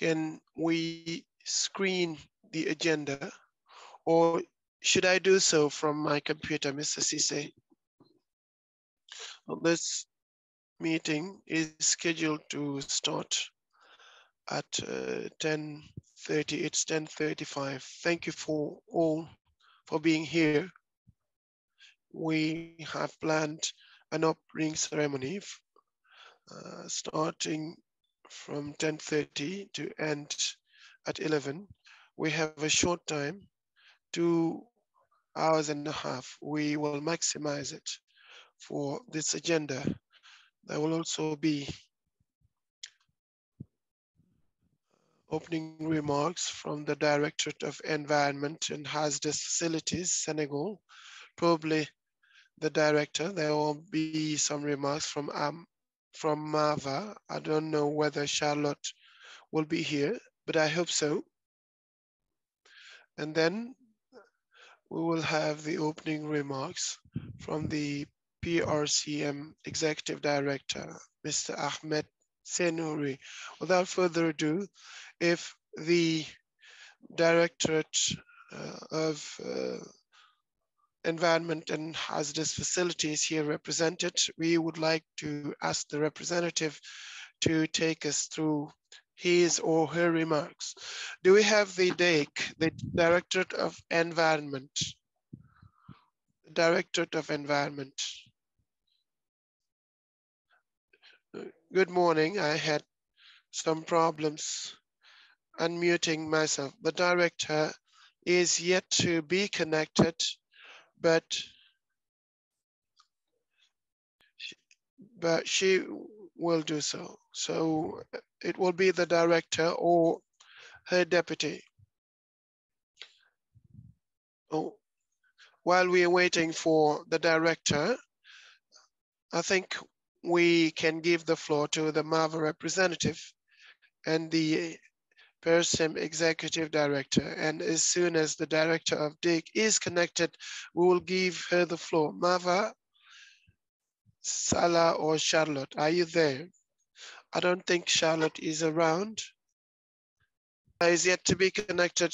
Can we screen the agenda, or should I do so from my computer, Mr. Cisse? Well, this meeting is scheduled to start at 10:30. It's 10:35. Thank you for all for being here. We have planned an opening ceremony starting from 10:30 to end at 11. We have a short time, 2.5 hours. We will maximize it for this agenda. There will also be opening remarks from the Directorate of Environment and Hazardous Facilities, Senegal, probably the director. There will be some remarks from Mava. I don't know whether Charlotte will be here, but I hope so. And then we will have the opening remarks from the PRCM Executive Director, Mr. Ahmed Senouri. Without further ado, if the Directorate of Environment and Hazardous Facilities here represented, we would like to ask the representative to take us through his or her remarks. Do we have the DAEC, the Directorate of Environment? Directorate of Environment. Good morning. I had some problems unmuting myself. The director is yet to be connected, but she will do so. So it will be the director or her deputy. Oh, while we are waiting for the director, I think we can give the floor to the MAVA representative and the PRCM Executive Director. And as soon as the Director of DIG is connected, we will give her the floor. MAVA, Salah, or Charlotte, are you there? I don't think Charlotte is around. Is yet to be connected.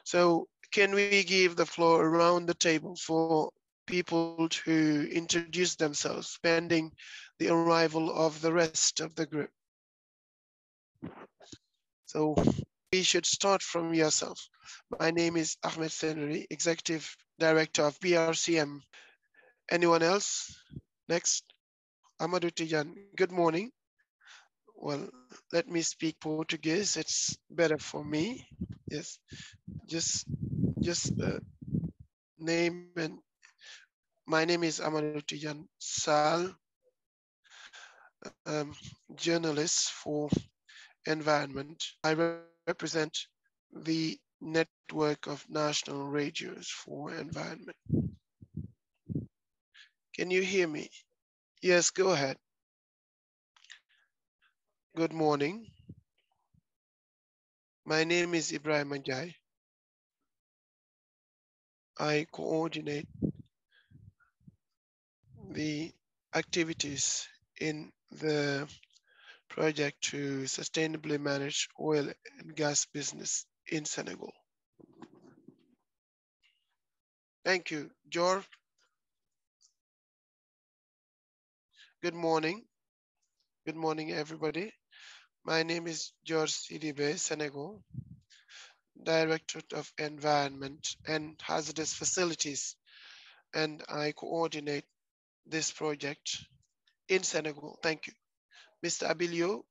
So can we give the floor around the table for people to introduce themselves pending the arrival of the rest of the group? So we should start from yourself. My name is Ahmed Senouri, Executive Director of PRCM. Anyone else? Next, Amadou Tijan. Good morning. Well, let me speak Portuguese. It's better for me. Yes, just name and my name is Amadou Tijan Sal, journalist for environment. I represent the network of national radios for environment. Can you hear me? Yes, go ahead. Good morning. My name is Ibrahim Ajay. I coordinate the activities in the project to sustainably manage oil and gas business in Senegal. Thank you, George. Good morning. Good morning, everybody. My name is George Sidibe, Senegal, Director of Environment and Hazardous Facilities, and I coordinate this project in Senegal. Thank you. Mr. Abilio.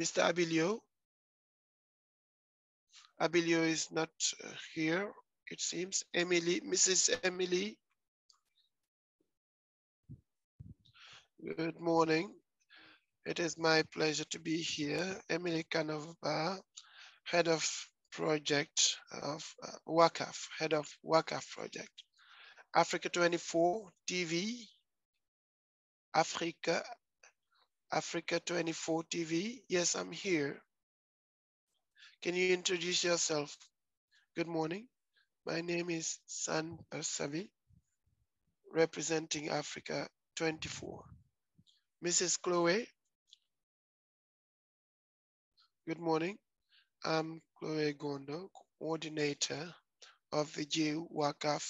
Mr. Abilio. Abilio is not here, it seems. Emily, Mrs. Emily. Good morning. It is my pleasure to be here. Emily Canova, head of project of WACAF, head of WACAF project. Africa 24 TV, Africa 24 TV. Yes, I'm here. Can you introduce yourself? Good morning. My name is San Persavi, representing Africa 24. Mrs. Chloe. Good morning. I'm Chloe Gondo, coordinator of the GWACAF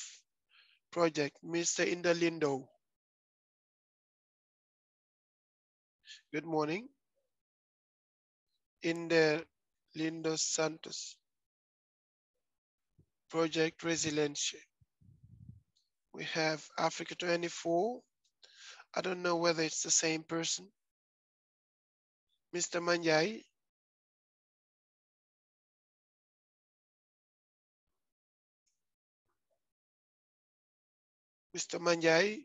project. Mr. Indalindo. Good morning. Indalindo Santos, project resilience. We have Africa 24. I don't know whether it's the same person. Mr. Manjai. Mr. Manjai.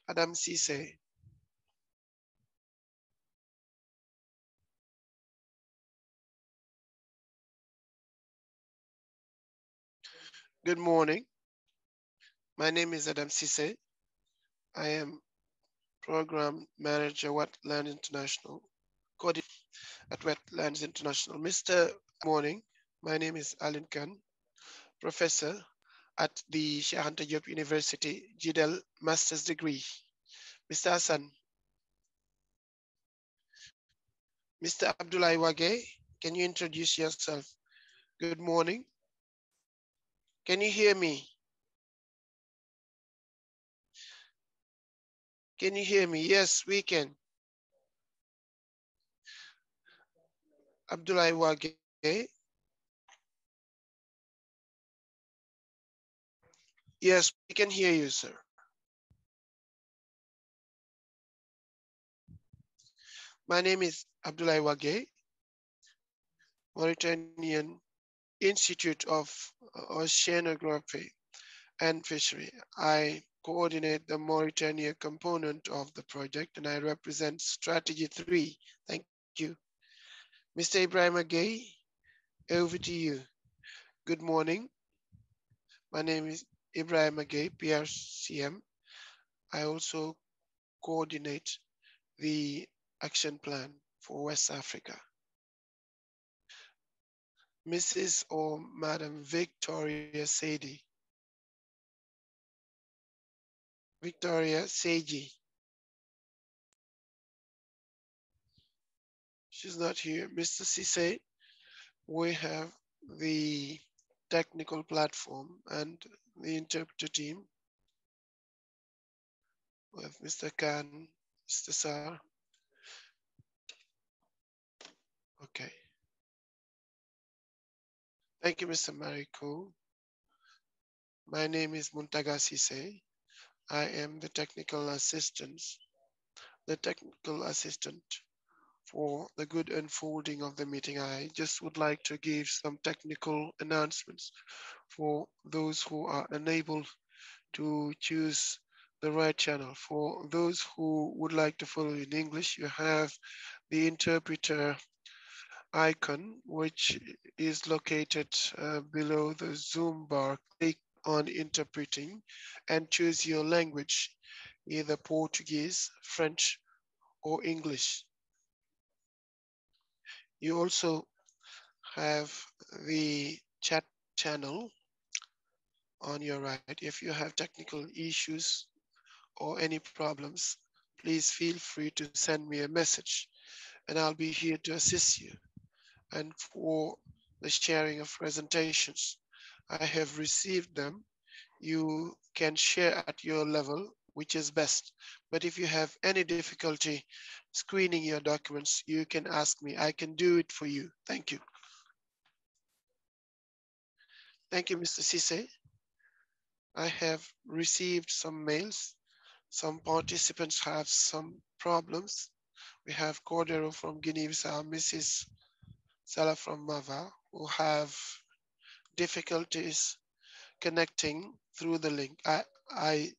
Adam Sise. Good morning. My name is Adam Sise. I am Program Manager, Wetlands International, coordinator at Wetlands International. Mr. Morning, my name is Alan Khan, Professor at the Sheikh Anta Diop University, GDL Master's Degree. Mr. Hassan, Mr. Abdullah Wage, can you introduce yourself? Good morning. Can you hear me? Can you hear me? Yes, we can. Abdullah Wage. Yes, we can hear you, sir. My name is Abdullah Wage, Mauritanian Institute of Oceanography and Fishery. I coordinate the Mauritania component of the project and I represent Strategy 3. Thank you. Mr. Ibrahim Agay, over to you. Good morning. My name is Ibrahim Agay, PRCM. I also coordinate the action plan for West Africa. Mrs. or Madam Victoria Sadie. Victoria Seiji. She's not here. Mr. Sise, we have the technical platform and the interpreter team with Mr. Khan, Mr. Sar. Okay. Thank you, Mr. Mariko. My name is Muntaga Sise. I am the technical assistant for the good unfolding of the meeting. I just would like to give some technical announcements for those who are unable to choose the right channel. For those who would like to follow in English, you have the interpreter icon, which is located below the Zoom bar. Click on interpreting and choose your language, either Portuguese, French, or English. You also have the chat channel on your right. If you have technical issues or any problems, please feel free to send me a message and I'll be here to assist you. And for the sharing of presentations, I have received them. You can share at your level, which is best. But if you have any difficulty screening your documents, you can ask me. I can do it for you. Thank you. Thank you, Mr. Sise. I have received some mails. Some participants have some problems. We have Cordero from Guinea-Bissau, Mrs. Salah from Mava, who have difficulties connecting through the link. I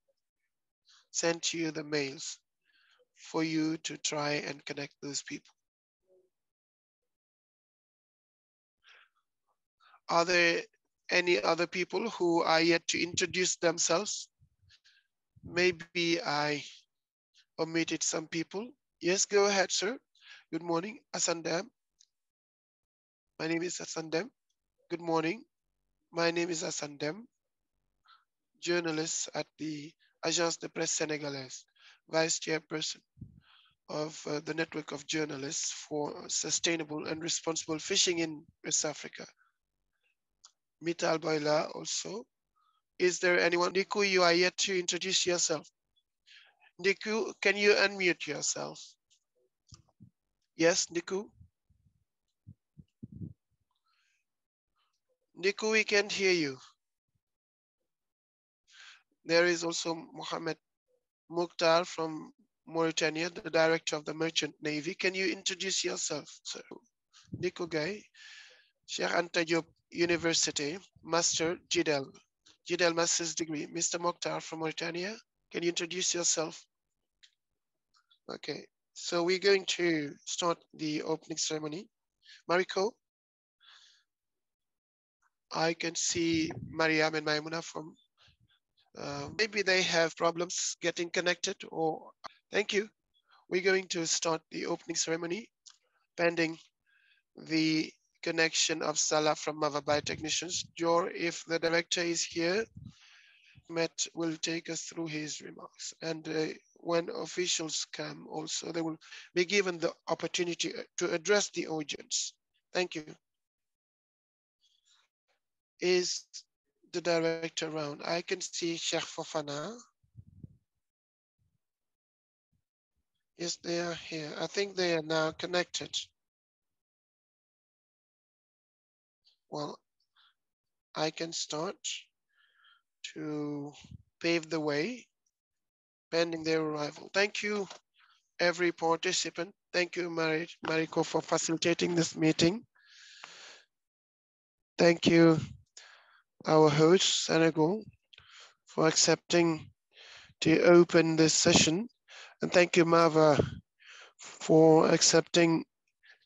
sent you the mails for you to try and connect those people. Are there any other people who are yet to introduce themselves? Maybe I omitted some people. Yes, go ahead, sir. Good morning, Asandem. My name is Asandem. Good morning. My name is Asandem, journalist at the Agence de Presse Sénégalaise, Vice Chairperson. of the network of journalists for sustainable and responsible fishing in West Africa. Mital Boila also. Is there anyone? Niku, you are yet to introduce yourself. Niku, can you unmute yourself? Yes, Niku? Niku, we can't hear you. There is also Mohammed Mukhtar from Mauritania, the director of the Merchant Navy. Can you introduce yourself, sir? Niku Guy, Sheikh Anta Diop University, Master Jidel Master's degree. Mr. Mukhtar from Mauritania, can you introduce yourself? Okay, so we're going to start the opening ceremony. Mariko, I can see Mariam and Maimuna from, maybe they have problems getting connected or, thank you. We're going to start the opening ceremony pending the connection of Salah from Mava Biotechnicians. Jor, if the director is here, Matt will take us through his remarks. And when officials come also, they will be given the opportunity to address the audience. Thank you. Is the director around? I can see Sheikh Fofana. Yes, they are here. I think they are now connected. Well, I can start to pave the way pending their arrival. Thank you, every participant. Thank you, Mariko, for facilitating this meeting. Thank you, our host, Senegal, for accepting to open this session. And thank you, Mava, for accepting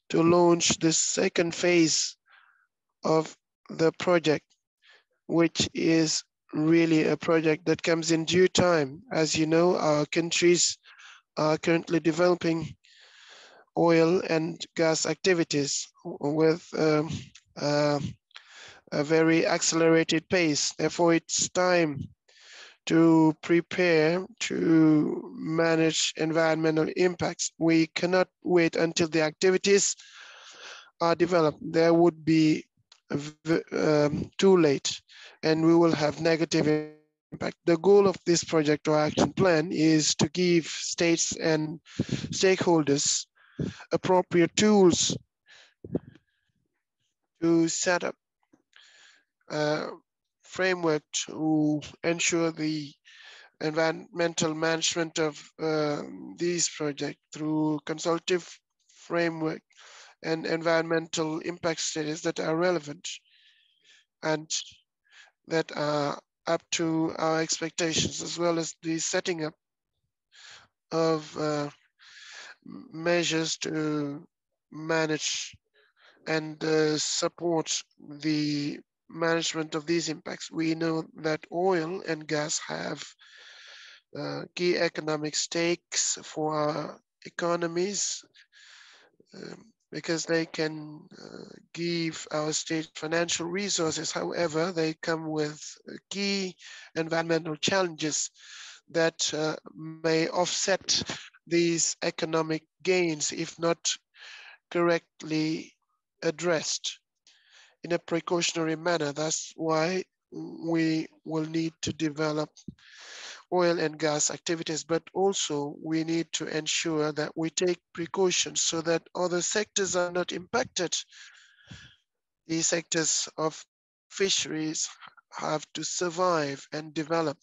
to launch this second phase of the project, which is really a project that comes in due time. As you know, our countries are currently developing oil and gas activities with a very accelerated pace. Therefore, it's time to prepare to manage environmental impacts. We cannot wait until the activities are developed. There would be too late and we will have negative impact. The goal of this project or action plan is to give states and stakeholders appropriate tools to set up a framework to ensure the environmental management of these projects through consultative framework and environmental impact studies that are relevant and that are up to our expectations, as well as the setting up of measures to manage and support the management of these impacts. We know that oil and gas have key economic stakes for our economies because they can give our state financial resources. However, they come with key environmental challenges that may offset these economic gains if not correctly addressed in a precautionary manner. That's why we will need to develop oil and gas activities, but also we need to ensure that we take precautions so that other sectors are not impacted. These sectors of fisheries have to survive and develop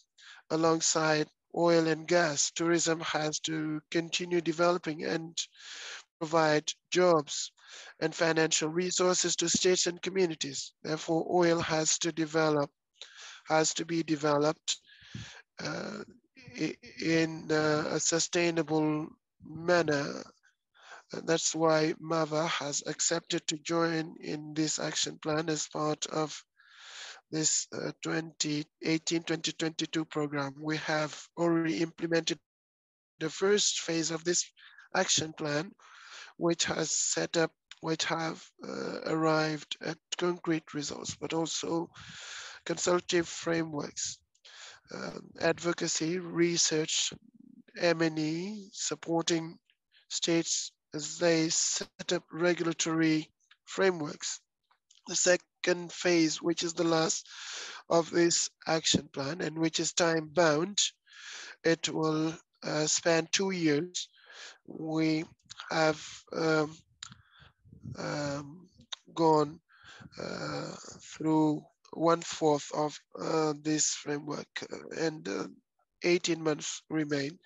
alongside oil and gas. Tourism has to continue developing and provide jobs and financial resources to states and communities. Therefore, oil has to be developed in a sustainable manner. That's why MAVA has accepted to join in this action plan as part of this 2018-2022 program. We have already implemented the first phase of this action plan, which have arrived at concrete results, but also consultative frameworks, advocacy, research, M&E, supporting states as they set up regulatory frameworks. The second phase, which is the last of this action plan and which is time bound, it will span 2 years. We have um, gone through 1/4 of this framework, and 18 months remain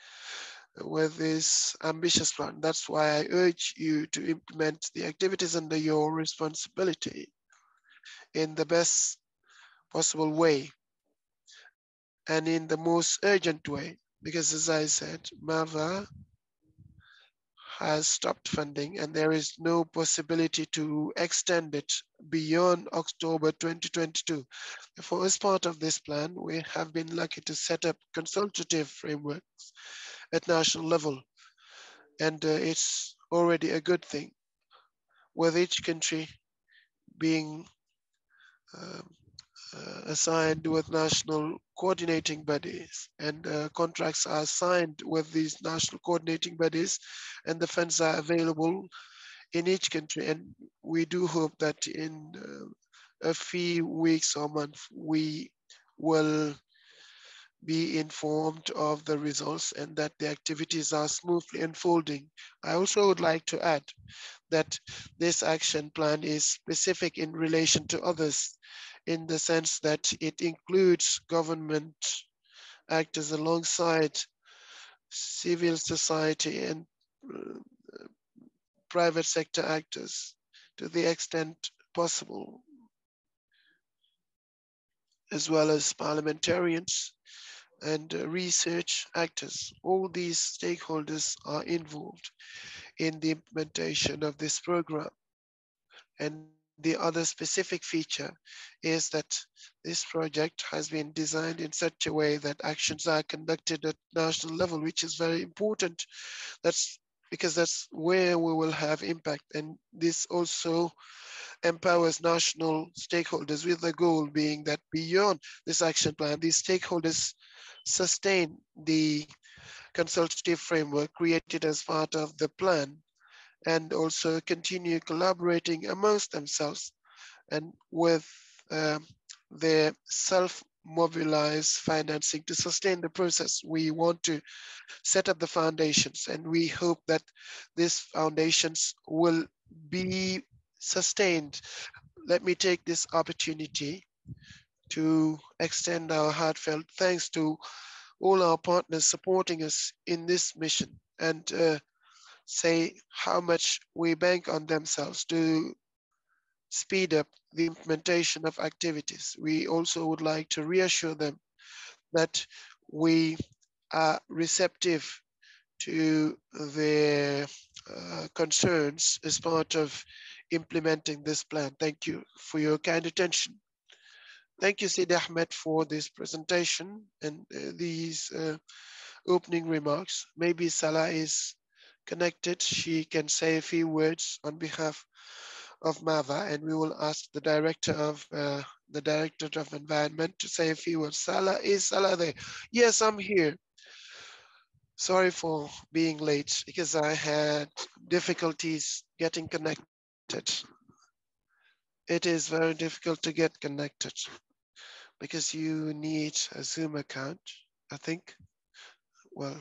with this ambitious plan. That's why I urge you to implement the activities under your responsibility in the best possible way and in the most urgent way, because as I said, MAVA has stopped funding and there is no possibility to extend it beyond October 2022. Therefore, as part of this plan, we have been lucky to set up consultative frameworks at national level, and it's already a good thing, with each country being um, assigned with national coordinating bodies, and contracts are signed with these national coordinating bodies, and the funds are available in each country. And we do hope that in a few weeks or months, we will be informed of the results and that the activities are smoothly unfolding. I also would like to add that this action plan is specific in relation to others, in the sense that it includes government actors alongside civil society and private sector actors to the extent possible, as well as parliamentarians and research actors. All these stakeholders are involved in the implementation of this program. And the other specific feature is that this project has been designed in such a way that actions are conducted at national level, which is very important. That's because that's where we will have impact. And this also empowers national stakeholders, with the goal being that beyond this action plan, these stakeholders sustain the consultative framework created as part of the plan, and also continue collaborating amongst themselves and with their self-mobilized financing to sustain the process. We want to set up the foundations, and we hope that these foundations will be sustained. Let me take this opportunity to extend our heartfelt thanks to all our partners supporting us in this mission, and say how much we bank on themselves to speed up the implementation of activities. We also would like to reassure them that we are receptive to their concerns as part of implementing this plan. Thank you for your kind attention. Thank you, Sid Ahmed, for this presentation and these opening remarks. Maybe Salah is connected. She can say a few words on behalf of MAVA, and we will ask the Director of Environment to say a few words. Is Salah there? Yes, I'm here. Sorry for being late because I had difficulties getting connected. It is very difficult to get connected because you need a Zoom account, I think. Well,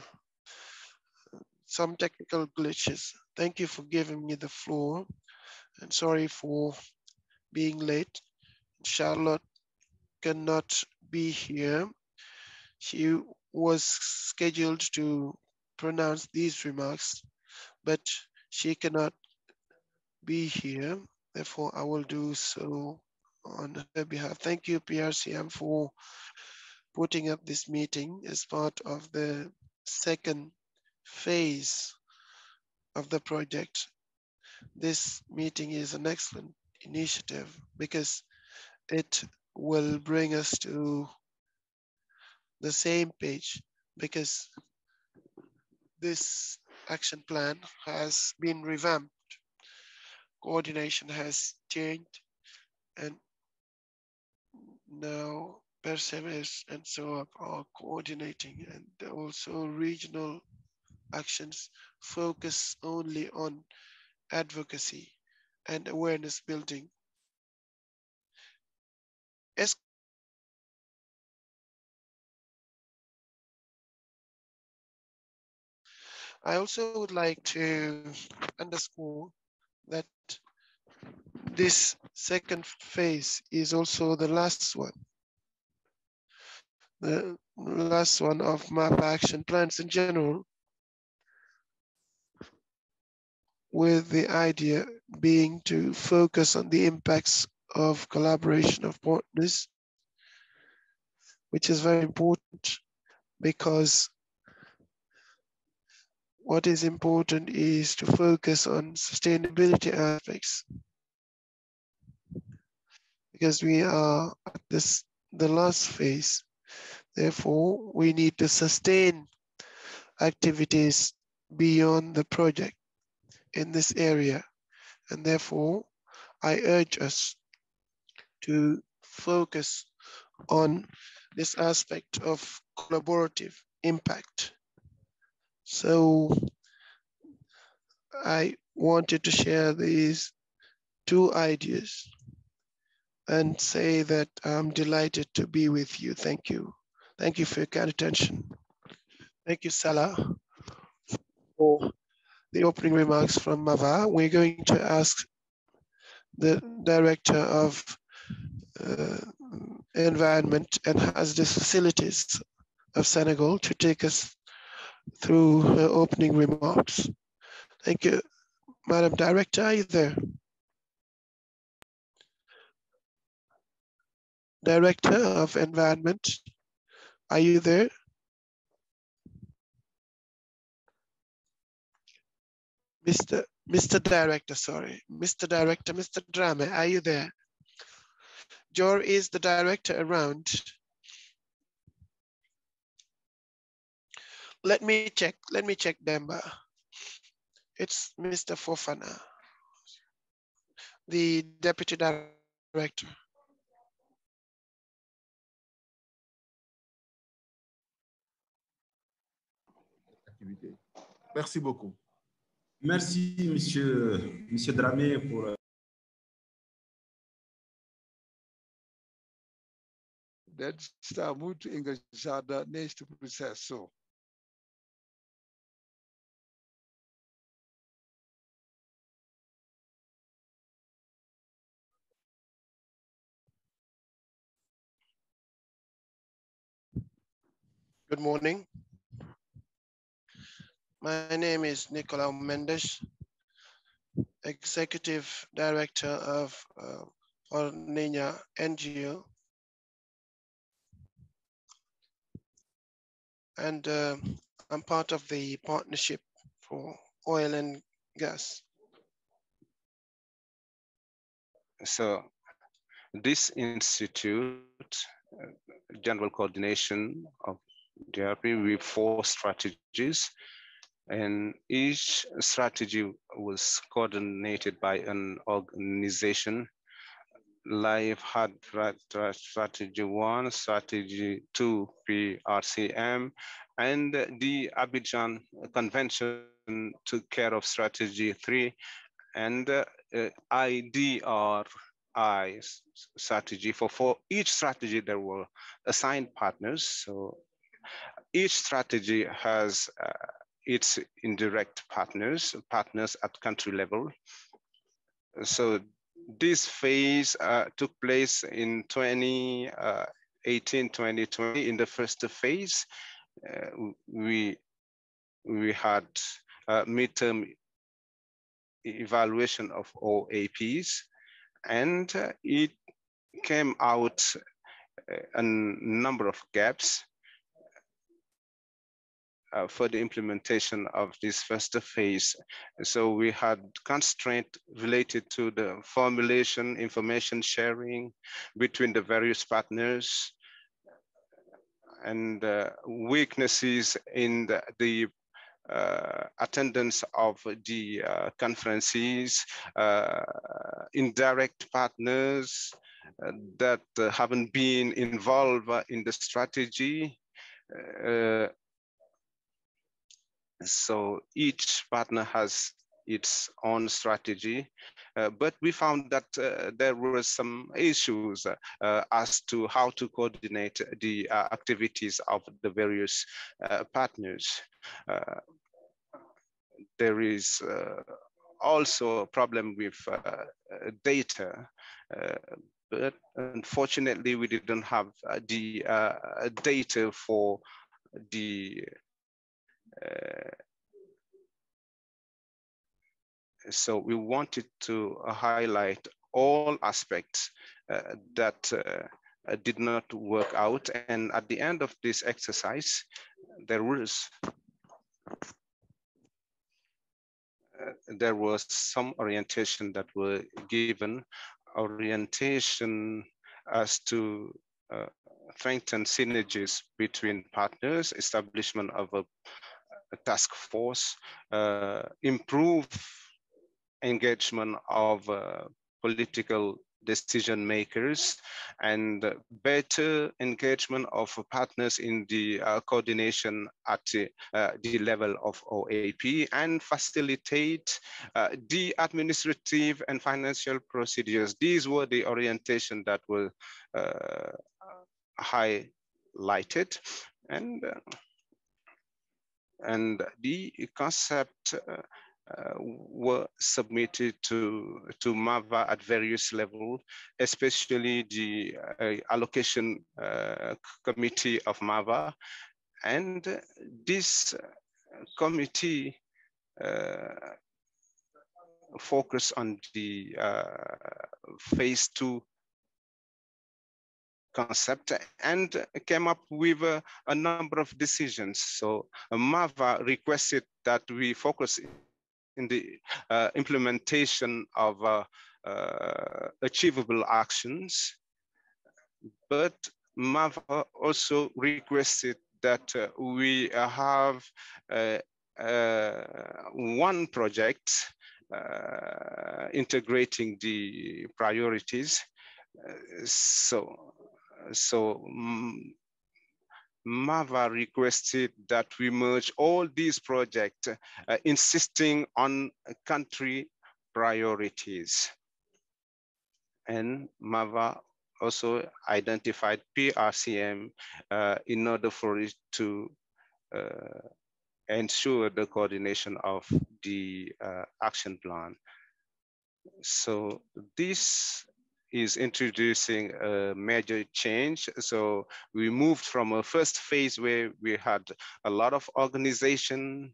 some technical glitches. Thank you for giving me the floor, and sorry for being late. Charlotte cannot be here. She was scheduled to pronounce these remarks, but she cannot be here. Therefore, I will do so on her behalf. Thank you, PRCM, for putting up this meeting as part of the second phase of the project. This meeting is an excellent initiative because it will bring us to the same page, because this action plan has been revamped. Coordination has changed, and now PRCM and so are coordinating, and also regional actions focus only on advocacy and awareness building. As I also would like to underscore that this second phase is also the last one. The last one of MAP action plans in general, with the idea being to focus on the impacts of collaboration of partners, which is very important because what is important is to focus on sustainability aspects, because we are at the last phase. Therefore, we need to sustain activities beyond the project in this area. And therefore, I urge us to focus on this aspect of collaborative impact. So I wanted to share these two ideas and say that I'm delighted to be with you. Thank you. Thank you for your kind attention. Thank you, Salah, for the opening remarks from Mava. We're going to ask the Director of Environment and Hazardous Facilities of Senegal to take us through her opening remarks. Thank you. Madam Director, are you there? Director of Environment, are you there? Mr. Director, sorry. Mr. Director, Mr. Drame, are you there? Jor, is the director around? Let me check Demba. It's Mr. Fofana, the Deputy Director. Merci beaucoup. Merci, Monsieur Dramé, pour... Está muito engajada neste processo. Good morning. My name is Nicolau Mendes, Executive Director of Ornenia NGO. And I'm part of the Partnership for Oil and Gas. So this institute, general coordination of DRP, we have 4 strategies, and each strategy was coordinated by an organization. Life had strategy 1, strategy 2, PRCM, and the Abidjan Convention took care of strategy 3, and IDRI strategy. For each strategy, there were assigned partners. So each strategy has its indirect partners at country level. So this phase took place in 2018, 2020. In the first phase, we had midterm evaluation of OAPs, and it came out a number of gaps for the implementation of this first phase. So we had constraint related to the formulation, information sharing between the various partners, and weaknesses in the attendance of the conferences, indirect partners that haven't been involved in the strategy, So each partner has its own strategy, but we found that there were some issues as to how to coordinate the activities of the various partners. There is also a problem with data, but unfortunately we didn't have the data for the so we wanted to highlight all aspects that did not work out, and at the end of this exercise there was some orientation that were given, orientation as to strengthen synergies between partners, establishment of a task force, improve engagement of political decision makers, and better engagement of partners in the coordination at the level of OAP, and facilitate the administrative and financial procedures. These were the orientation that were highlighted, and the concept were submitted to MAVA at various levels, especially the allocation committee of MAVA. And this committee focused on the phase 2 concept and came up with a number of decisions. So MAVA requested that we focus in the implementation of achievable actions, but MAVA also requested that we have one project integrating the priorities. So MAVA requested that we merge all these projects, insisting on country priorities. And MAVA also identified PRCM in order for it to ensure the coordination of the action plan. So this is introducing a major change. So we moved from a first phase where we had a lot of organization,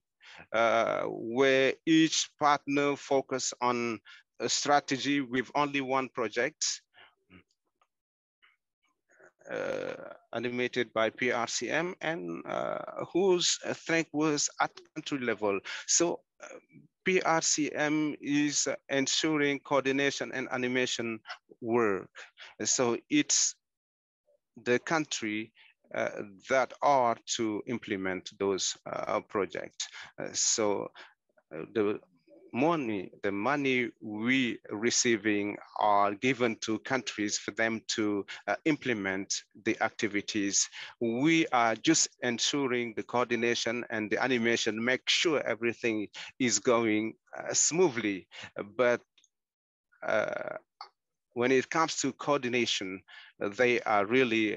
where each partner focused on a strategy with only one project, animated by PRCM, and whose strength was at country level. So PRCM is ensuring coordination and animation work. So it's the country that are to implement those projects. So the money we receiving are given to countries for them to implement the activities. We are just ensuring the coordination and the animation, make sure everything is going smoothly. But when it comes to coordination, they are really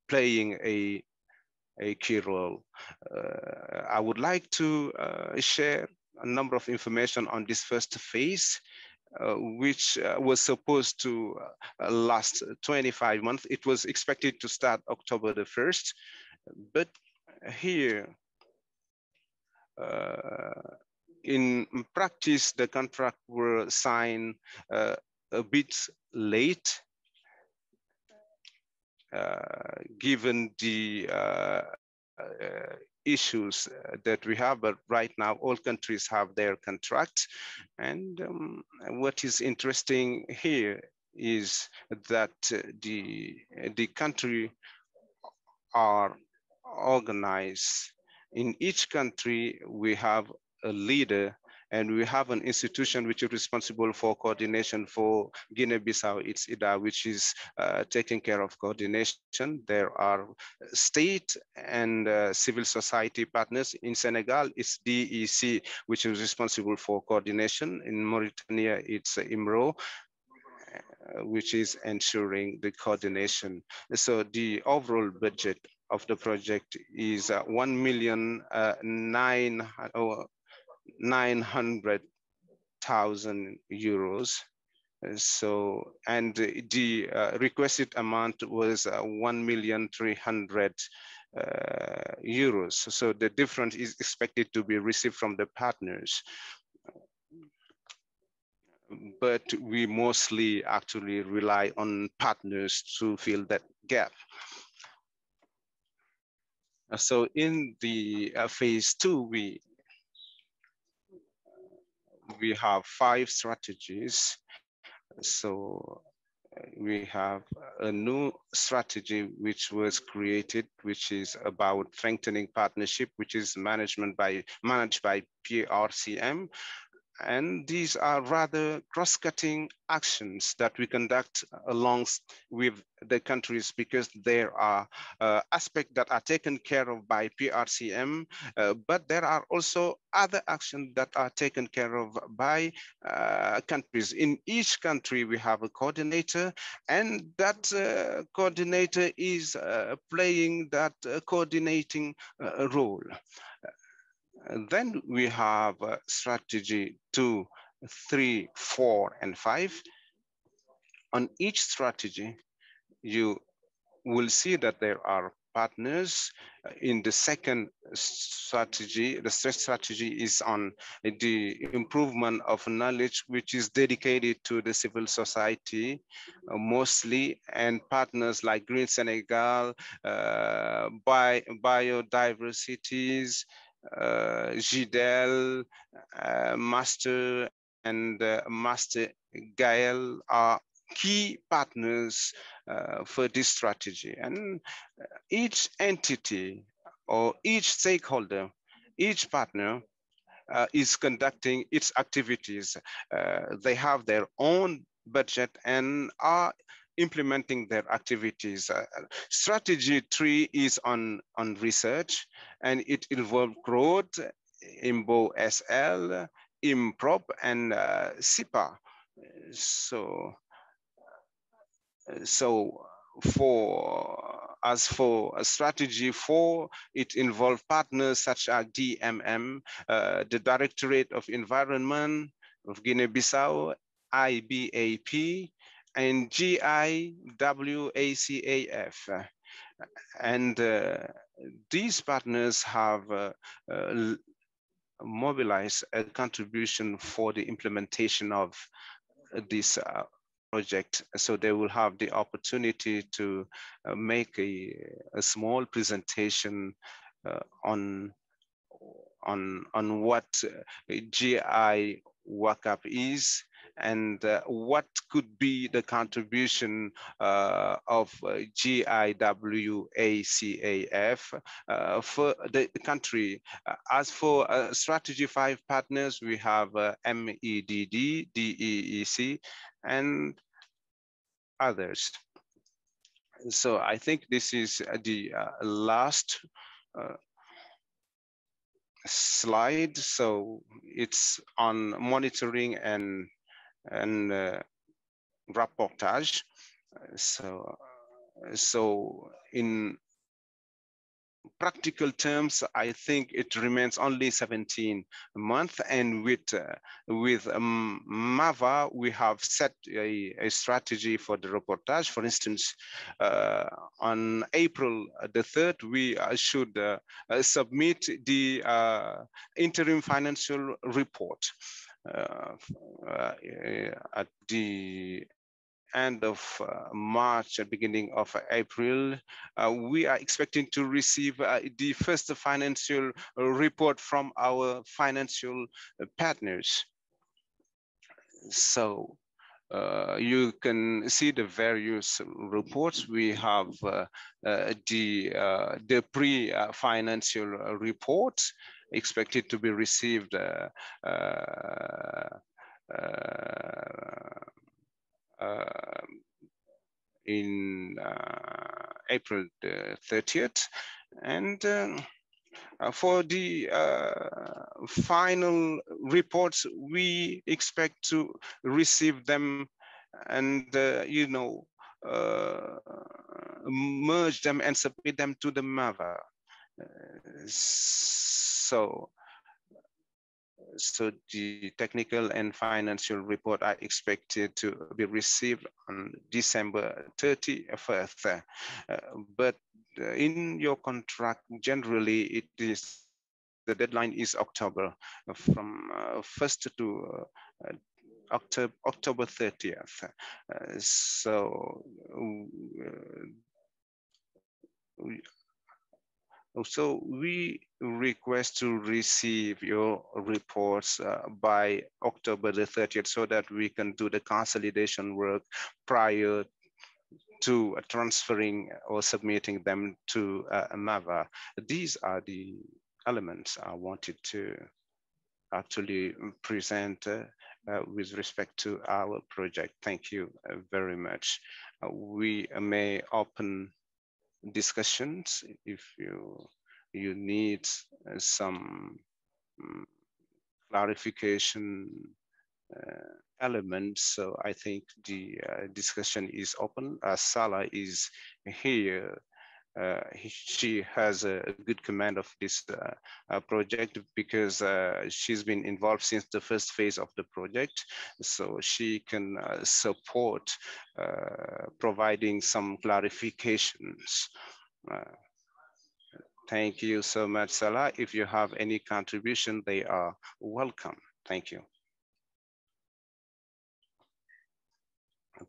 playing a key role. I would like to share a number of information on this first phase, which was supposed to last 25 months. It was expected to start October the 1st, but here, in practice, the contract were signed a bit late, given the issues that we have, but right now all countries have their contracts. And what is interesting here is that the country are organized. In each country, we have a leader And we have an institution which is responsible for coordination for Guinea-Bissau, it's IDA, which is taking care of coordination. There are state and civil society partners. In Senegal, it's DEC, which is responsible for coordination. In Mauritania, it's IMRO, which is ensuring the coordination. So the overall budget of the project is 1,900,000 euros. So, and the requested amount was 1,300,000 euros. So the difference is expected to be received from the partners. But we mostly actually rely on partners to fill that gap. So in the phase 2, we have 5 strategies. So we have a new strategy which was created, which is about strengthening partnership, which is managed by PRCM. And these are rather cross-cutting actions that we conduct along with the countries, because there are aspects that are taken care of by PRCM, but there are also other actions that are taken care of by countries. In each country, we have a coordinator, and that coordinator is playing that coordinating role. Then we have strategy 2, 3, 4, and 5. On each strategy, you will see that there are partners. In the second strategy, the third strategy is on the improvement of knowledge, which is dedicated to the civil society mostly, and partners like Green Senegal, biodiversities, GDEL, Master, and Master Gael are key partners for this strategy. And each entity or each stakeholder, each partner is conducting its activities. They have their own budget and are implementing their activities. Strategy 3 is on research, and it involves growth, IMBO SL, IMPROP, and SIPA. So as for strategy 4, it involves partners such as DMM, the Directorate of Environment of Guinea-Bissau, IBAP, and GIWACAF. And these partners have mobilized a contribution for the implementation of this project. So they will have the opportunity to make a small presentation on what GI WACAP is, and what could be the contribution of GIWACAF for the country. As for strategy 5 partners, we have MEDD, DEEC, and others. So I think this is the last slide. So it's on monitoring and rapportage. So in practical terms, I think it remains only 17 months, and with MAVA, we have set a strategy for the reportage. For instance, on April the 3rd, we should submit the interim financial report. At the end of March, beginning of April, we are expecting to receive the first financial report from our financial partners. So you can see the various reports. We have the pre-financial report. expected to be received in April 30th. And for the final reports, we expect to receive them and, you know, merge them and submit them to the MAVA. So the technical and financial report are expected to be received on December 31st. But in your contract, generally it is, the deadline is October, from 1st to October 30th. So we request to receive your reports by October the 30th so that we can do the consolidation work prior to transferring or submitting them to MAVA. These are the elements I wanted to actually present with respect to our project. Thank you very much. We may open discussions if you need some clarification elements. So I think the discussion is open. Salah is here. She has a good command of this project because she's been involved since the first phase of the project. So she can support providing some clarifications. Thank you so much, Salah. If you have any contribution, they are welcome. Thank you.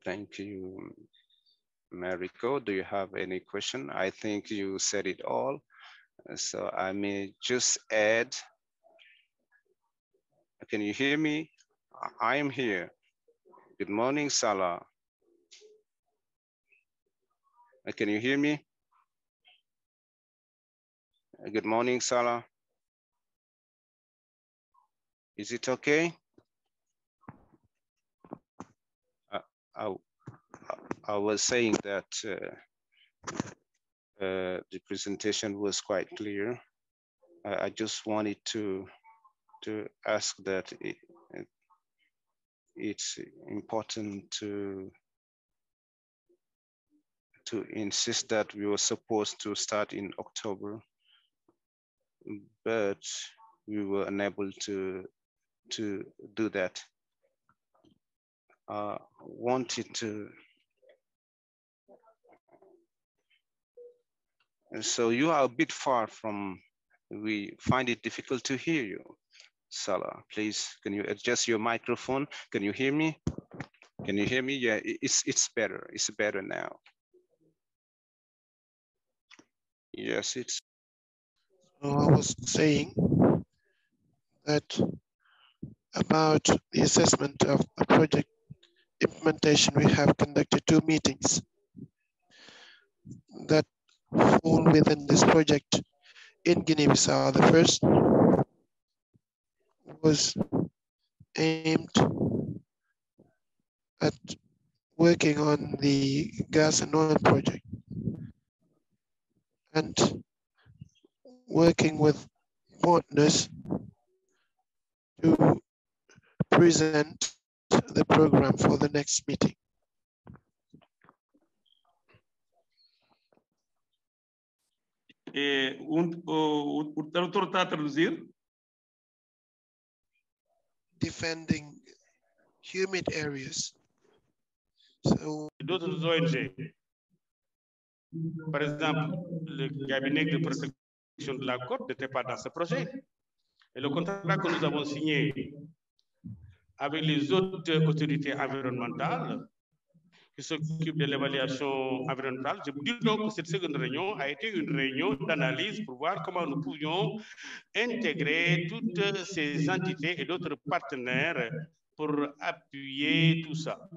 Thank you. Mariko, do you have any question? I think you said it all. So I may just add. Can you hear me? I am here. Good morning, Salah. Can you hear me? Good morning, Salah. Is it okay? I was saying that the presentation was quite clear. I just wanted to ask that it's important to insist that we were supposed to start in October, but we were unable to do that. Wanted to. So you are a bit far from, we find it difficult to hear you. Salah, please, can you adjust your microphone? Can you hear me? Can you hear me? Yeah, it's better. It's better now. Yes, it's. So I was saying that about the assessment of a project implementation, we have conducted 2 meetings that fall within this project in Guinea-Bissau. The first was aimed at working on the gas and oil project and working with partners to present the program for the next meeting. O tradutor está a traduzir? Defending humid areas. So, d'autres ONG. Par exemple, le cabinet de protection de la côte n'était pas dans ce projet. Et le contrat que nous avons signé avec les autres autorités environnementales qui s'occupent de l'évaluation environnementale, je vous dis donc que cette seconde réunion a été une réunion d'analyse pour voir comment nous pouvions intégrer toutes ces entités et d'autres partenaires pour appuyer tout ça,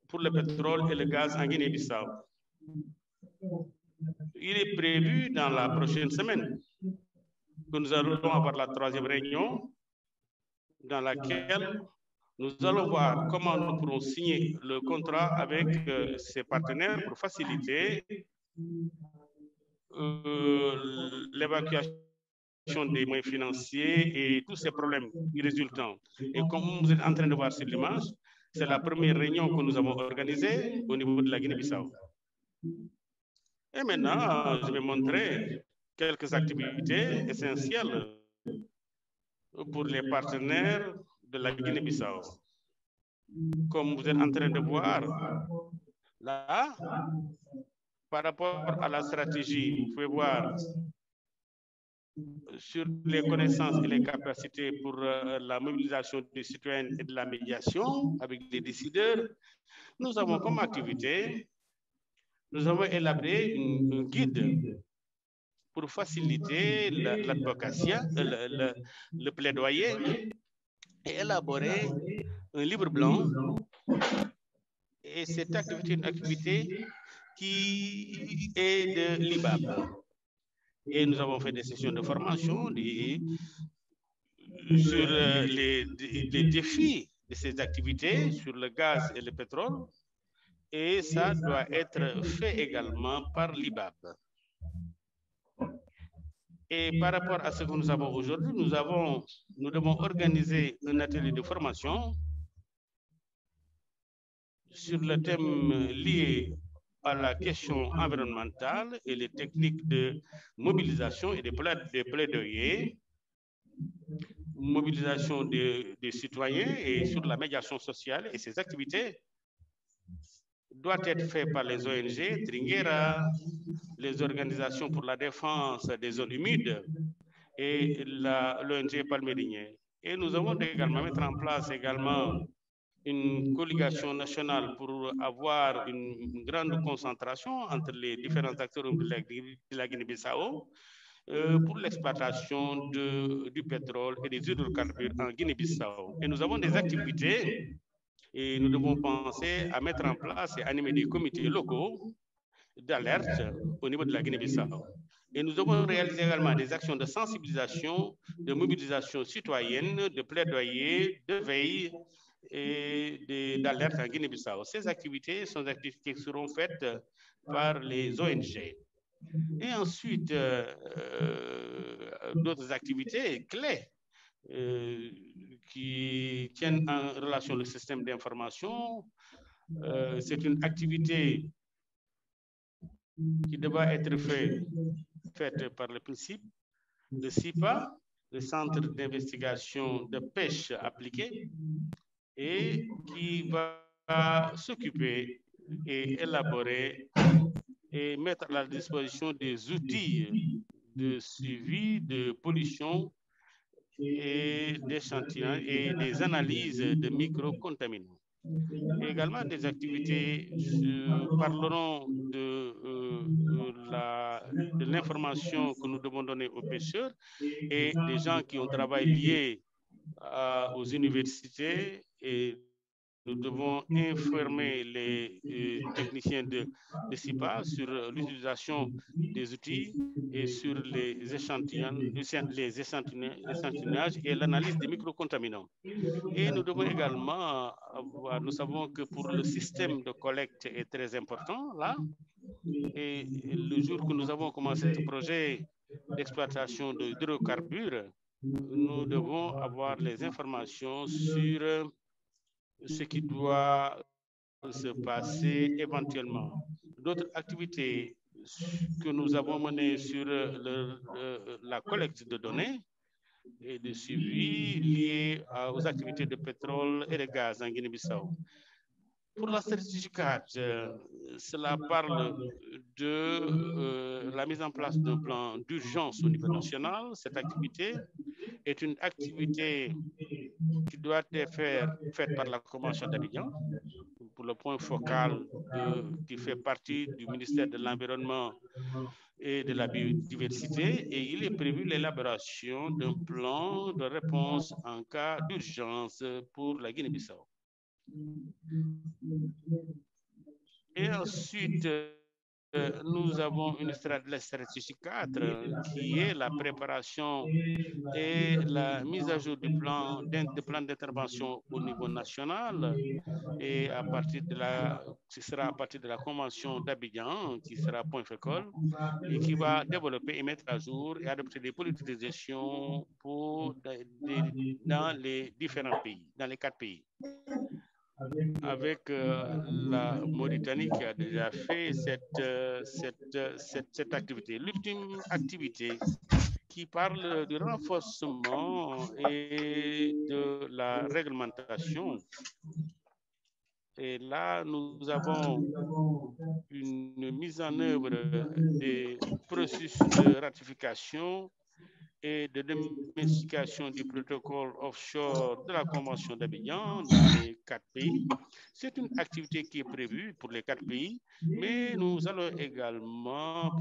pour le pétrole et le gaz en Guinée-Bissau. Il est prévu dans la prochaine semaine que nous allons avoir la troisième réunion dans laquelle nous allons voir comment nous pourrons signer le contrat avec ces partenaires pour faciliter l'évacuation des moyens financiers et tous ces problèmes résultants. Et comme vous êtes en train de voir sur l'image, c'est la première réunion que nous avons organisée au niveau de la Guinée-Bissau. Et maintenant, je vais montrer quelques activités essentielles pour les partenaires de la Guinée-Bissau. Comme vous êtes en train de voir là, par rapport à la stratégie, vous pouvez voir sur les connaissances et les capacités pour la mobilisation des citoyens et de la médiation avec les décideurs, nous avons comme activité, nous avons élaboré un guide pour faciliter l'advocacy, le plaidoyer, et élaborer un livre blanc. Et cette activité est une activité qui est de l'IBAB. Et nous avons fait des sessions de formation sur les défis de ces activités, sur le gaz et le pétrole. Et ça doit être fait également par l'IBAB. Et par rapport à ce que nous avons aujourd'hui, nous devons organiser un atelier de formation sur le thème lié à la question environnementale et les techniques de mobilisation et de plaidoyer, mobilisation des citoyens et sur la médiation sociale. Et ces activités doivent être faites par les ONG, Tringuera, les organisations pour la défense des zones humides et l'ONG palmérien. Et nous avons également mettre en place une collégation nationale pour avoir une grande concentration entre les différents acteurs de la Guinée-Bissau pour l'exploitation du pétrole et des hydrocarbures en Guinée-Bissau. Et nous avons des activités et nous devons penser à mettre en place et animer des comités locaux d'alerte au niveau de la Guinée-Bissau. Et nous devons réaliser également des actions de sensibilisation, de mobilisation citoyenne, de plaidoyer, de veille et d'alerte en Guinée-Bissau. Ces activités sont des activités qui seront faites par les ONG. Et ensuite, d'autres activités clés qui tiennent en relation le système d'information. C'est une activité qui devra être faite par le principe de CIPA, le Centre d'investigation de pêche appliquée, et qui va s'occuper et élaborer et mettre à la disposition des outils de suivi de pollution et d'échantillons et des analyses de microcontaminants. Également des activités parleront de l'information que nous devons donner aux pêcheurs et des gens qui ont travaillé liés aux universités, et nous devons informer les techniciens de CIPA sur l'utilisation des outils et sur les échantillonnages et l'analyse des microcontaminants. Et nous devons également avoir, nous savons que pour le système de collecte est très important là. Et le jour que nous avons commencé ce projet d'exploitation d'hydrocarbures, nous devons avoir les informations sur ce qui doit se passer éventuellement. D'autres activités que nous avons menées sur la collecte de données et de suivi liés aux activités de pétrole et de gaz en Guinée-Bissau. Pour la stratégie 4, cela parle de la mise en place d'un plan d'urgence au niveau national. Cette activité est une activité qui doit être faite par la Convention d'Abidjan pour le point focal qui fait partie du ministère de l'Environnement et de la biodiversité, et il est prévu l'élaboration d'un plan de réponse en cas d'urgence pour la Guinée-Bissau. Et ensuite, nous avons la stratégie 4 qui est la préparation et la mise à jour du plan d'intervention au niveau national, et à partir de ce sera à partir de la convention d'Abidjan qui sera point focal et qui va développer et mettre à jour et adopter des politiques de gestion dans les différents pays, dans les 4 pays. Avec la Mauritanie qui a déjà fait cette activité. L'ultime activité qui parle du renforcement et de la réglementation. Et là, nous avons une mise en œuvre des processus de ratification et de domestication du protocole offshore de la Convention d'Abidjan dans les 4 pays. C'est une activité qui est prévue pour les 4 pays, mais nous allons également,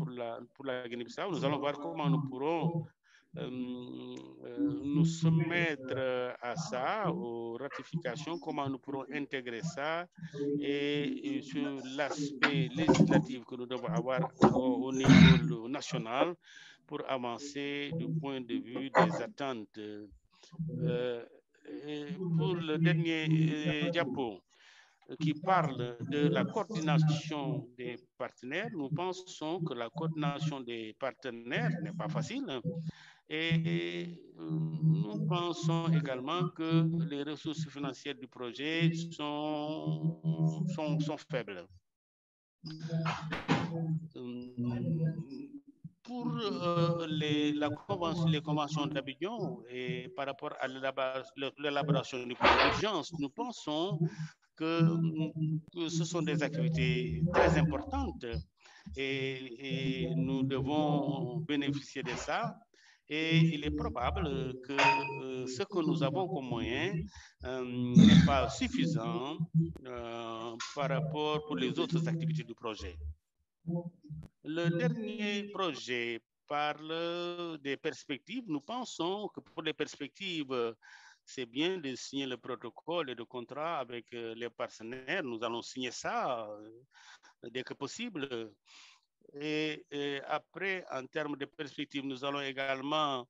pour la Guinée-Bissau, nous allons voir comment nous pourrons nous soumettre à ça, aux ratifications, comment nous pourrons intégrer ça, et sur l'aspect législatif que nous devons avoir au niveau national pour avancer du point de vue des attentes. Pour le dernier diapo qui parle de la coordination des partenaires, nous pensons que la coordination des partenaires n'est pas facile. Et nous pensons également que les ressources financières du projet sont faibles. Pour les conventions d'Abidjan et par rapport à l'élaboration du plan d'urgence, nous pensons que ce sont des activités très importantes et nous devons bénéficier de ça. Et il est probable que ce que nous avons comme moyen n'est pas suffisant par rapport pour les autres activités du projet. Le dernier projet parle des perspectives. Nous pensons que pour les perspectives, c'est bien de signer le protocole et le contrat avec les partenaires. Nous allons signer ça dès que possible. Et après, en termes de perspectives, nous allons également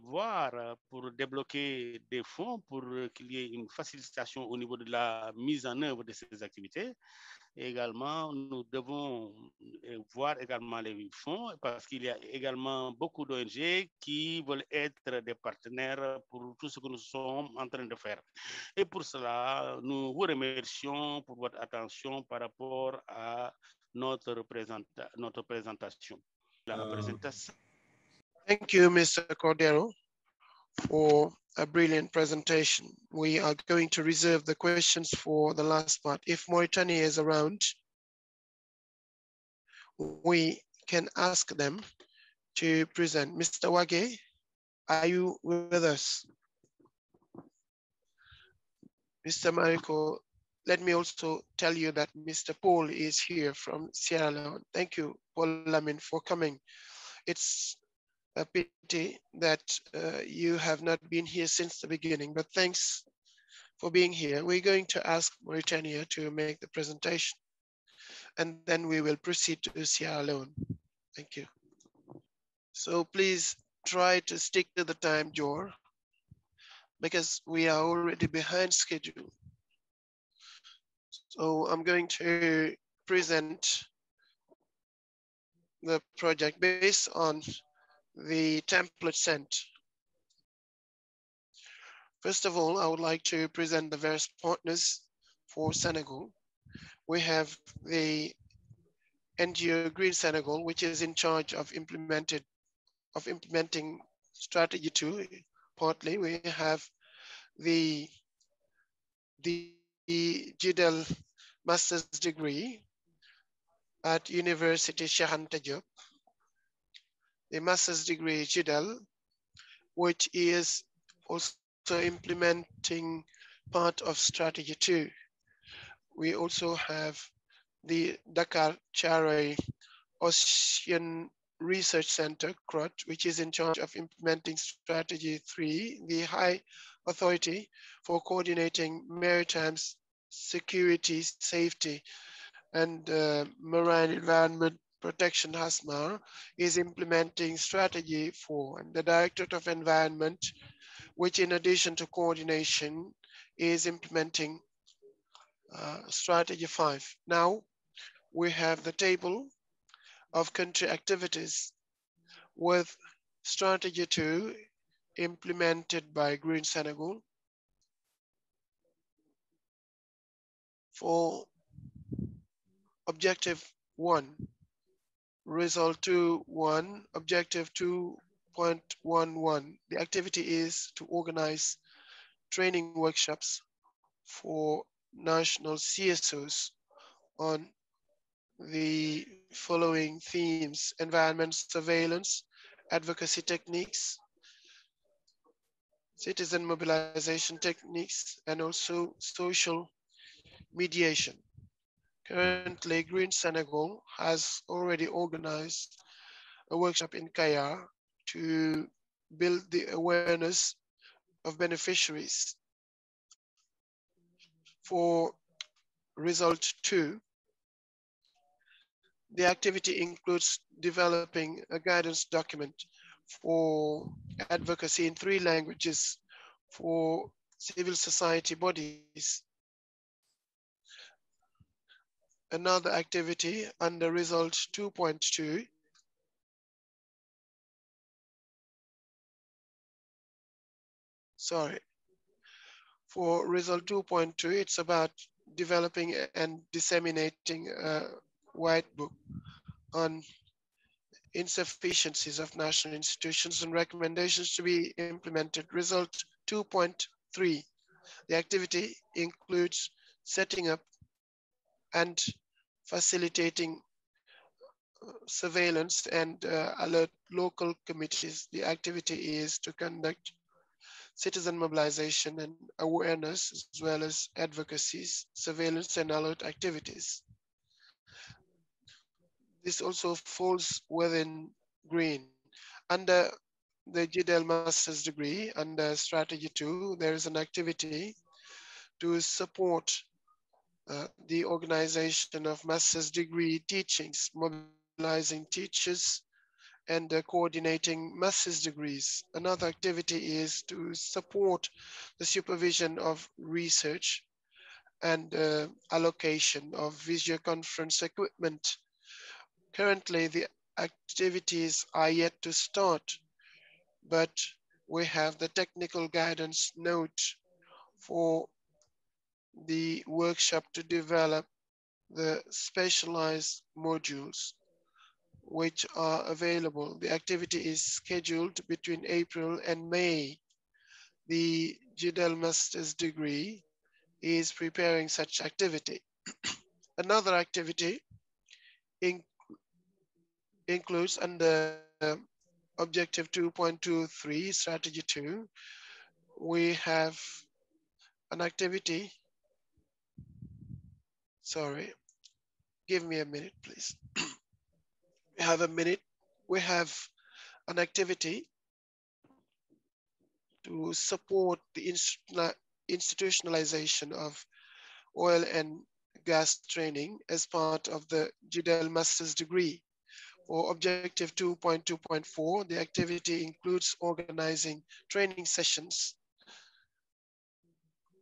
voir pour débloquer des fonds pour qu'il y ait une facilitation au niveau de la mise en œuvre de ces activités. Et également, nous devons voir également les fonds parce qu'il y a également beaucoup d'ONG qui veulent être des partenaires pour tout ce que nous sommes en train de faire. Et pour cela, nous vous remercions pour votre attention par rapport à notre présentation. La présentation. Thank you, Mr. Cordero, for a brilliant presentation. We are going to reserve the questions for the last part. If Mauritania is around, we can ask them to present. Mr. Wage, are you with us? Mr. Mariko, let me also tell you that Mr. Paul is here from Sierra Leone. Thank you, Paul Lamin, for coming. It's a pity that you have not been here since the beginning, but thanks for being here. We're going to ask Mauritania to make the presentation, and then we will proceed to Sierra Leone. Thank you. So please try to stick to the time, Jor, because we are already behind schedule. So I'm going to present the project based on the template sent. First of all, I would like to present the various partners for Senegal. We have the NGO Green Senegal, which is in charge of implementing strategy 2. Partly, we have the GDL master's degree at University Cheikh Anta Diop. The master's degree GDL, which is also implementing part of strategy 2. We also have the Dakar Charay Ocean Research Center, CROT, which is in charge of implementing strategy 3, the High Authority for Coordinating Maritime Security, Safety, and Marine Environment Protection HASMAR is implementing strategy 4, and the Directorate of Environment, which in addition to coordination is implementing strategy 5. Now we have the table of country activities with strategy 2 implemented by Green Senegal. For objective 1, result 2.1, objective 2.11. The activity is to organize training workshops for national CSOs on the following themes: environment surveillance, advocacy techniques, citizen mobilization techniques, and also social mediation. Currently, Green Senegal has already organized a workshop in Kaya to build the awareness of beneficiaries. For result 2, the activity includes developing a guidance document for advocacy in 3 languages for civil society bodies. Another activity under result 2.2 for result 2.2, it's about developing and disseminating a white book on insufficiencies of national institutions and recommendations to be implemented. Result 2.3, the activity includes setting up and facilitating surveillance and alert local committees. The activity is to conduct citizen mobilization and awareness, as well as advocacies, surveillance and alert activities. This also falls within green. Under the GDL master's degree, under strategy 2, there is an activity to support the organization of master's degree teachings, mobilizing teachers and coordinating master's degrees. Another activity is to support the supervision of research and allocation of video conference equipment. Currently, the activities are yet to start, but we have the technical guidance note for the workshop to develop the specialized modules which are available. The activity is scheduled between April and May. The GDL master's degree is preparing such activity. Another activity includes under objective 2.23, strategy 2, we have an activity. Sorry, give me a minute, please. We have a minute. We have an activity to support the institutionalization of oil and gas training as part of the GDL master's degree. For objective 2.2.4, the activity includes organizing training sessions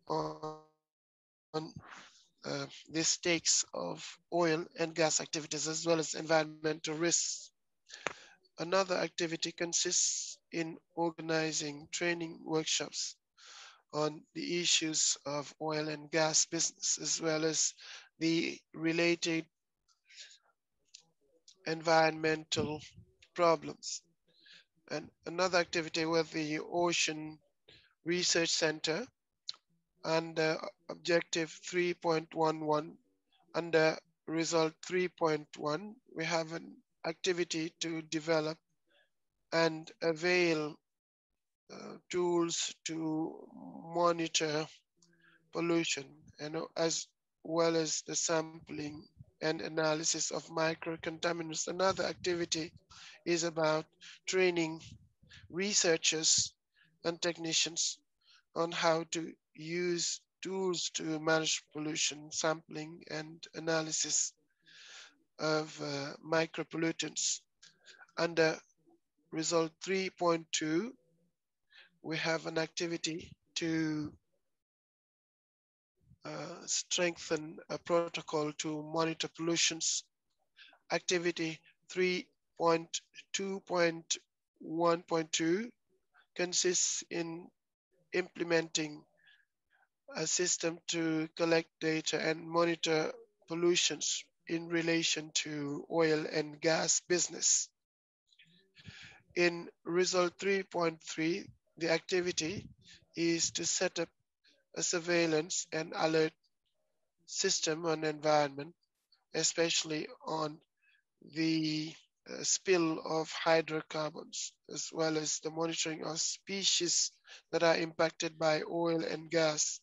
on the stakes of oil and gas activities, as well as environmental risks. Another activity consists in organizing training workshops on the issues of oil and gas business, as well as the related environmental problems. And another activity with the Ocean Research Center under objective 3.11, under result 3.1, we have an activity to develop and avail tools to monitor pollution, and as well as the sampling and analysis of microcontaminants. Another activity is about training researchers and technicians on how to use tools to manage pollution sampling and analysis of micropollutants. Under result 3.2, we have an activity to strengthen a protocol to monitor pollutions. Activity 3.2.1.2 consists in implementing a system to collect data and monitor pollutions in relation to oil and gas business. In result 3.3, the activity is to set up a surveillance and alert system on environment, especially on the spill of hydrocarbons, as well as the monitoring of species that are impacted by oil and gas.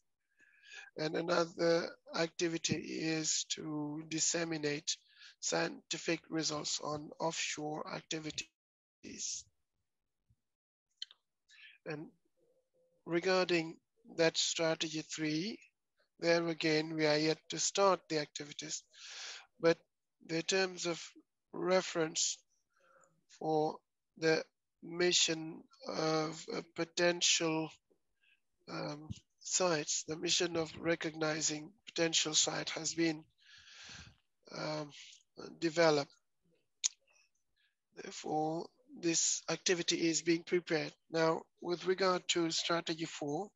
And another activity is to disseminate scientific results on offshore activities. And regarding that strategy 3, there again, we are yet to start the activities, but the terms of reference for the mission of potential sites, the mission of recognizing potential site has been developed. Therefore, this activity is being prepared. Now, with regard to strategy 4,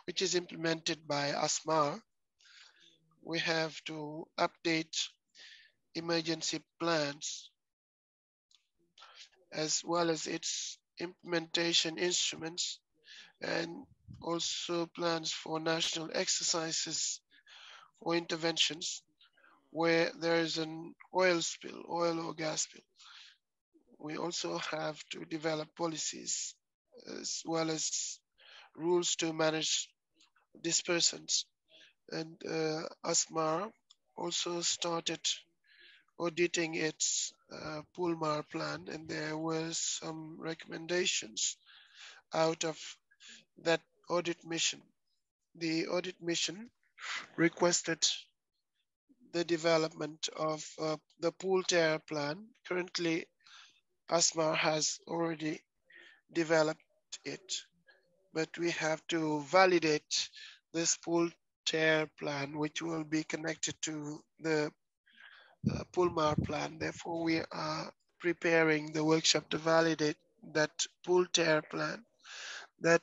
which is implemented by ASMAR, we have to update emergency plans as well as its implementation instruments, and also plans for national exercises or interventions where there is an oil spill, oil or gas spill. We also have to develop policies as well as rules to manage dispersants. And ASMAR also started auditing its Pulmar plan, and there were some recommendations out of that audit mission. The audit mission requested the development of the pool tear plan. Currently, ASMAR has already developed it, but we have to validate this pool tear plan, which will be connected to the Pulmar plan. Therefore, we are preparing the workshop to validate that pool tear plan. That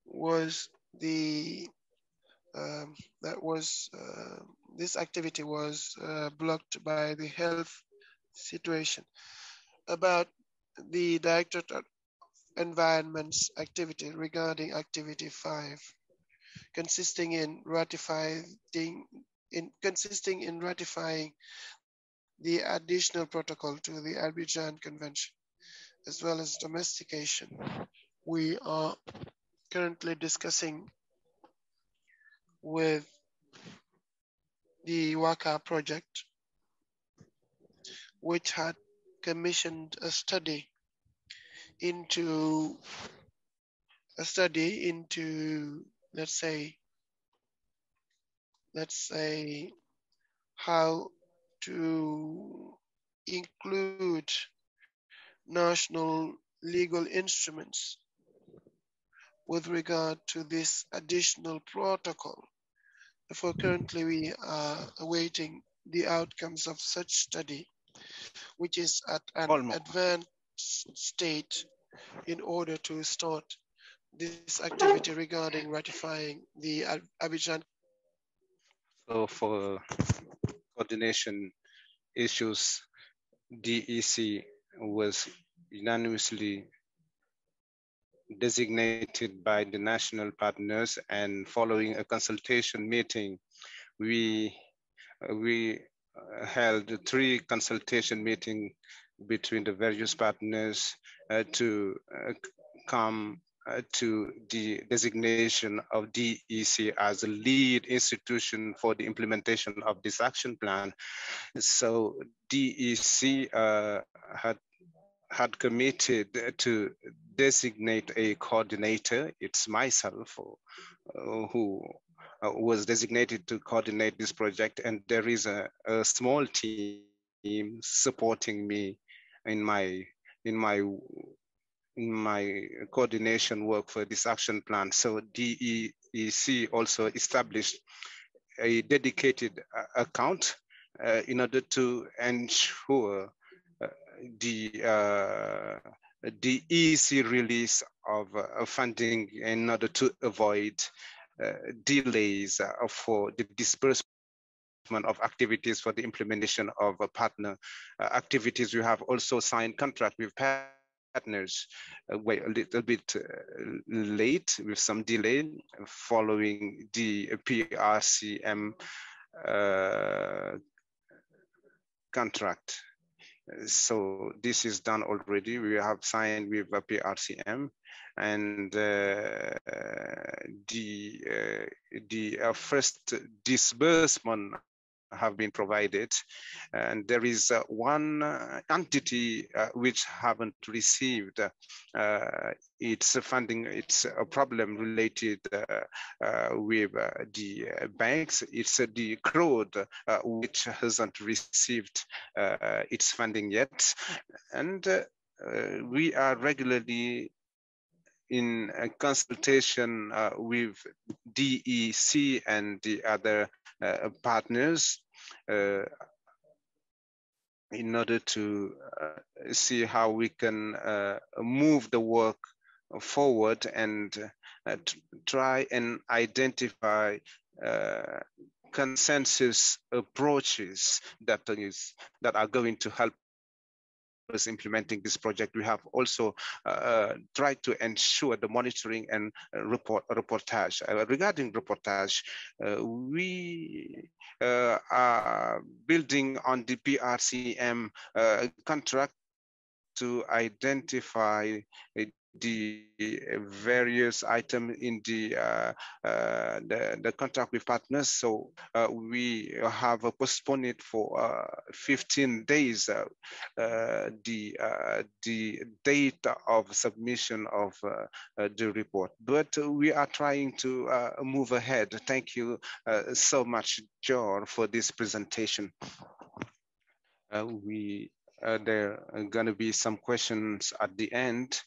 was the this activity was blocked by the health situation. About the Directorate of Environment's activity regarding activity 5, consisting in ratifying the additional protocol to the Abidjan Convention, as well as domestication. We are currently discussing with the WACA project, which had commissioned a study into let's say how to include national legal instruments with regard to this additional protocol. Therefore, currently we are awaiting the outcomes of such study, which is at an advanced state in order to start this activity regarding ratifying the Abidjan. So for coordination issues, DEC was unanimously designated by the national partners, and following a consultation meeting, we held 3 consultation meetings between the various partners to come to the designation of DEC as a lead institution for the implementation of this action plan. So DEC had committed to designate a coordinator. It's myself who was designated to coordinate this project, and there is a small team supporting me in my coordination work for this action plan. So DEEC also established a dedicated account in order to ensure the easy release of funding in order to avoid delays for the disbursement of activities for the implementation of partner activities. We have also signed contract with partners wait a little bit late with some delay following the PRCM contract. So this is done already. We have signed with a PRCM, and the first disbursement have been provided, and there is one entity which haven't received its funding. It's a problem related with the banks. It's the crowd which hasn't received its funding yet, and we are regularly in a consultation with DEC and the other partners in order to see how we can move the work forward and try and identify consensus approaches that are going to help us implementing this project. We have also tried to ensure the monitoring and reportage. Regarding reportage, we are building on the PRCM contract to identify the various items in the contract with partners. So we have postponed it for 15 days, the date of submission of the report. But we are trying to move ahead. Thank you so much, John, for this presentation. There are going to be some questions at the end,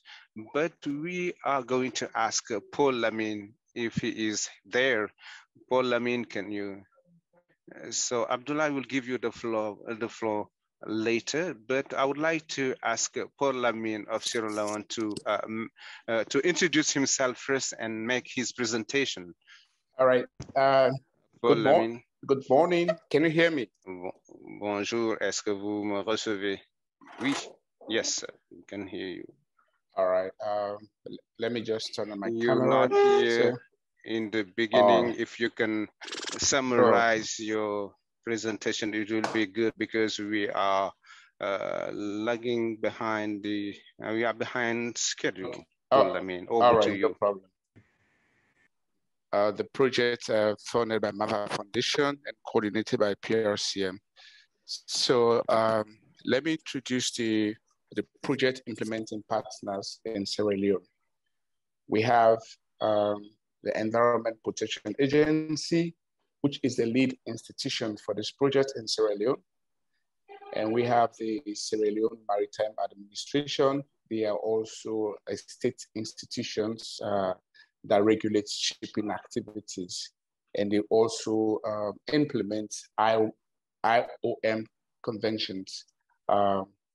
but we are going to ask Paul Lamine if he is there. Paul Lamine, can you? So Abdullah will give you the floor later, but I would like to ask Paul Lamine of Sierra Leone to introduce himself first and make his presentation. All right. Paul Lamine. Good morning. Can you hear me? Bonjour. Est-ce que vous me recevez? Oui. Yes, we can hear you. All right. Let me just turn on my You're camera. Not here in the beginning. If you can summarize your presentation, it will be good because we are lagging behind we are behind schedule. Paul Lamine, over to you. No problem. The project funded by MAVA Foundation and coordinated by PRCM. So let me introduce the project implementing partners in Sierra Leone. We have the Environment Protection Agency, which is the lead institution for this project in Sierra Leone. And we have the Sierra Leone Maritime Administration. They are also a state institutions that regulates shipping activities. And they also implement IOM conventions,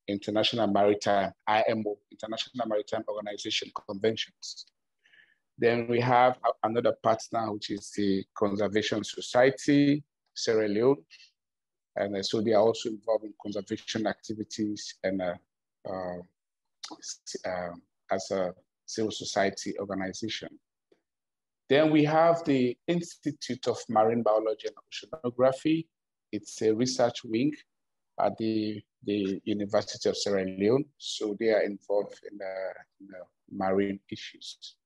International Maritime, IMO, International Maritime Organization conventions. Then we have another partner, which is the Conservation Society, Sierra Leone. And so they are also involved in conservation activities and as a civil society organization. Then we have the Institute of Marine Biology and Oceanography. It's a research wing at the University of Sierra Leone. So they are involved in the marine issues.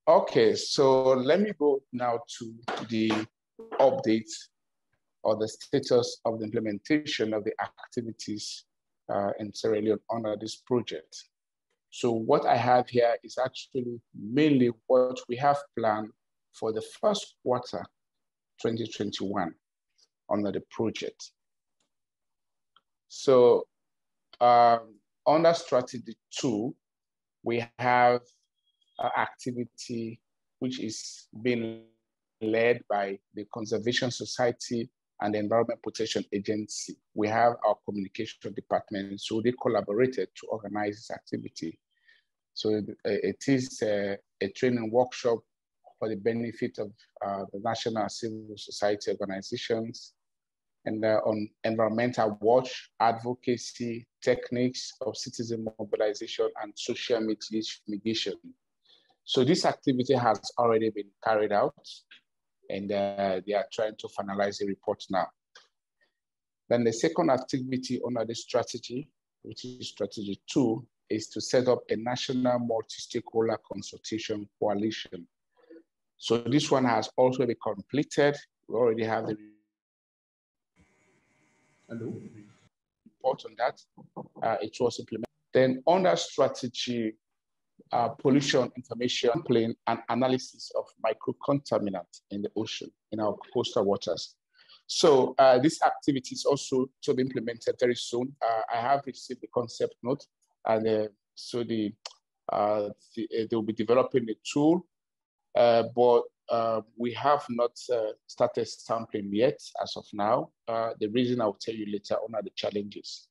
Okay, so let me go now to the update or the status of the implementation of the activities in Sierra Leone under this project. So what I have here is actually mainly what we have planned for the first quarter 2021 under the project. So under strategy 2, we have activity which is being led by the Conservation Society and the Environment Protection Agency. We have our communication department, so they collaborated to organize this activity. So it is a training workshop for the benefit of the national civil society organizations and on environmental watch, advocacy, techniques of citizen mobilization, and social mitigation. So this activity has already been carried out, and they are trying to finalize the report now. Then the second activity under the strategy, which is strategy 2, is to set up a national multi-stakeholder consultation coalition. So this one has also been completed. We already have the report on that. It was implemented. Then under strategy, pollution information plan and analysis of microcontaminants in the ocean, in our coastal waters. So this activity is also to be implemented very soon. I have received the concept note, and so they will be developing the tool, but we have not started sampling yet as of now. The reason I'll tell you later on are the challenges.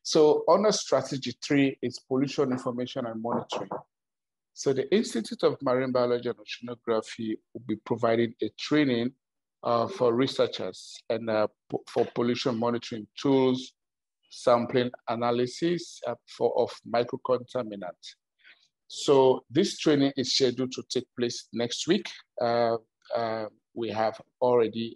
So under strategy 3 is pollution information and monitoring. So the Institute of Marine Biology and Oceanography will be providing a training for researchers and for pollution monitoring tools, sampling analysis of microcontaminants. So this training is scheduled to take place next week. We have already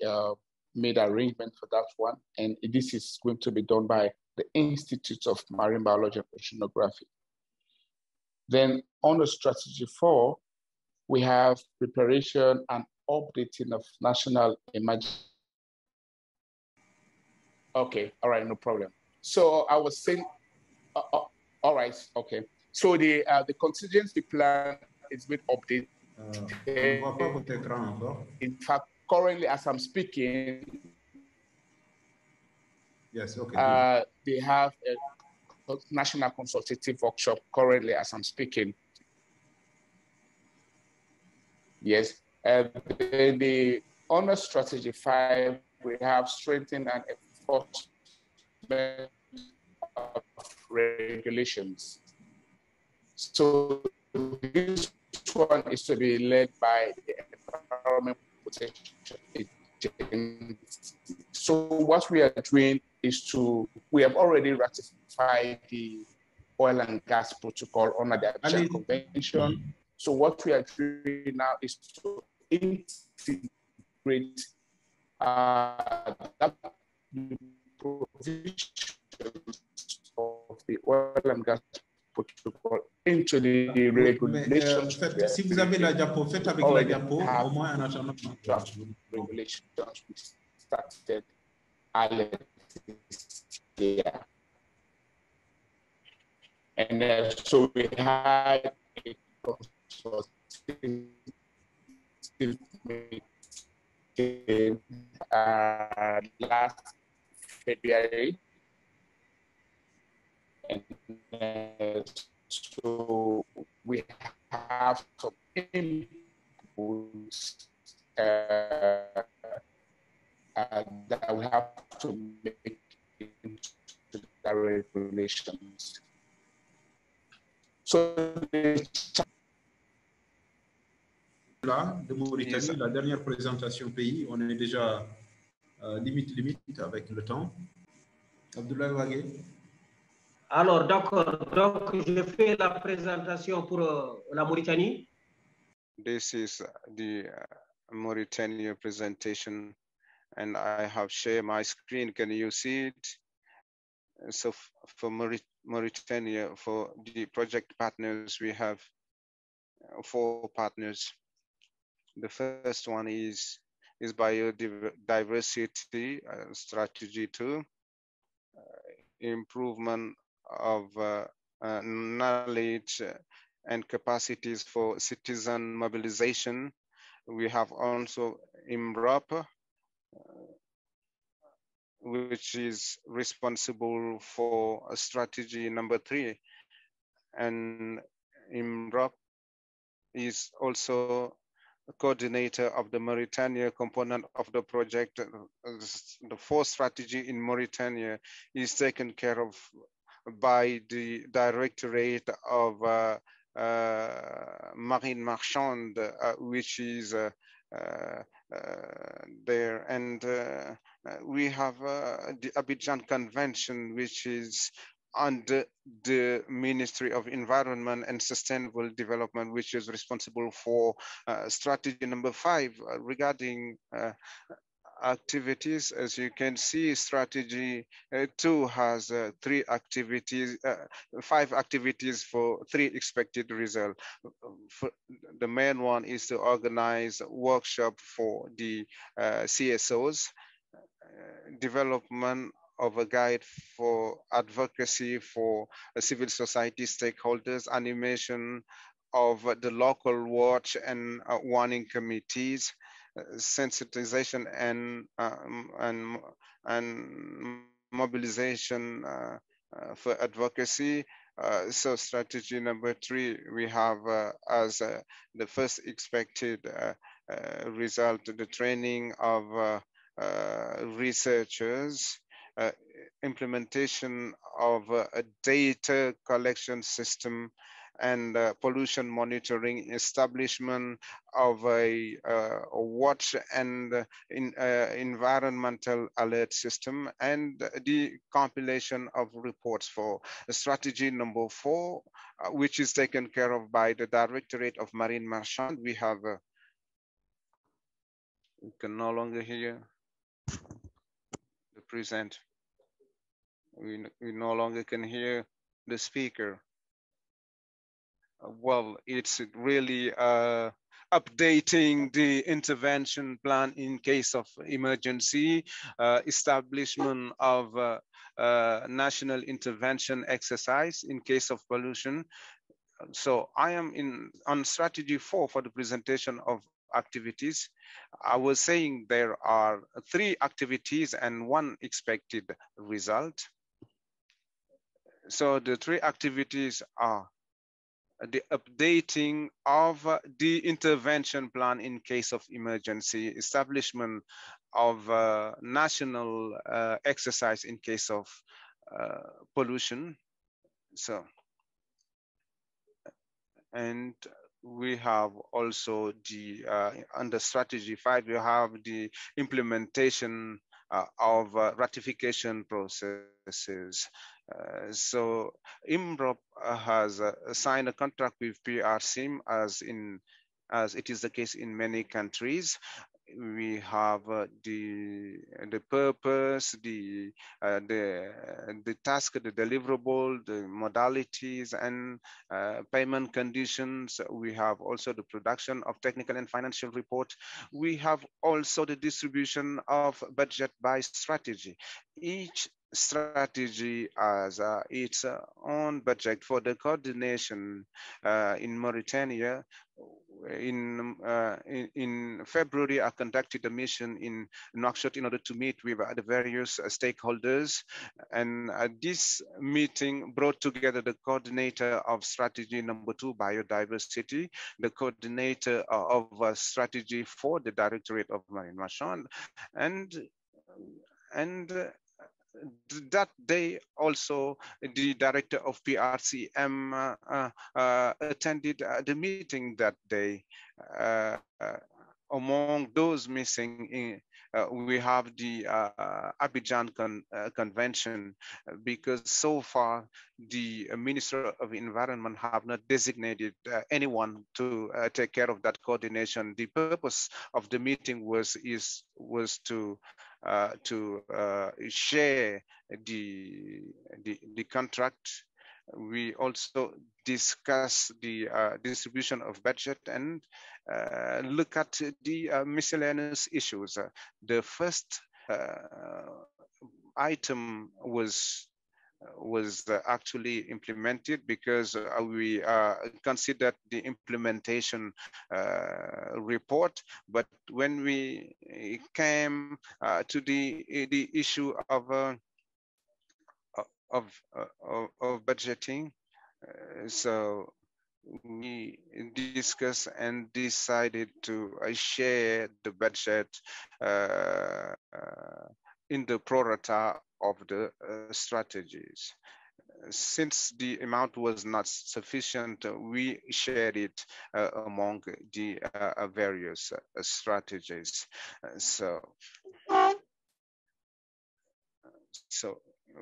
made arrangement for that one, and this is going to be done by the Institute of Marine Biology and Oceanography. Then on the strategy 4, we have preparation and updating of national emergency. Okay, all right, no problem. So I was saying, all right, okay. So the contingency plan is being updated. In fact, currently as I'm speaking, yes, okay. They have a national consultative workshop currently as I'm speaking. Yes, under strategy 5, we have strengthened and enforcement of regulations. So this one is to be led by the Environment Protection Agency. So what we are doing is we have already ratified the oil and gas protocol under the Abidjan Convention. So what we are doing now is to integrate that provisions of the oil and gas protocol into the regulations. Si vous avez la diapo, faites avec la diapo, au moins en attendant. Regulations we started here. And so we had a consultative meeting last February. And so we have some inputs that we have to make into the regulations. So là, de Mauritanie, la dernière présentation pays, on est déjà limite avec le temps. Abdoulaye Wagé. Alors, d'accord. Donc, je fais la présentation pour la Mauritanie. This is the Mauritania presentation, and I have shared my screen. Can you see it? So for Mauritania, for the project partners, we have 4 partners. The first one is biodiversity strategy 2, improvement of knowledge and capacities for citizen mobilization. We have also IMROP, which is responsible for strategy number 3. And IMROP is also a coordinator of the Mauritania component of the project. The 4th strategy in Mauritania is taken care of by the Directorate of Marine Marchande, which is there. And we have the Abidjan Convention, which is under the Ministry of Environment and Sustainable Development, which is responsible for strategy number 5 regarding activities. As you can see, strategy 2 has 3 activities, 5 activities for 3 expected results. The main one is to organize a workshop for the CSOs, development of a guide for advocacy for civil society stakeholders, animation of the local watch and warning committees, sensitization and mobilization for advocacy. So strategy number 3, we have as the first expected result, the training of researchers, implementation of a data collection system and pollution monitoring, establishment of a watch and environmental alert system, and the compilation of reports for strategy number 4, which is taken care of by the Directorate of Marine Marchande. We have, you can no longer hear the present. We no longer can hear the speaker. Well, it's really updating the intervention plan in case of emergency, establishment of national intervention exercise in case of pollution. So I am on strategy 4 for the presentation of activities. I was saying there are 3 activities and 1 expected result. So the 3 activities are the updating of the intervention plan in case of emergency, establishment of national exercise in case of pollution. So, and we have also the, under strategy 5, we have the implementation of ratification processes. So IMROP has signed a contract with PRCM as it is the case in many countries. We have the purpose, the task, the deliverable, the modalities, and payment conditions. We have also the production of technical and financial report. We have also the distribution of budget by strategy. Each strategy has its own budget for the coordination in Mauritania. In February, I conducted a mission in Nouakchott in order to meet with the various stakeholders. And this meeting brought together the coordinator of strategy number 2, biodiversity, the coordinator of strategy 4, the Directorate of Marine Marchande, and that day also the director of PRCM attended the meeting that day. Among those missing, we have the Abidjan Convention, because so far the Minister of Environment have not designated anyone to take care of that coordination. The purpose of the meeting was to share the contract. We also discuss the distribution of budget and look at the miscellaneous issues. The first item was was actually implemented, because we considered the implementation report. But when we came to the issue of budgeting, so we discussed and decided to share the budget in the pro rata of the strategies. Since the amount was not sufficient, we shared it among the various strategies. So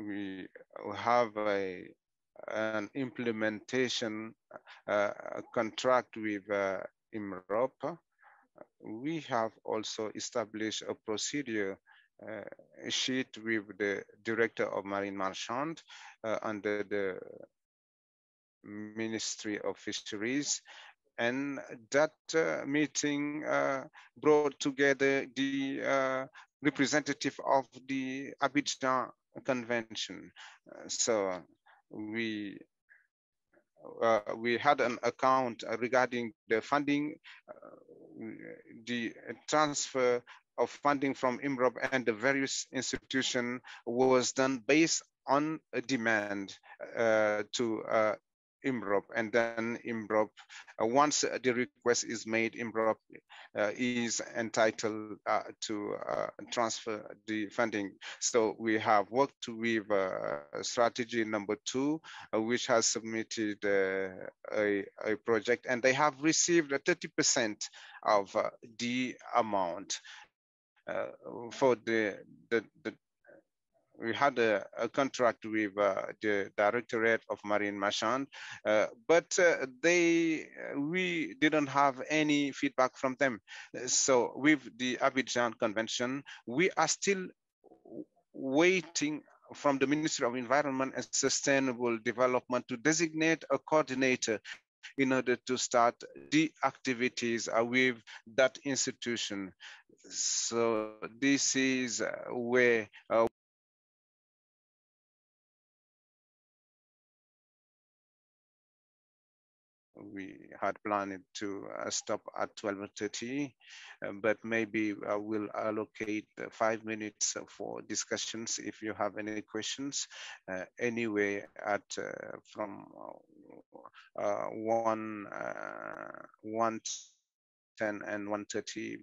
we have an implementation contract with IMROP. We have also established a procedure sheet with the Director of Marine Marchand under the Ministry of Fisheries. And that meeting brought together the representative of the Abidjan Convention. So we had an account regarding the funding, the transfer of funding from IMROP and the various institutions was done based on a demand to IMROP, and then IMROP, once the request is made, IMROP is entitled to transfer the funding. So we have worked with strategy number 2, which has submitted a project, and they have received 30% of the amount. For we had a contract with the Directorate of Marine Marchand, but we didn't have any feedback from them. So with the Abidjan Convention, we are still waiting from the Ministry of Environment and Sustainable Development to designate a coordinator in order to start the activities with that institution. So this is where we had planned to stop at 12:30, but maybe I will allocate 5 minutes for discussions if you have any questions. Anyway, at from 1:10 and 1:30,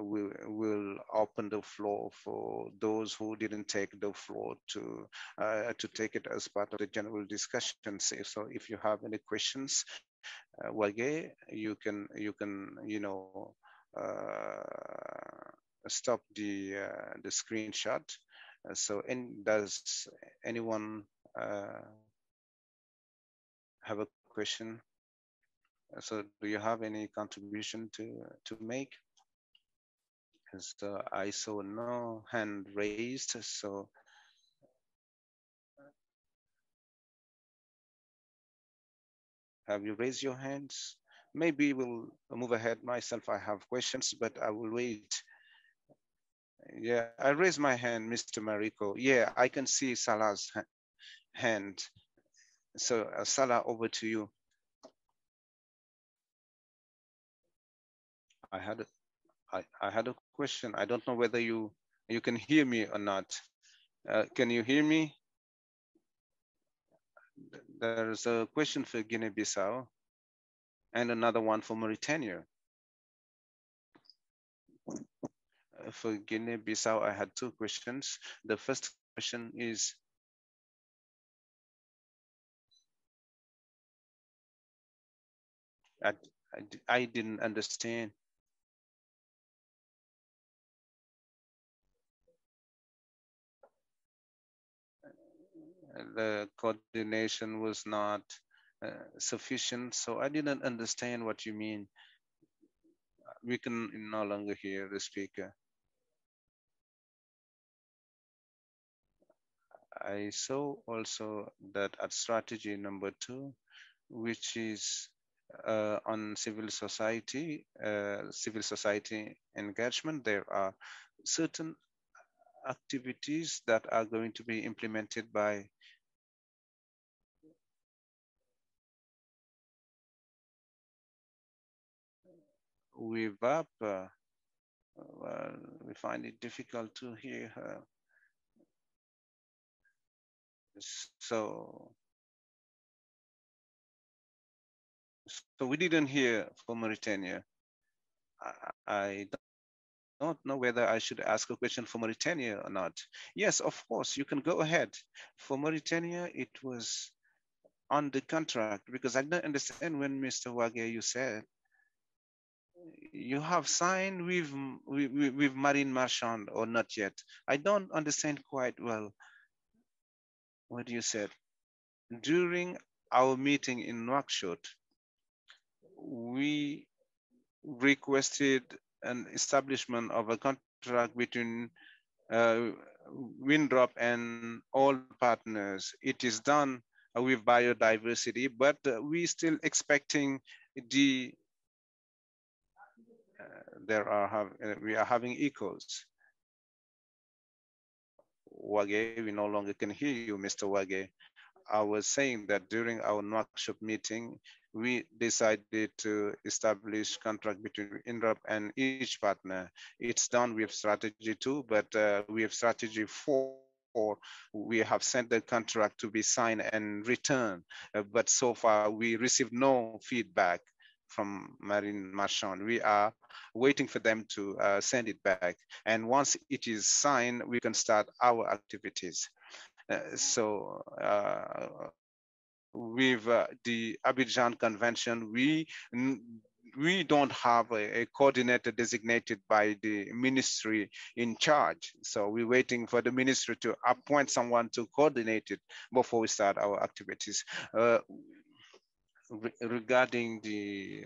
we will open the floor for those who didn't take the floor to take it as part of the general discussions. So if you have any questions, Wage, you can stop the screenshot. So does anyone have a question? So do you have any contribution to make? So I saw no hand raised, so have you raised your hands? Maybe we'll move ahead. Myself, I have questions, but I will wait. Yeah, I raised my hand, Mr. Mariko. Yeah, I can see Salah's hand. So Salah, over to you. I had a question. I don't know whether you can hear me or not. Can you hear me? There's a question for Guinea-Bissau and another one for Mauritania. For Guinea-Bissau, I had 2 questions. The first question is, I didn't understand. The coordination was not sufficient, so I didn't understand what you mean. We can no longer hear the speaker. I saw also that at strategy number 2, which is on civil society engagement, there are certain activities that are going to be implemented by WeVap. Well, we find it difficult to hear her. So we didn't hear for Mauritania. I don't know whether I should ask a question for Mauritania or not. Yes, of course, you can go ahead. For Mauritania, it was on the contract, because I don't understand when Mr. Wage, you said you have signed with Marine Marchand or not yet. I don't understand quite well what you said. During our meeting in Nouakchott, we requested an establishment of a contract between WinDrop and all partners. It is done with biodiversity, but we still expecting the we are having echoes. Wage, we no longer can hear you, Mr. Wage. I was saying that during our Nouakchott meeting, we decided to establish contract between INRAP and each partner. It's done with strategy 2, but we have strategy 4. We have sent the contract to be signed and returned, but so far we received no feedback from Marine Marchand. We are waiting for them to send it back. And once it is signed, we can start our activities. With the Abidjan Convention, we don't have a coordinator designated by the ministry in charge. So we're waiting for the ministry to appoint someone to coordinate it before we start our activities. Regarding the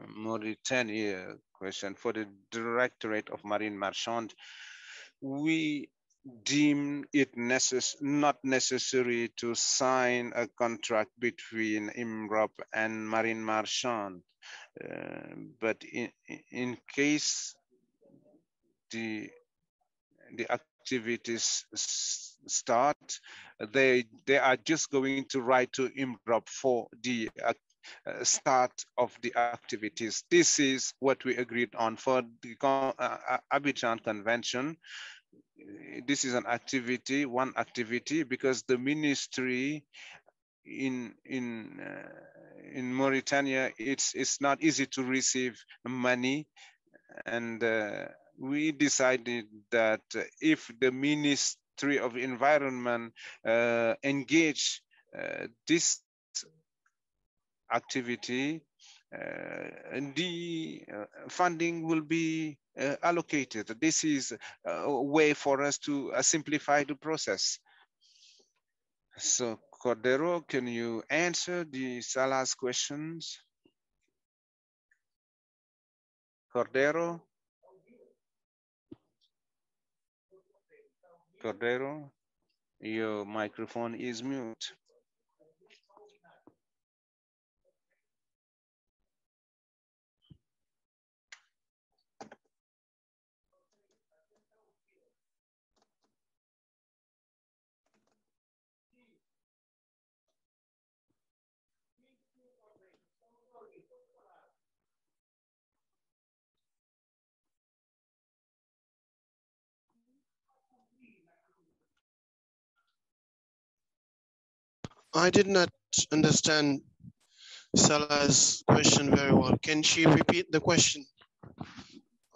Mauritania question, for the Directorate of Marine Marchand, we deem it not necessary to sign a contract between IMROP and Marine Marchand. But in case the activities start, they are just going to write to IMROP for the start of the activities. This is what we agreed on for the Abidjan Convention. This is one activity, because the ministry in Mauritania, it's not easy to receive money, and we decided that if the Ministry of Environment engage this activity, the funding will be allocated. This is a way for us to simplify the process. So Cordero, can you answer the Salah's questions? Cordero, your microphone is mute. I did not understand Salah's question very well. Can she repeat the question?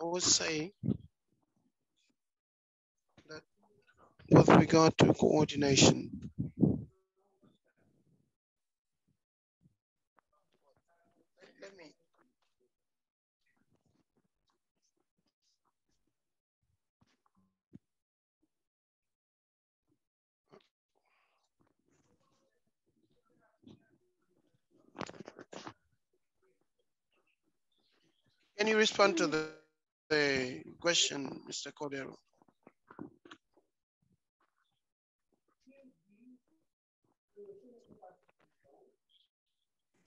I was saying that with regard to coordination, let me. Can you respond to the question, Mr. Cordero?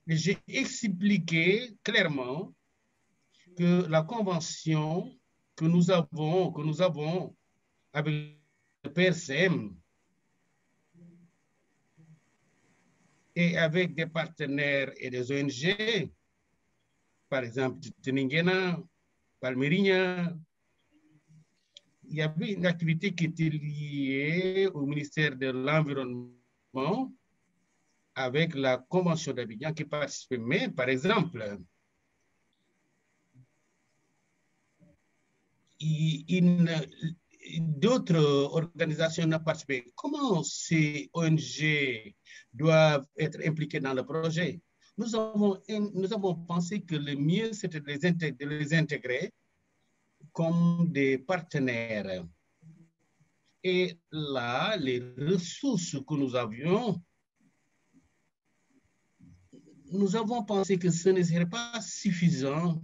J'ai expliqué clairement que la convention que nous avons avec PRCM et avec des partenaires et des ONG, par exemple Teningena, Palmeirinha, il y avait une activité qui était liée au ministère de l'Environnement avec la Convention d'Abidjan qui participait. Mais, par exemple, d'autres organisations n'ont participé. Comment ces ONG doivent être impliquées dans le projet? Nous avons pensé que le mieux, c'était de les intégrer comme des partenaires. Et là, les ressources que nous avions, nous avons pensé que ce ne serait pas suffisant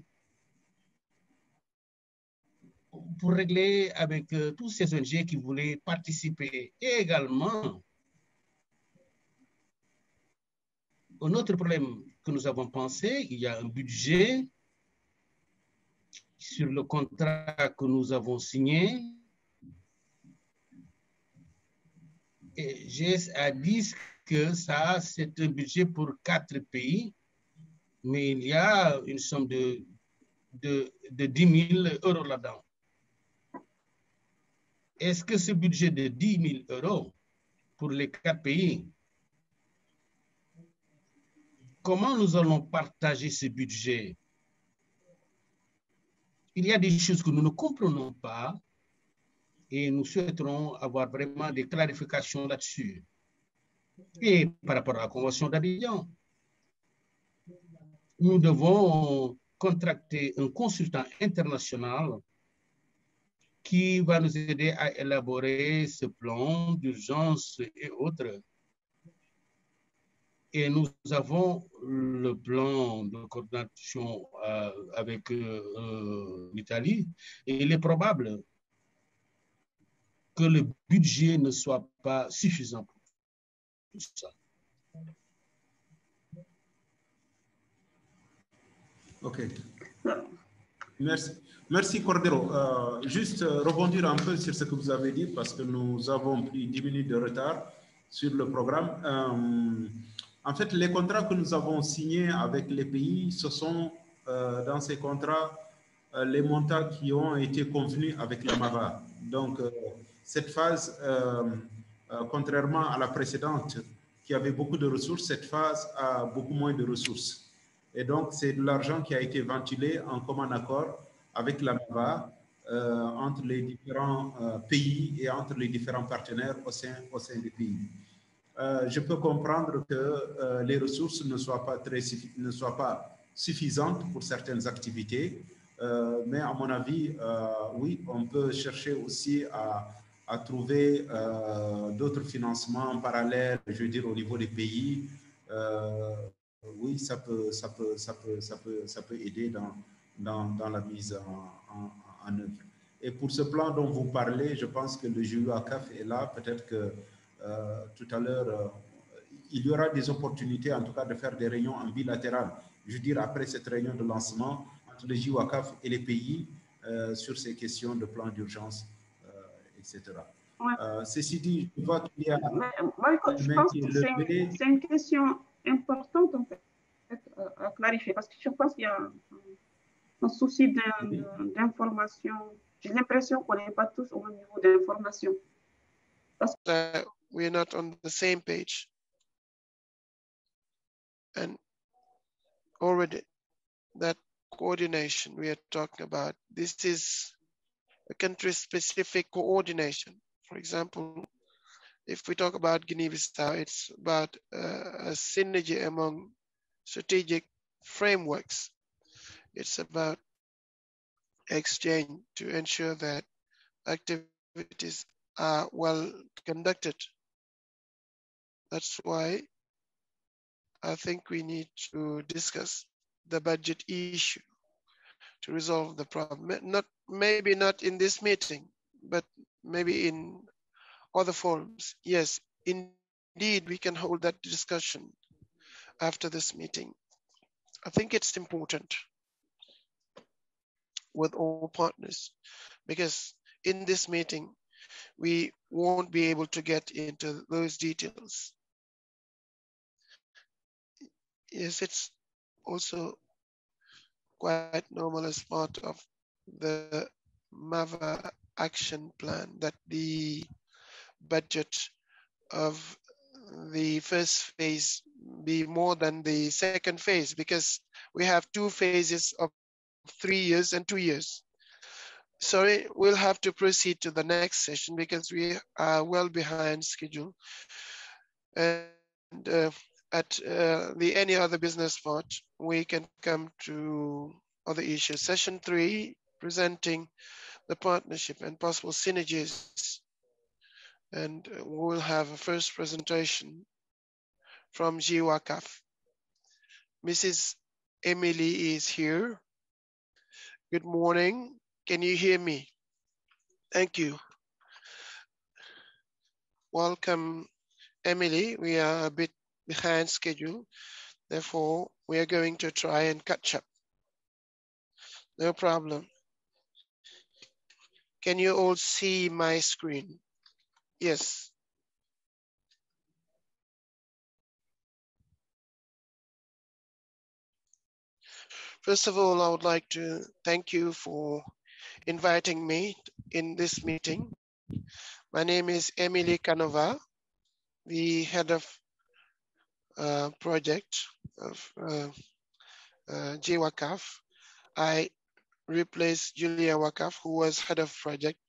pour régler avec tous ces ONG qui voulaient participer. Et également, un autre problème que nous avons pensé, il y a un budget sur le contrat que nous avons signé. Et GS a dit que ça, c'est un budget pour 4 pays, mais il y a une somme de 10 000 euros là-dedans. Est-ce que ce budget de 10 000 euros pour les 4 pays, comment nous allons partager ce budget? Il y a des choses que nous ne comprenons pas et nous souhaiterons avoir vraiment des clarifications là-dessus. Et par rapport à la Convention d'Abidjan, nous devons contracter un consultant international qui va nous aider à élaborer ce plan d'urgence et autres. Et nous avons le plan de coordination avec l'Italie. Et il est probable que le budget ne soit pas suffisant pour tout ça. OK. Merci. Merci Cordero. Juste rebondir un peu sur ce que vous avez dit parce que nous avons pris 10 minutes de retard sur le programme. En fait, les contrats que nous avons signés avec les pays, ce sont dans ces contrats les montants qui ont été convenus avec la MAVA. Donc, cette phase, contrairement à la précédente, qui avait beaucoup de ressources, cette phase a beaucoup moins de ressources. Et donc, c'est de l'argent qui a été ventilé en commun accord avec la MAVA entre les différents pays et entre les différents partenaires au sein des pays. Je peux comprendre que les ressources ne soient pas suffisantes pour certaines activités, mais à mon avis, oui, on peut chercher aussi à trouver d'autres financements parallèles, je veux dire au niveau des pays. Oui, ça peut aider dans la mise en œuvre. Et pour ce plan dont vous parlez, je pense que le JUACAF est là. Peut-être que tout à l'heure, il y aura des opportunités, en tout cas, de faire des réunions en bilatéral. Je veux dire, après cette réunion de lancement, entre le JUACAF et les pays sur ces questions de plan d'urgence, etc. Ouais. Ceci dit, je vois qu'il y a... je pense que c'est une question importante, en fait, à clarifier, parce que je pense qu'il y a un souci d'information. J'ai l'impression qu'on n'est pas tous au même niveau d'information. We're not on the same page. And already that coordination we are talking about, this is a country-specific coordination. For example, if we talk about Guinea-Bissau, it's about a synergy among strategic frameworks. It's about exchange to ensure that activities are well conducted. That's why I think we need to discuss the budget issue to resolve the problem. Maybe not in this meeting, but maybe in other forums. Yes, indeed, we can hold that discussion after this meeting. I think it's important with all partners, because in this meeting, we won't be able to get into those details. Yes, it's also quite normal as part of the MAVA action plan that the budget of the first phase be more than the second phase, because we have 2 phases of 3 years and 2 years. Sorry, we'll have to proceed to the next session because we are well behind schedule. And at any other business part, we can come to other issues. Session 3, presenting the partnership and possible synergies. And we'll have a first presentation from GWACAF. Mrs. Emily is here. Good morning. Can you hear me? Thank you. Welcome, Emily. We are a bit behind schedule. Therefore, we are going to try and catch up. No problem. Can you all see my screen? Yes. First of all, I would like to thank you for inviting me in this meeting. My name is Emily Canova, the head of project of GWACAF. I replaced Julia Wakaf, who was head of project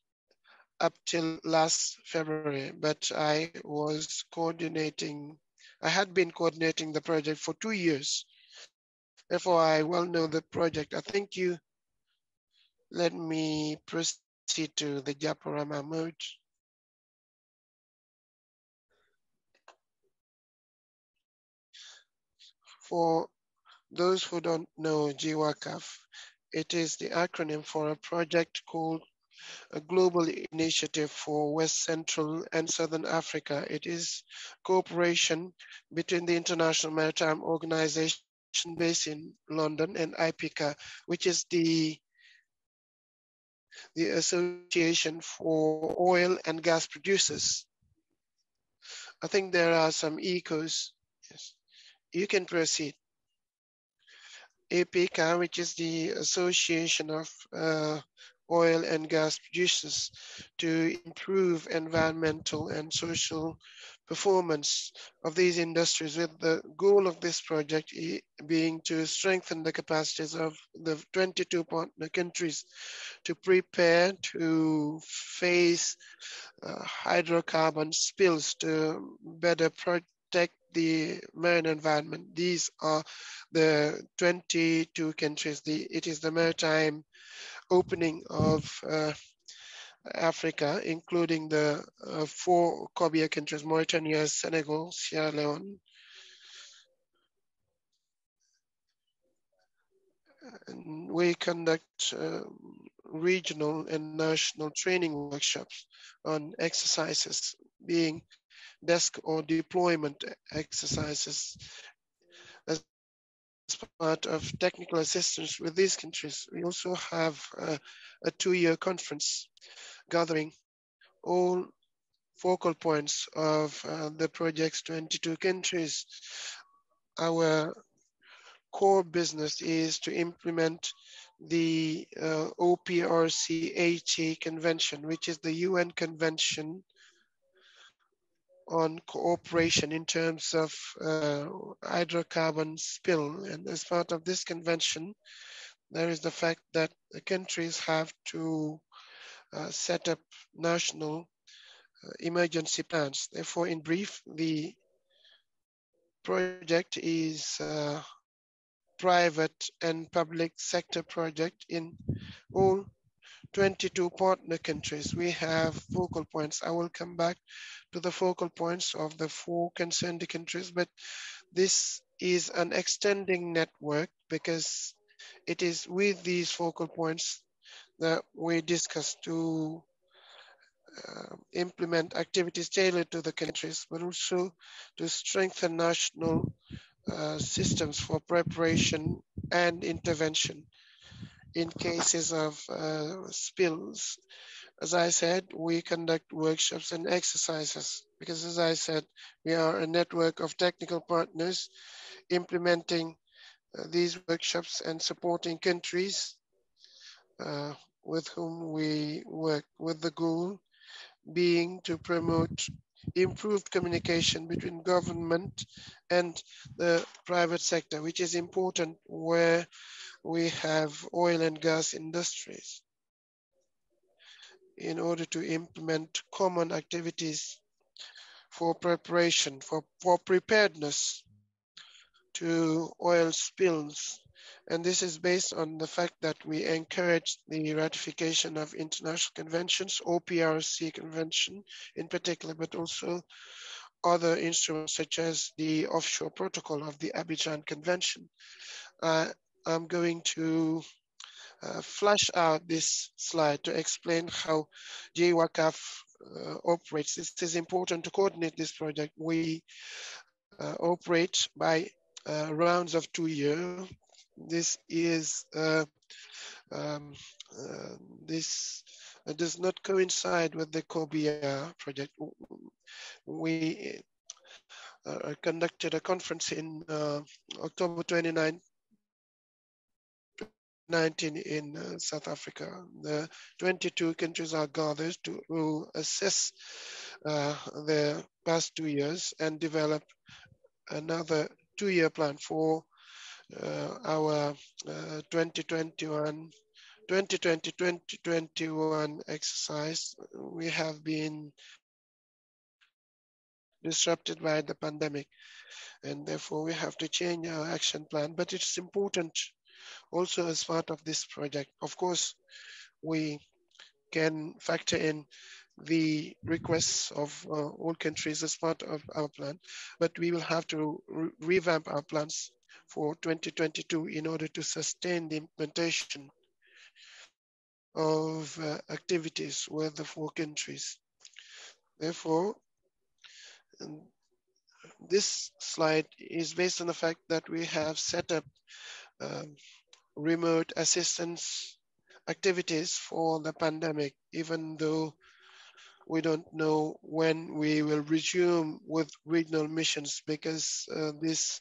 up till last February, but I had been coordinating the project for 2 years. Therefore, I well know the project. I think you let me proceed to the Japorama mode. For those who don't know GWACAF, it is the acronym for a project called a Global Initiative for West Central and Southern Africa. It is cooperation between the International Maritime Organization based in London and IPICA, which is the Association for Oil and Gas Producers. I think there are some echoes. Yes. You can proceed. APICA, which is the Association of Oil and Gas Producers, to improve environmental and social performance of these industries, with the goal of this project being to strengthen the capacities of the 22 partner countries to prepare to face hydrocarbon spills to better protect the marine environment. These are the 22 countries. It is the maritime opening of Africa, including the 4 COBIA countries: Mauritania, Senegal, Sierra Leone. And we conduct regional and national training workshops on exercises, being desk or deployment exercises as part of technical assistance with these countries. We also have a 2-year conference gathering all focal points of the project's 22 countries. Our core business is to implement the OPRCHA convention, which is the UN convention on cooperation in terms of hydrocarbon spill. And as part of this convention, there is the fact that the countries have to set up national emergency plans. Therefore, in brief, the project is a private and public sector project in all 22 partner countries. We have focal points. I will come back to the focal points of the 4 concerned countries, but this is an extending network because it is with these focal points that we discuss to implement activities tailored to the countries, but also to strengthen national systems for preparation and intervention in cases of spills as I said, we conduct workshops and exercises because, as I said, we are a network of technical partners implementing these workshops and supporting countries with whom we work, with the goal being to promote improved communication between government and the private sector, which is important where we have oil and gas industries, in order to implement common activities for preparation, for preparedness to oil spills. And this is based on the fact that we encourage the ratification of international conventions, OPRC convention in particular, but also other instruments such as the offshore protocol of the Abidjan Convention. I'm going to flash out this slide to explain how JWACAF operates. This is important to coordinate this project. We operate by rounds of 2 years. This is this does not coincide with the COBIA project. We conducted a conference in October 2019 in South Africa. The 22 countries are gathered to assess the past 2 years and develop another 2-year plan for our 2020-2021 exercise. We have been disrupted by the pandemic, and therefore we have to change our action plan. But it's important also as part of this project. Of course, we can factor in the requests of all countries as part of our plan, but we will have to revamp our plans for 2022 in order to sustain the implementation of activities with the 4 countries. Therefore, this slide is based on the fact that we have set up remote assistance activities for the pandemic, even though we don't know when we will resume with regional missions, because this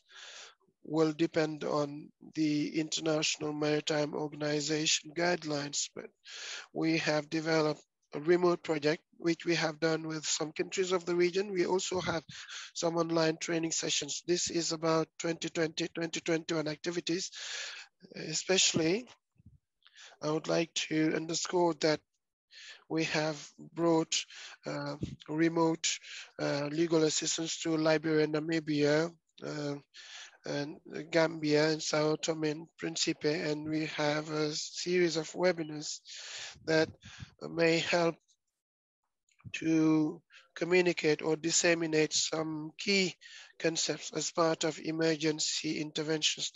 will depend on the International Maritime Organization guidelines. But we have developed a remote project, which we have done with some countries of the region. We also have some online training sessions. This is about 2020-2021 activities. Especially, I would like to underscore that we have brought remote legal assistance to Liberia, Namibia, and Gambia, and Sao Tome and Principe, and we have a series of webinars that may help to communicate or disseminate some key concepts as part of emergency interventions.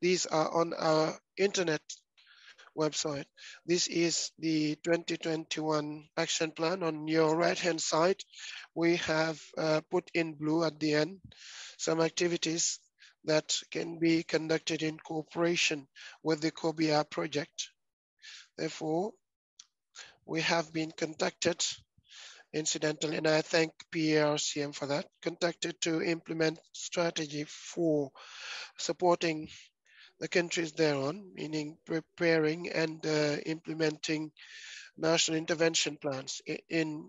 These are on our internet website. This is the 2021 action plan. On your right-hand side, we have put in blue at the end some activities that can be conducted in cooperation with the COBIA project. Therefore, we have been contacted, incidentally, and I thank PRCM for that, contacted to implement strategy for supporting the countries thereon, meaning preparing and implementing national intervention plans in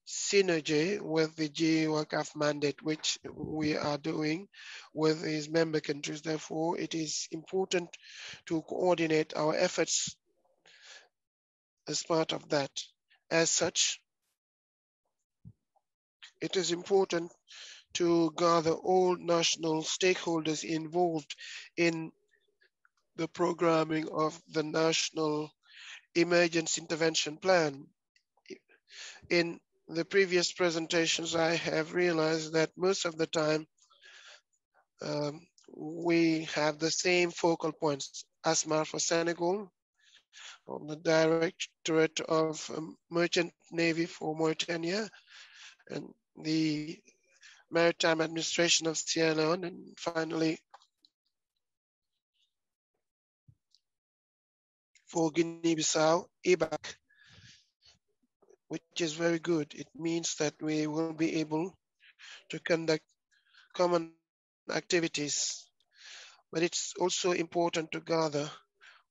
synergy with the GWACAF mandate, which we are doing with these member countries. Therefore, it is important to coordinate our efforts as part of that. As such, it is important to gather all national stakeholders involved in the programming of the National Emergency Intervention Plan. In the previous presentations, I have realized that most of the time we have the same focal points. ASMAR for Senegal, on the Directorate of Merchant Navy for Mauritania, and the Maritime Administration of Sierra Leone, and finally for Guinea-Bissau, EBAC. which is very good. It means that we will be able to conduct common activities, but it's also important to gather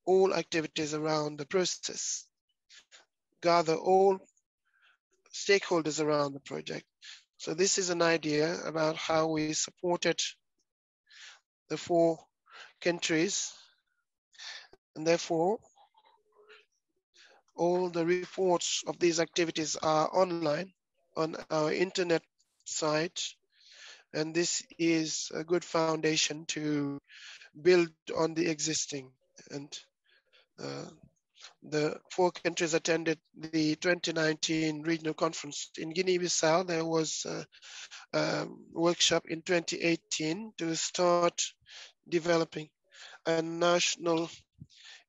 all activities around the process, gather all stakeholders around the project. So this is an idea about how we supported the 4 countries, and therefore all the reports of these activities are online on our internet site, and this is a good foundation to build on the existing. And the 4 countries attended the 2019 regional conference. In Guinea-Bissau, there was a workshop in 2018 to start developing a national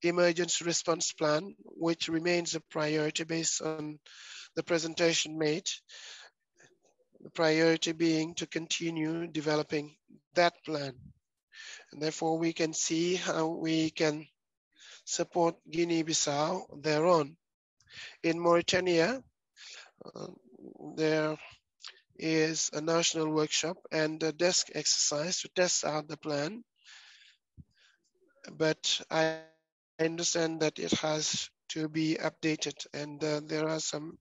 emergency response plan, which remains a priority based on the presentation made. The priority being to continue developing that plan. And therefore, we can see how we can support Guinea-Bissau thereon. In Mauritania, there is a national workshop and a desk exercise to test out the plan. But I understand that it has to be updated, and there are some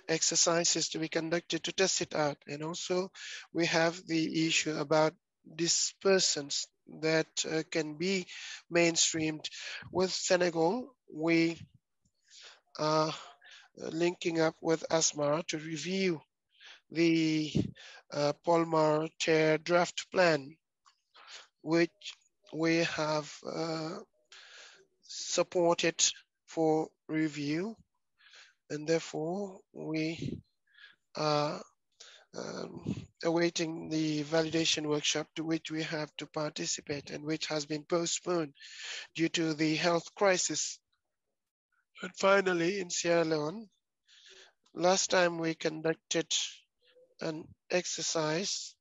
exercises to be conducted to test it out. And also we have the issue about dispersants that can be mainstreamed. With Senegal, we are linking up with ASMAR to review the Palmar Chair draft plan, which we have supported for review, and therefore we are awaiting the validation workshop to which we have to participate and which has been postponed due to the health crisis. And finally, in Sierra Leone, last time we conducted an exercise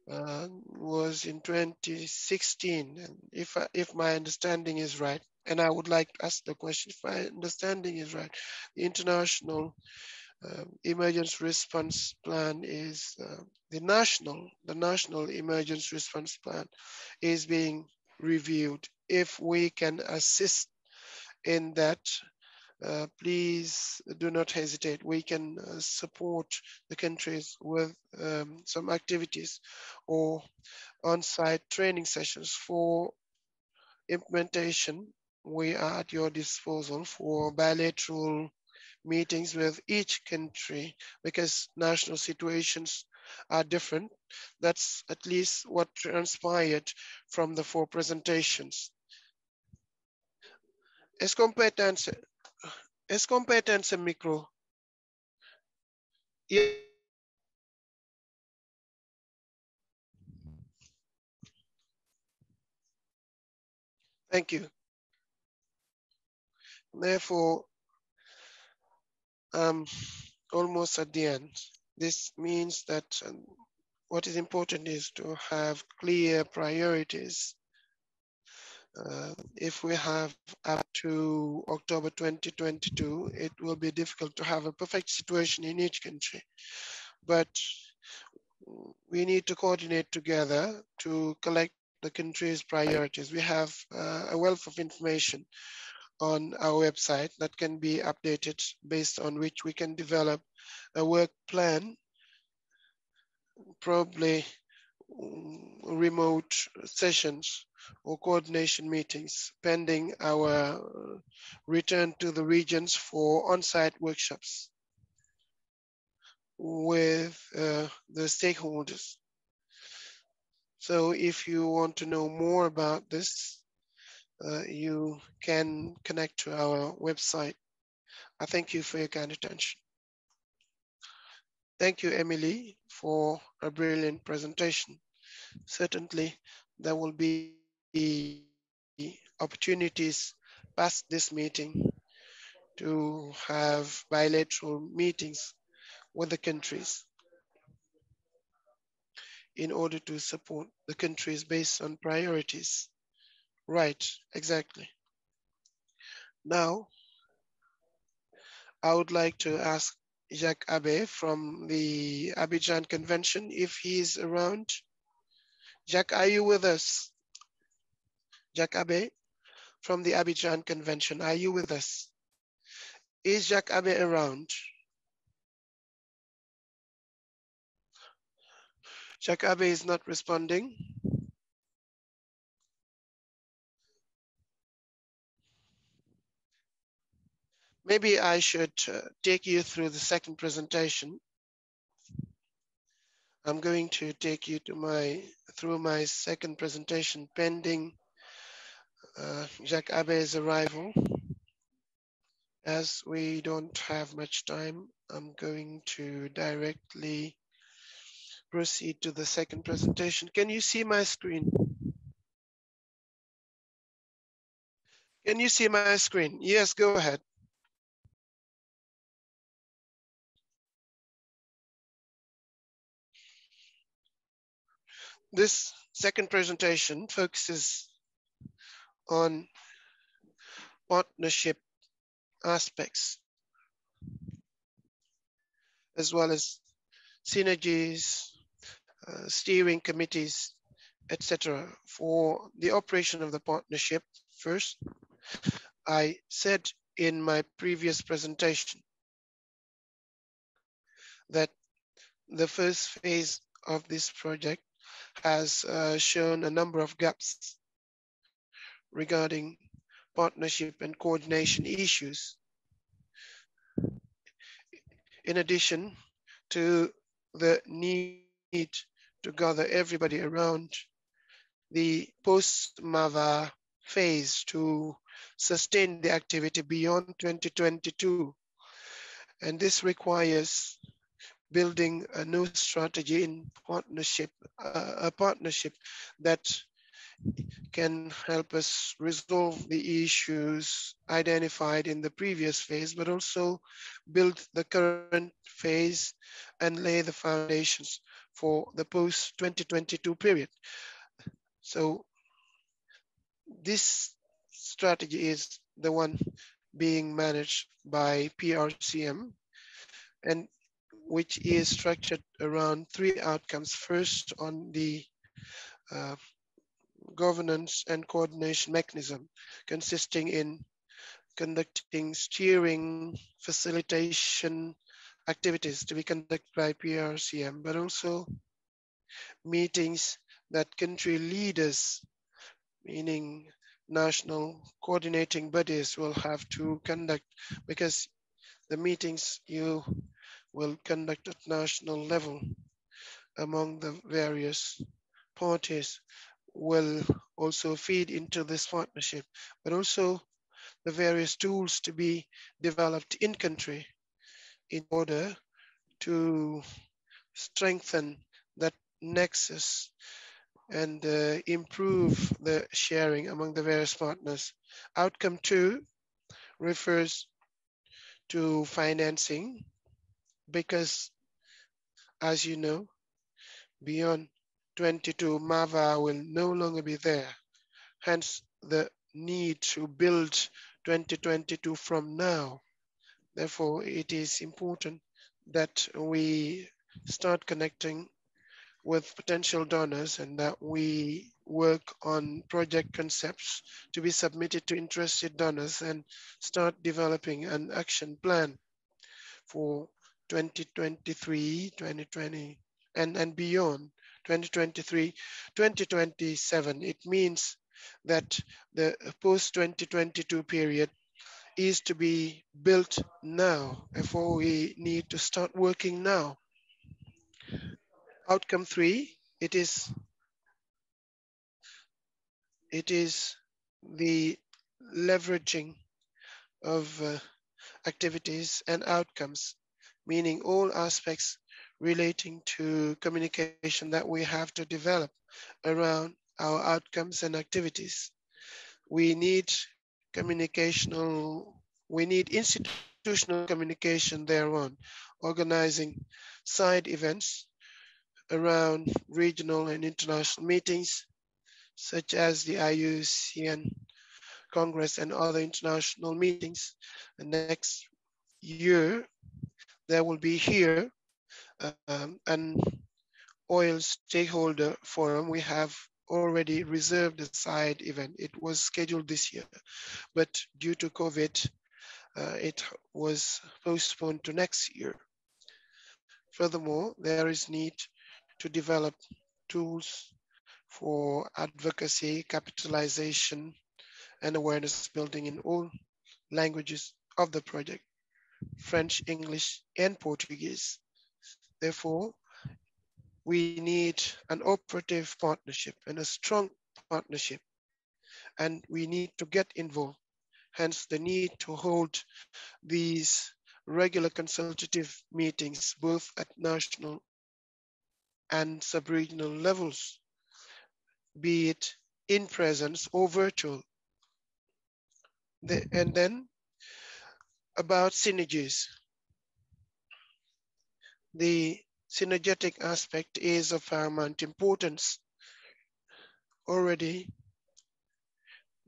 was in 2016. And if my understanding is right, and I would like to ask the question, if my understanding is right, the international emergency response plan is the national emergency response plan is being reviewed. If we can assist in that, please do not hesitate. We can support the countries with some activities or on-site training sessions for implementation. We are at your disposal for bilateral meetings with each country because national situations are different. That's at least what transpired from the 4 presentations. Es competencia micro. Thank you. Therefore, almost at the end. This means that what is important is to have clear priorities. If we have up to October 2022, it will be difficult to have a perfect situation in each country. But we need to coordinate together to collect the country's priorities. We have a wealth of information on our website that can be updated, based on which we can develop a work plan, probably remote sessions or coordination meetings, pending our return to the regions for on-site workshops with the stakeholders. So if you want to know more about this, you can connect to our website. I thank you for your kind attention. Thank you, Emily, for a brilliant presentation. Certainly, there will be opportunities past this meeting to have bilateral meetings with the countries in order to support the countries based on priorities. Right, exactly. Now, I would like to ask Jacques Abbé from the Abidjan Convention, if he's around. Jacques, are you with us? Jacques Abbé from the Abidjan Convention, are you with us? Is Jacques Abbé around? Jacques Abbé is not responding. Maybe I should take you through the second presentation. I'm going to take you to through my second presentation pending Jacques Abbé's arrival. As we don't have much time, I'm going to directly proceed to the second presentation. Can you see my screen? Can you see my screen? Yes, go ahead. This second presentation focuses on partnership aspects, as well as synergies, steering committees, etc. For the operation of the partnership. First, I said in my previous presentation that the first phase of this project has shown a number of gaps regarding partnership and coordination issues. In addition to the need to gather everybody around the post-MAVA phase to sustain the activity beyond 2022. And this requires building a new strategy in partnership, a partnership that can help us resolve the issues identified in the previous phase, but also build the current phase and lay the foundations for the post-2022 period. So this strategy is the one being managed by PRCM, and which is structured around 3 outcomes. First, on the governance and coordination mechanism, consisting in conducting steering, facilitation activities to be conducted by PRCM, but also meetings that country leaders, meaning national coordinating bodies, will have to conduct, because the meetings you will conduct at national level among the various parties will also feed into this partnership, but also the various tools to be developed in country in order to strengthen that nexus and improve the sharing among the various partners. Outcome 2 refers to financing, because as you know, beyond 22, MAVA will no longer be there. Hence the need to build 2022 from now. Therefore, it is important that we start connecting with potential donors and that we work on project concepts to be submitted to interested donors and start developing an action plan for 2023, 2020, and beyond 2023, 2027. It means that the post-2022 period is to be built now. Therefore, we need to start working now. Outcome 3, it is the leveraging of activities and outcomes, meaning all aspects relating to communication that we have to develop around our outcomes and activities. We need institutional communication thereon, organizing side events around regional and international meetings, such as the IUCN Congress and other international meetings. And next year, there will be here an oil stakeholder forum. We have already reserved a side event. It was scheduled this year, but due to COVID, it was postponed to next year. Furthermore, there is need to develop tools for advocacy, capitalization, and awareness building in all languages of the project, French, English, and Portuguese. Therefore, we need an operative partnership and a strong partnership, and we need to get involved. Hence the need to hold these regular consultative meetings, both at national and sub-regional levels, be it in presence or virtual. And then about synergies. The synergetic aspect is of paramount importance. Already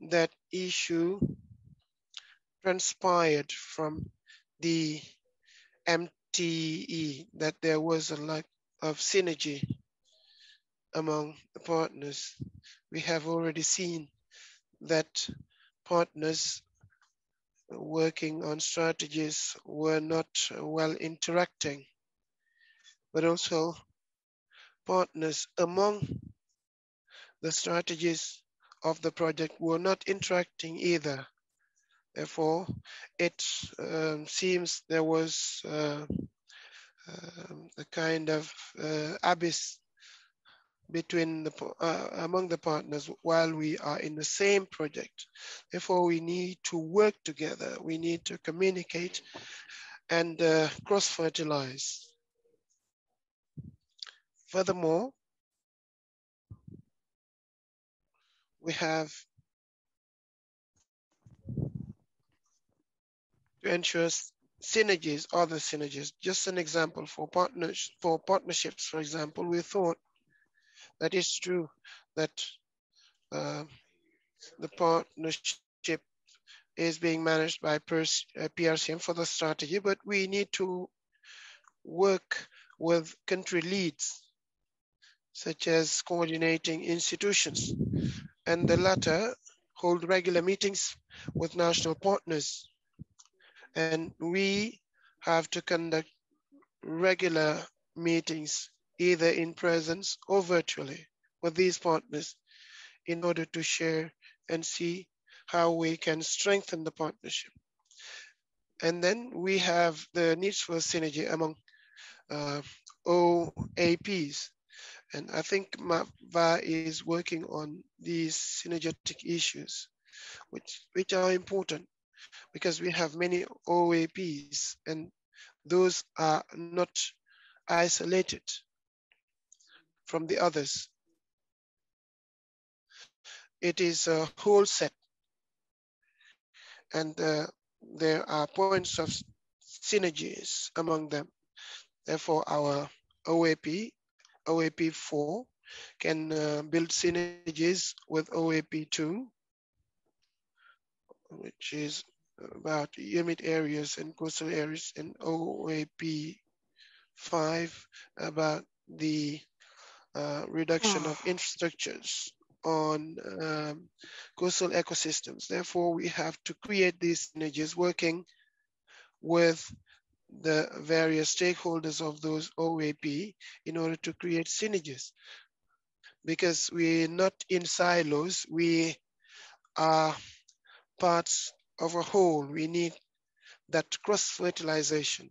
that issue transpired from the MTE, that there was a lack of synergy among the partners. We have already seen that partners working on strategies were not well interacting, but also partners among the strategies of the project were not interacting either. Therefore, it seems there was a kind of abyss between among the partners while we are in the same project. Therefore, we need to work together. We need to communicate and cross-fertilize. Furthermore, we have to ensure synergies, other synergies. Just an example for partnerships, for example, we thought that it's true that the partnership is being managed by PRCM for the strategy, but we need to work with country leads, such as coordinating institutions, and the latter hold regular meetings with national partners. And we have to conduct regular meetings, either in presence or virtually, with these partners in order to share and see how we can strengthen the partnership. And then we have the needs for synergy among OAPs. And I think MAVA is working on these synergetic issues, which are important because we have many OAPs and those are not isolated from the others. It is a whole set, and there are points of synergies among them. Therefore, our OAP4 can build synergies with OAP2, which is about humid areas and coastal areas, and OAP5 about the reduction of infrastructures on coastal ecosystems. Therefore, we have to create these synergies working with the various stakeholders of those OAP in order to create synergies. Because we're not in silos, we are parts of a whole. We need that cross-fertilization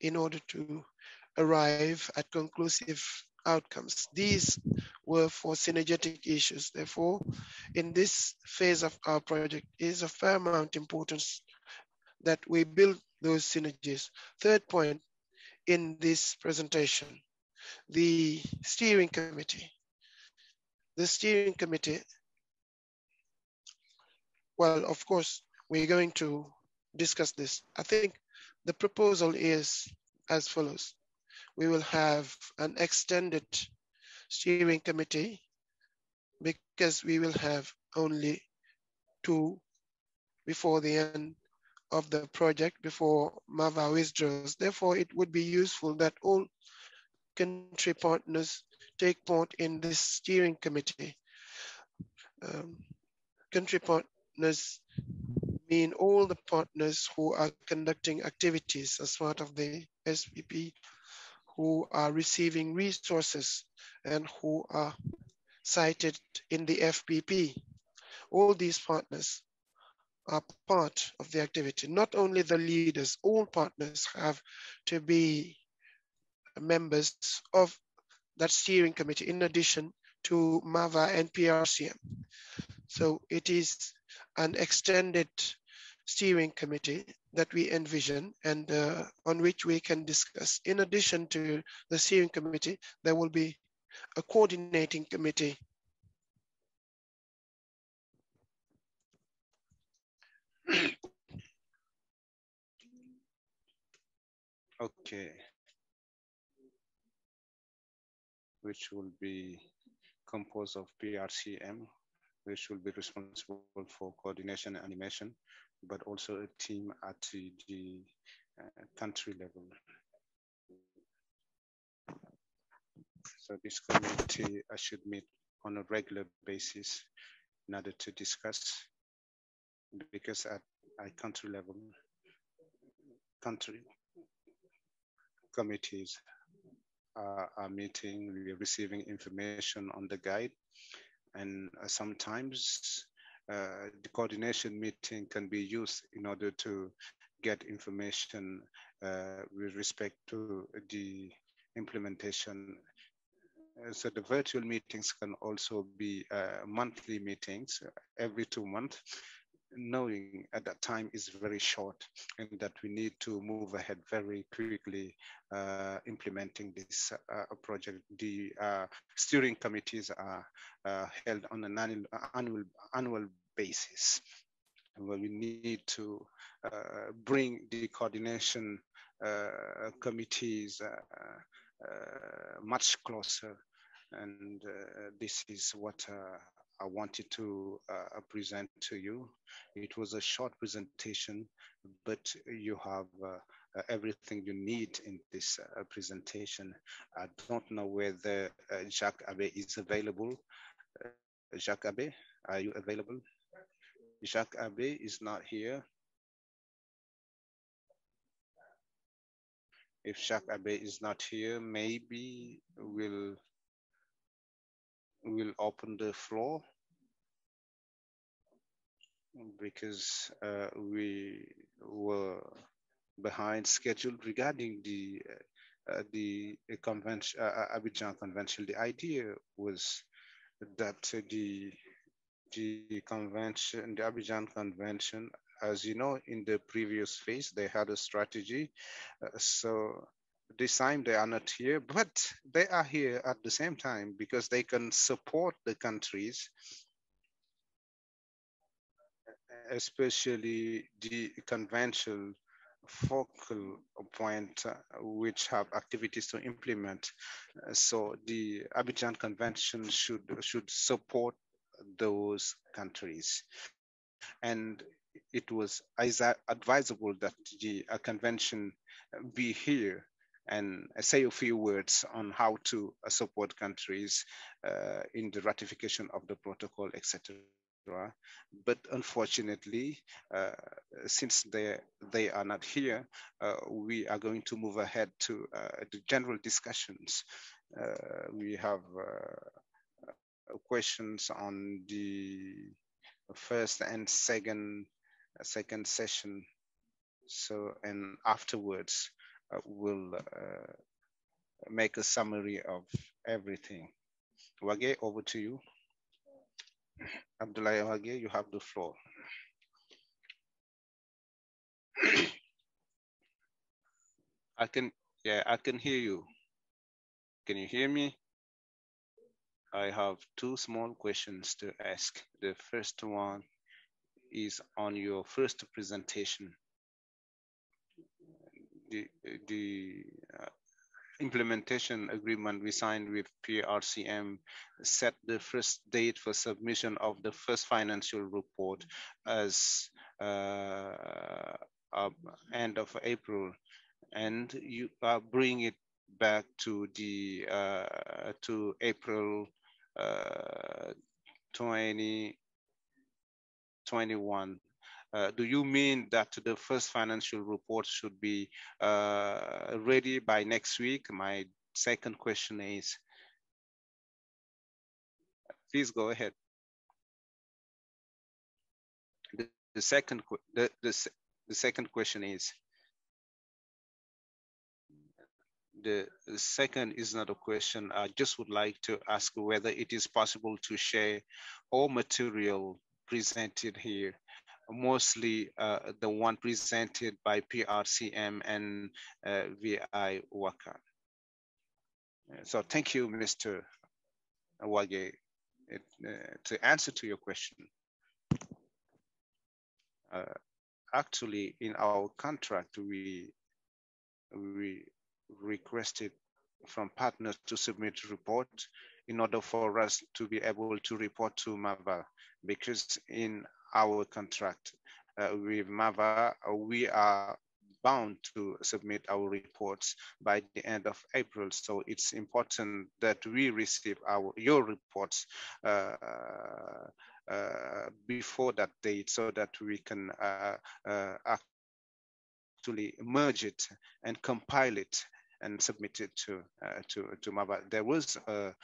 in order to arrive at conclusive outcomes. These were for synergetic issues. Therefore, in this phase of our project, it is of paramount importance that we build those synergies. Third point in this presentation, the steering committee. The steering committee, well, of course, we're going to discuss this. I think the proposal is as follows. We will have an extended steering committee because we will have only 2 before the end of the project before MAVA withdraws. Therefore, it would be useful that all country partners take part in this steering committee. Country partners mean all the partners who are conducting activities as part of the SPP, who are receiving resources and who are cited in the FPP. All these partners are part of the activity. Not only the leaders, all partners have to be members of that steering committee in addition to MAVA and PRCM. So it is an extended steering committee that we envision and on which we can discuss. In addition to the steering committee, there will be a coordinating committee. Okay. Which will be composed of PRCM, which will be responsible for coordination and animation, but also a team at the country level. So this committee should meet on a regular basis in order to discuss, because at country level, country committees are meeting, we are receiving information on the guide, and sometimes the coordination meeting can be used in order to get information with respect to the implementation. So the virtual meetings can also be monthly meetings every 2 months, knowing at that time is very short and that we need to move ahead very quickly implementing this project. The steering committees are held on an annual basis, where we need to bring the coordination committees much closer, and this is what I wanted to present to you. It was a short presentation, but you have everything you need in this presentation. I don't know whether Jacques Abbé is available. Jacques Abbé, are you available? Jacques Abbé is not here. If Jacques Abbé is not here, maybe we'll open the floor, because we were behind schedule regarding the convention, Abidjan Convention. The idea was that the convention, the Abidjan Convention, as you know, in the previous phase, they had a strategy. So this time they are not here, but they are here at the same time because they can support the countries, especially the convention focal point, which have activities to implement. So the Abidjan Convention should support those countries. And it was advisable that the convention be here and say a few words on how to support countries in the ratification of the protocol, etc. But unfortunately, since they are not here, we are going to move ahead to the general discussions. We have questions on the first and second session. So, and afterwards, we'll make a summary of everything. Wage, over to you. Abdoulaye Wage, you have the floor. I can hear you. Can you hear me? I have two small questions to ask. The first one is on your first presentation. The implementation agreement we signed with PRCM set the first date for submission of the first financial report as end of April, and you bring it back to the to April 2021. Do you mean that the first financial report should be ready by next week? My second question is, please go ahead. The second question is, the second is not a question. I just would like to ask whether it is possible to share all material presented here, mostly the one presented by PRCM and VI Waka. So thank you, Mr. Wage. To answer to your question, actually in our contract, we requested from partners to submit report in order for us to be able to report to MAVA, because in our contract with MAVA, we are bound to submit our reports by the end of April. So it's important that we receive your reports before that date, so that we can actually merge it and compile it and submit it to MAVA. There was a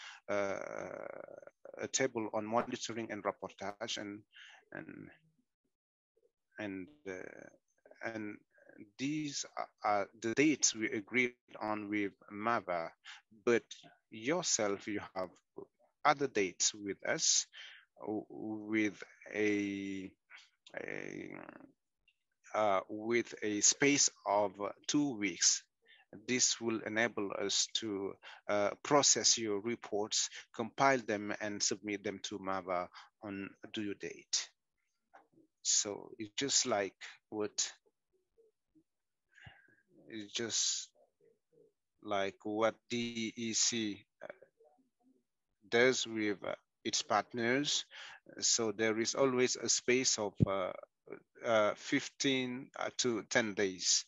table on monitoring and rapportage, and these are the dates we agreed on with MAVA, but yourself, you have other dates with us with a space of 2 weeks. This will enable us to process your reports, compile them, and submit them to MAVA on due date. So it's just like what DEC does with its partners. So there is always a space of 15 to 10 days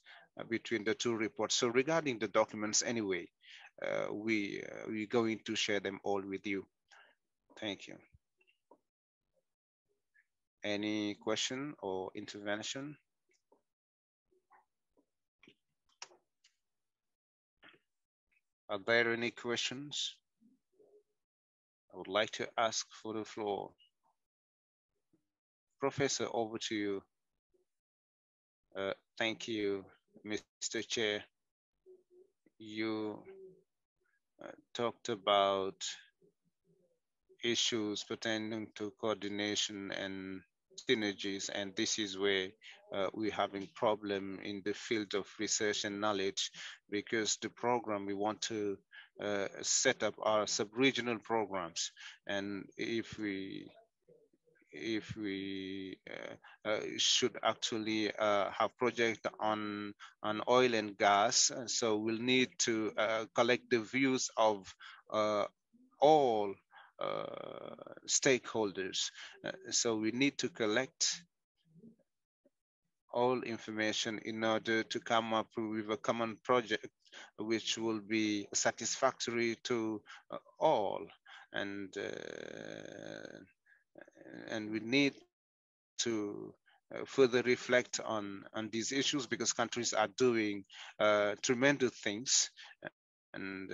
between the two reports. So regarding the documents anyway, we're going to share them all with you. Thank you. Any question or intervention? Are there any questions? I would like to ask for the floor. Professor, over to you. Thank you, Mr. Chair. You talked about issues pertaining to coordination and synergies, and this is where we're having problem in the field of research and knowledge, because the program we want to set up our sub-regional programs, and if we should actually have project on oil and gas, so we'll need to collect the views of all stakeholders. So we need to collect all information in order to come up with a common project which will be satisfactory to all, and we need to further reflect on these issues, because countries are doing tremendous things, and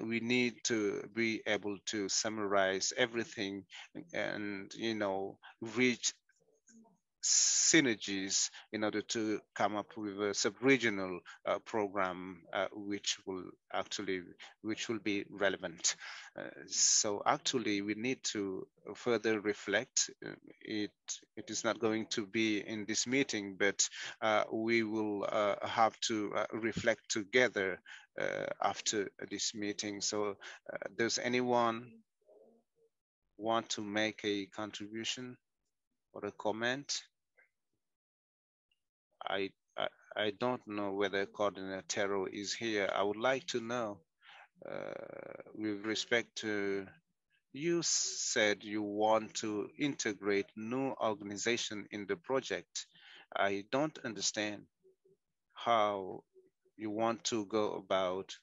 we need to be able to summarize everything and, you know, reach synergies in order to come up with a sub-regional program which will be relevant. So actually we need to further reflect. It is not going to be in this meeting, but we will have to reflect together after this meeting. So does anyone want to make a contribution or a comment? I don't know whether Coordinator Tero is here. I would like to know, with respect to, you said you want to integrate new organization in the project. I don't understand how you want to go about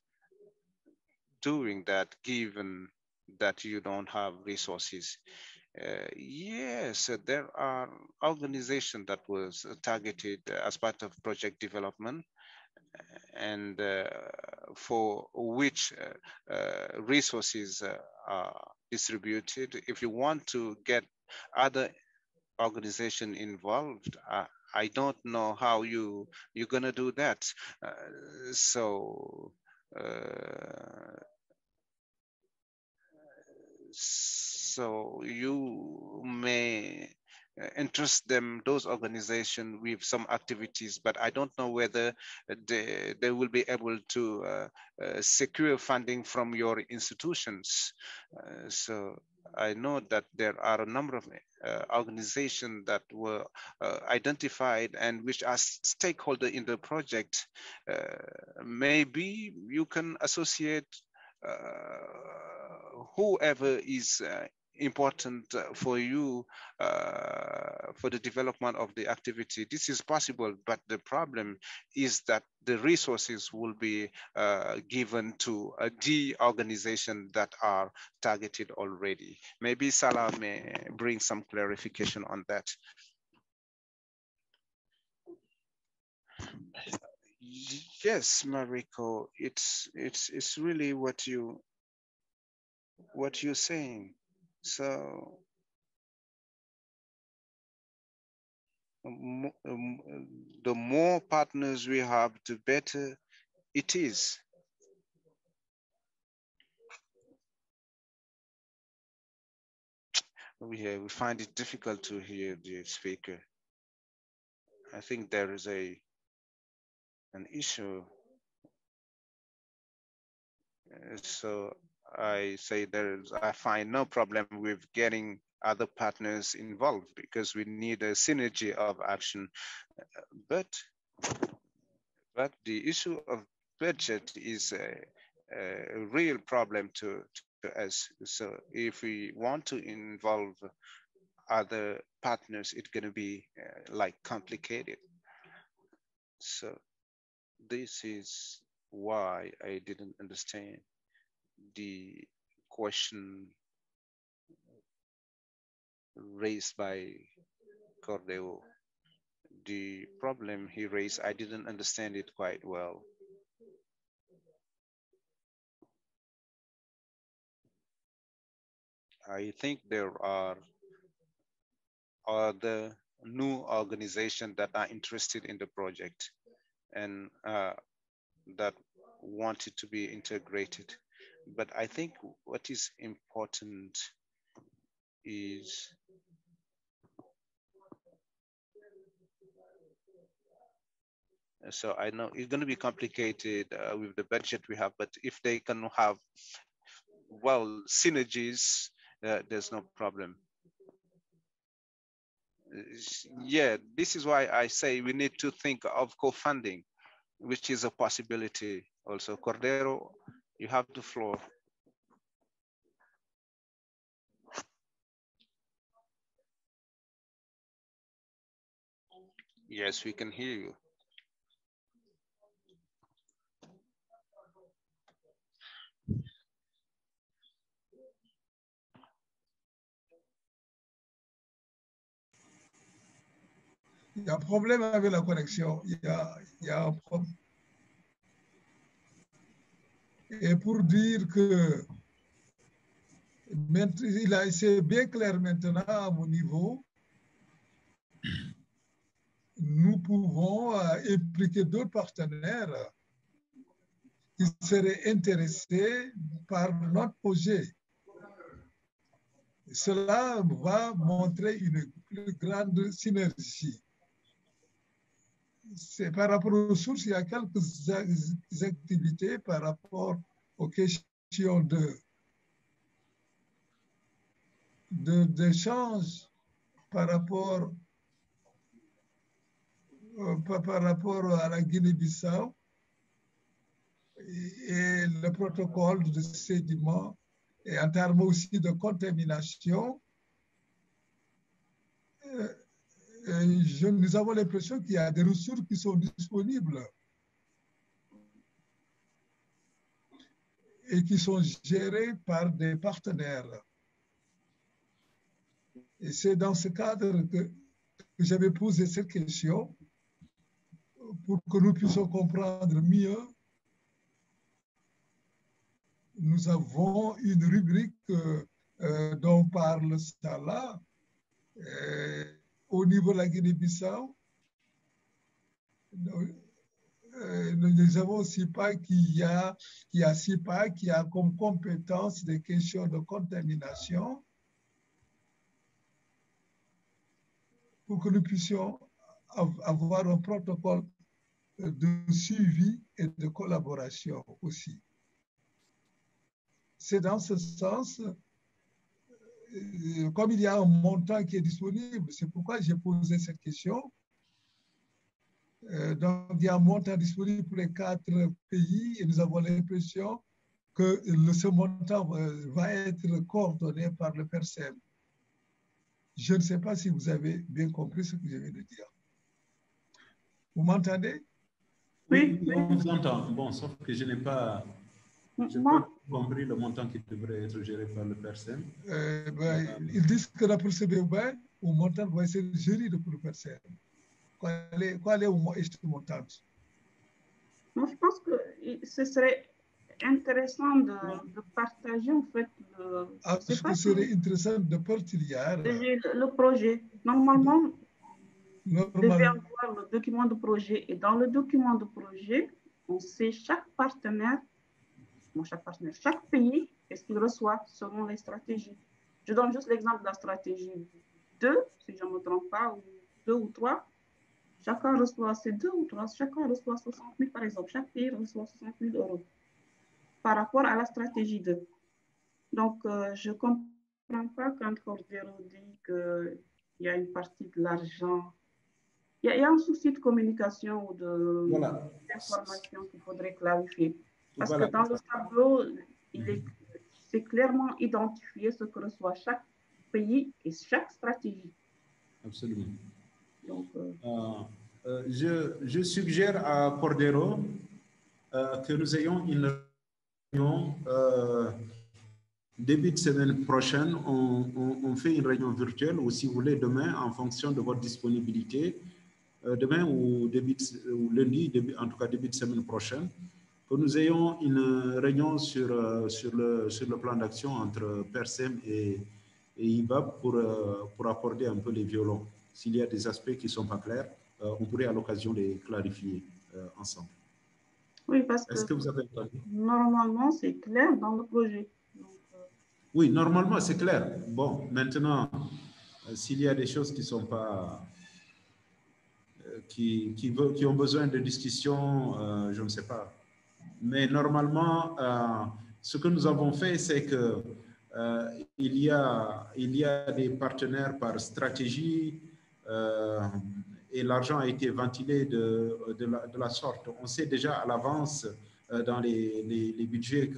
doing that, given that you don't have resources. Yes, there are organizations that was targeted as part of project development, and for which resources are distributed. If you want to get other organization involved, I don't know how you're gonna do that. So you may interest those organizations with some activities, but I don't know whether they will be able to secure funding from your institutions. So I know that there are a number of organizations that were identified and which are stakeholders in the project. Maybe you can associate whoever is important for you for the development of the activity. This is possible, but the problem is that the resources will be given to the organization that are targeted already. Maybe Salah may bring some clarification on that. Yes, Mariko, it's really what you're saying. So the more partners we have, the better it is. We find it difficult to hear the speaker. I think there is an issue. So I say I find no problem with getting other partners involved because we need a synergy of action. But the issue of budget is a real problem to us. So if we want to involve other partners, it's going to be like complicated. So this is why I didn't understand the question raised by Cordeo. The problem he raised, I didn't understand it quite well. I think there are other new organizations that are interested in the project and that wanted to be integrated. But I think what is important is so I know it's going to be complicated with the budget we have, but if they can have, well, synergies, there's no problem. Yeah, this is why I say we need to think of co-funding, which is a possibility also. Cordero, you have the floor. Yes, we can hear you. Il y a un problème avec la connexion. Il y a un problème. Et pour dire que c'est bien clair maintenant à mon niveau, nous pouvons impliquer d'autres partenaires qui seraient intéressés par notre projet. Cela va montrer une plus grande synergie. C'est par rapport aux sources, il y a quelques activités par rapport aux questions d'échange par rapport à la Guinée-Bissau et le protocole de sédiment et en termes aussi de contamination. nous avons l'impression qu'il y a des ressources qui sont disponibles et qui sont gérées par des partenaires. Et c'est dans ce cadre que j'avais posé cette question pour que nous puissions comprendre mieux. Nous avons une rubrique dont parle Salah au niveau de la Guinée-Bissau. Nous avons SIPA qui a comme compétence des questions de contamination pour que nous puissions avoir un protocole de suivi et de collaboration aussi. C'est dans ce sens, comme il y a un montant qui est disponible, c'est pourquoi j'ai posé cette question. Donc, il y a un montant disponible pour les 4 pays et nous avons l'impression que ce montant va être coordonné par le PRCM. Je ne sais pas si vous avez bien compris ce que je viens de dire. Vous m'entendez? Oui, on vous entend. Bon, sauf que je n'ai pas compris le montant qui devrait être géré par le PRCM. Ils disent que la procédure au montant va être géré par le PRCM. Qual est este montante? Moi, je pense que ce serait intéressant de partager en fait ce que serait intéressant de partager le projet. Normalement, vous devez avoir le document de projet et dans le document de projet, on sait chaque partenaire, chaque pays, qu'est-ce qu'il reçoit selon les stratégies. Je donne juste l'exemple de la stratégie 2, si je ne me trompe pas, ou 2 ou 3. Chacun reçoit ces 2 ou 3, chacun reçoit 60 000 par exemple, chaque pays reçoit 60 000 euros par rapport à la stratégie 2. Donc, je ne comprends pas quand Cordero dit qu'il y a une partie de l'argent. Il y a un souci de communication ou d'information qu'il faudrait clarifier. Parce que dans le tableau, c'est clairement identifié ce que reçoit chaque pays et chaque stratégie. Absolument. Donc, je suggère à Cordero que nous ayons une réunion début de semaine prochaine. On fait une réunion virtuelle ou si vous voulez demain en fonction de votre disponibilité. Demain ou lundi, en tout cas début de semaine prochaine, que nous ayons une réunion sur le plan d'action entre PRCM et IBAP pour accorder un peu les violons. S'il y a des aspects qui ne sont pas clairs, on pourrait à l'occasion les clarifier ensemble. Oui, parce que vous avez entendu? Normalement, c'est clair dans le projet. Donc, oui, normalement, c'est clair. Bon, maintenant, s'il y a des choses qui ne sont pas... qui ont besoin de discussion, je ne sais pas. Mais normalement, ce que nous avons fait, c'est que il y a des partenaires par stratégie et l'argent a été ventilé de la sorte. On sait déjà à l'avance dans les budgets,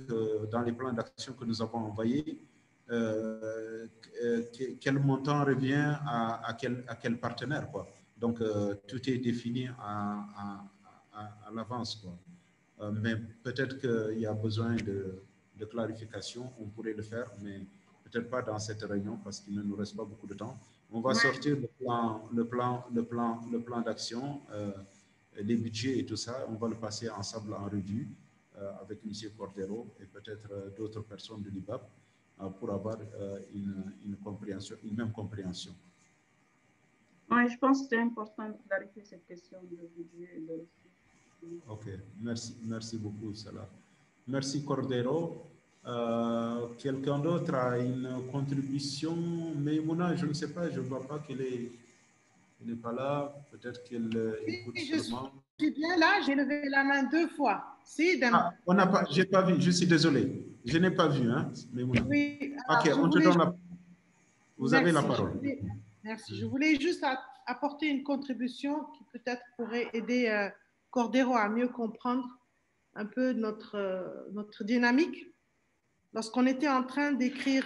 dans les plans d'action que nous avons envoyés, quel montant revient à quel partenaire, quoi. Donc, tout est défini à l'avance, quoi. Mais peut-être qu'il y a besoin de clarification, on pourrait le faire, mais peut-être pas dans cette réunion parce qu'il ne nous reste pas beaucoup de temps. On va sortir le plan d'action, les budgets et tout ça, on va le passer ensemble en revue avec M. Cordero et peut-être d'autres personnes de l'IBAP pour avoir une même compréhension. Oui, je pense que c'est important de clarifier cette question de budget et de ressources. Ok, merci beaucoup, Salah. Merci, Cordero. Quelqu'un d'autre a une contribution? Maïmouna, je ne sais pas, je ne vois pas qu'elle n'est pas là. Peut-être qu'elle écoute seulement. Je suis bien là, j'ai levé la main 2 fois. Si, on n'a pas, j'ai pas vu, je suis désolé. Je n'ai pas vu, hein, Maïmouna. Oui. Ok, on te donne la... Vous avez la parole. Merci. Je voulais juste apporter une contribution qui peut-être pourrait aider Cordero à mieux comprendre un peu notre dynamique. Lorsqu'on était en train d'écrire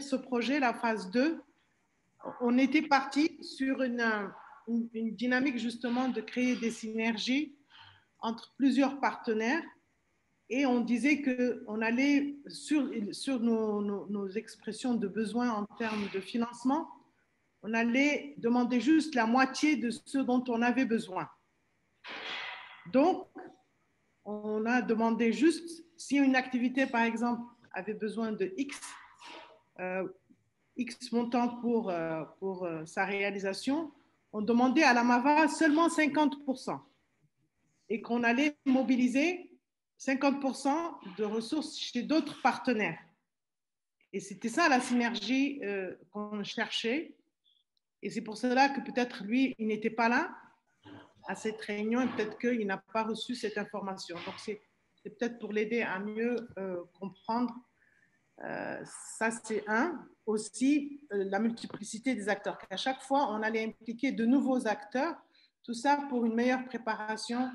ce projet, la phase 2, on était parti sur une dynamique justement de créer des synergies entre plusieurs partenaires et on disait qu'on allait sur nos expressions de besoins en termes de financement, on allait demander juste la moitié de ce dont on avait besoin. Donc, on a demandé juste si une activité, par exemple, avait besoin de X montant pour sa réalisation, on demandait à la MAVA seulement 50% et qu'on allait mobiliser 50% de ressources chez d'autres partenaires. Et c'était ça la synergie qu'on cherchait. Et c'est pour cela que peut-être lui, il n'était pas là à cette réunion et peut-être qu'il n'a pas reçu cette information. Donc, c'est peut-être pour l'aider à mieux comprendre. Ça, c'est un. Aussi, la multiplicité des acteurs. À chaque fois, on allait impliquer de nouveaux acteurs. Tout ça pour une meilleure préparation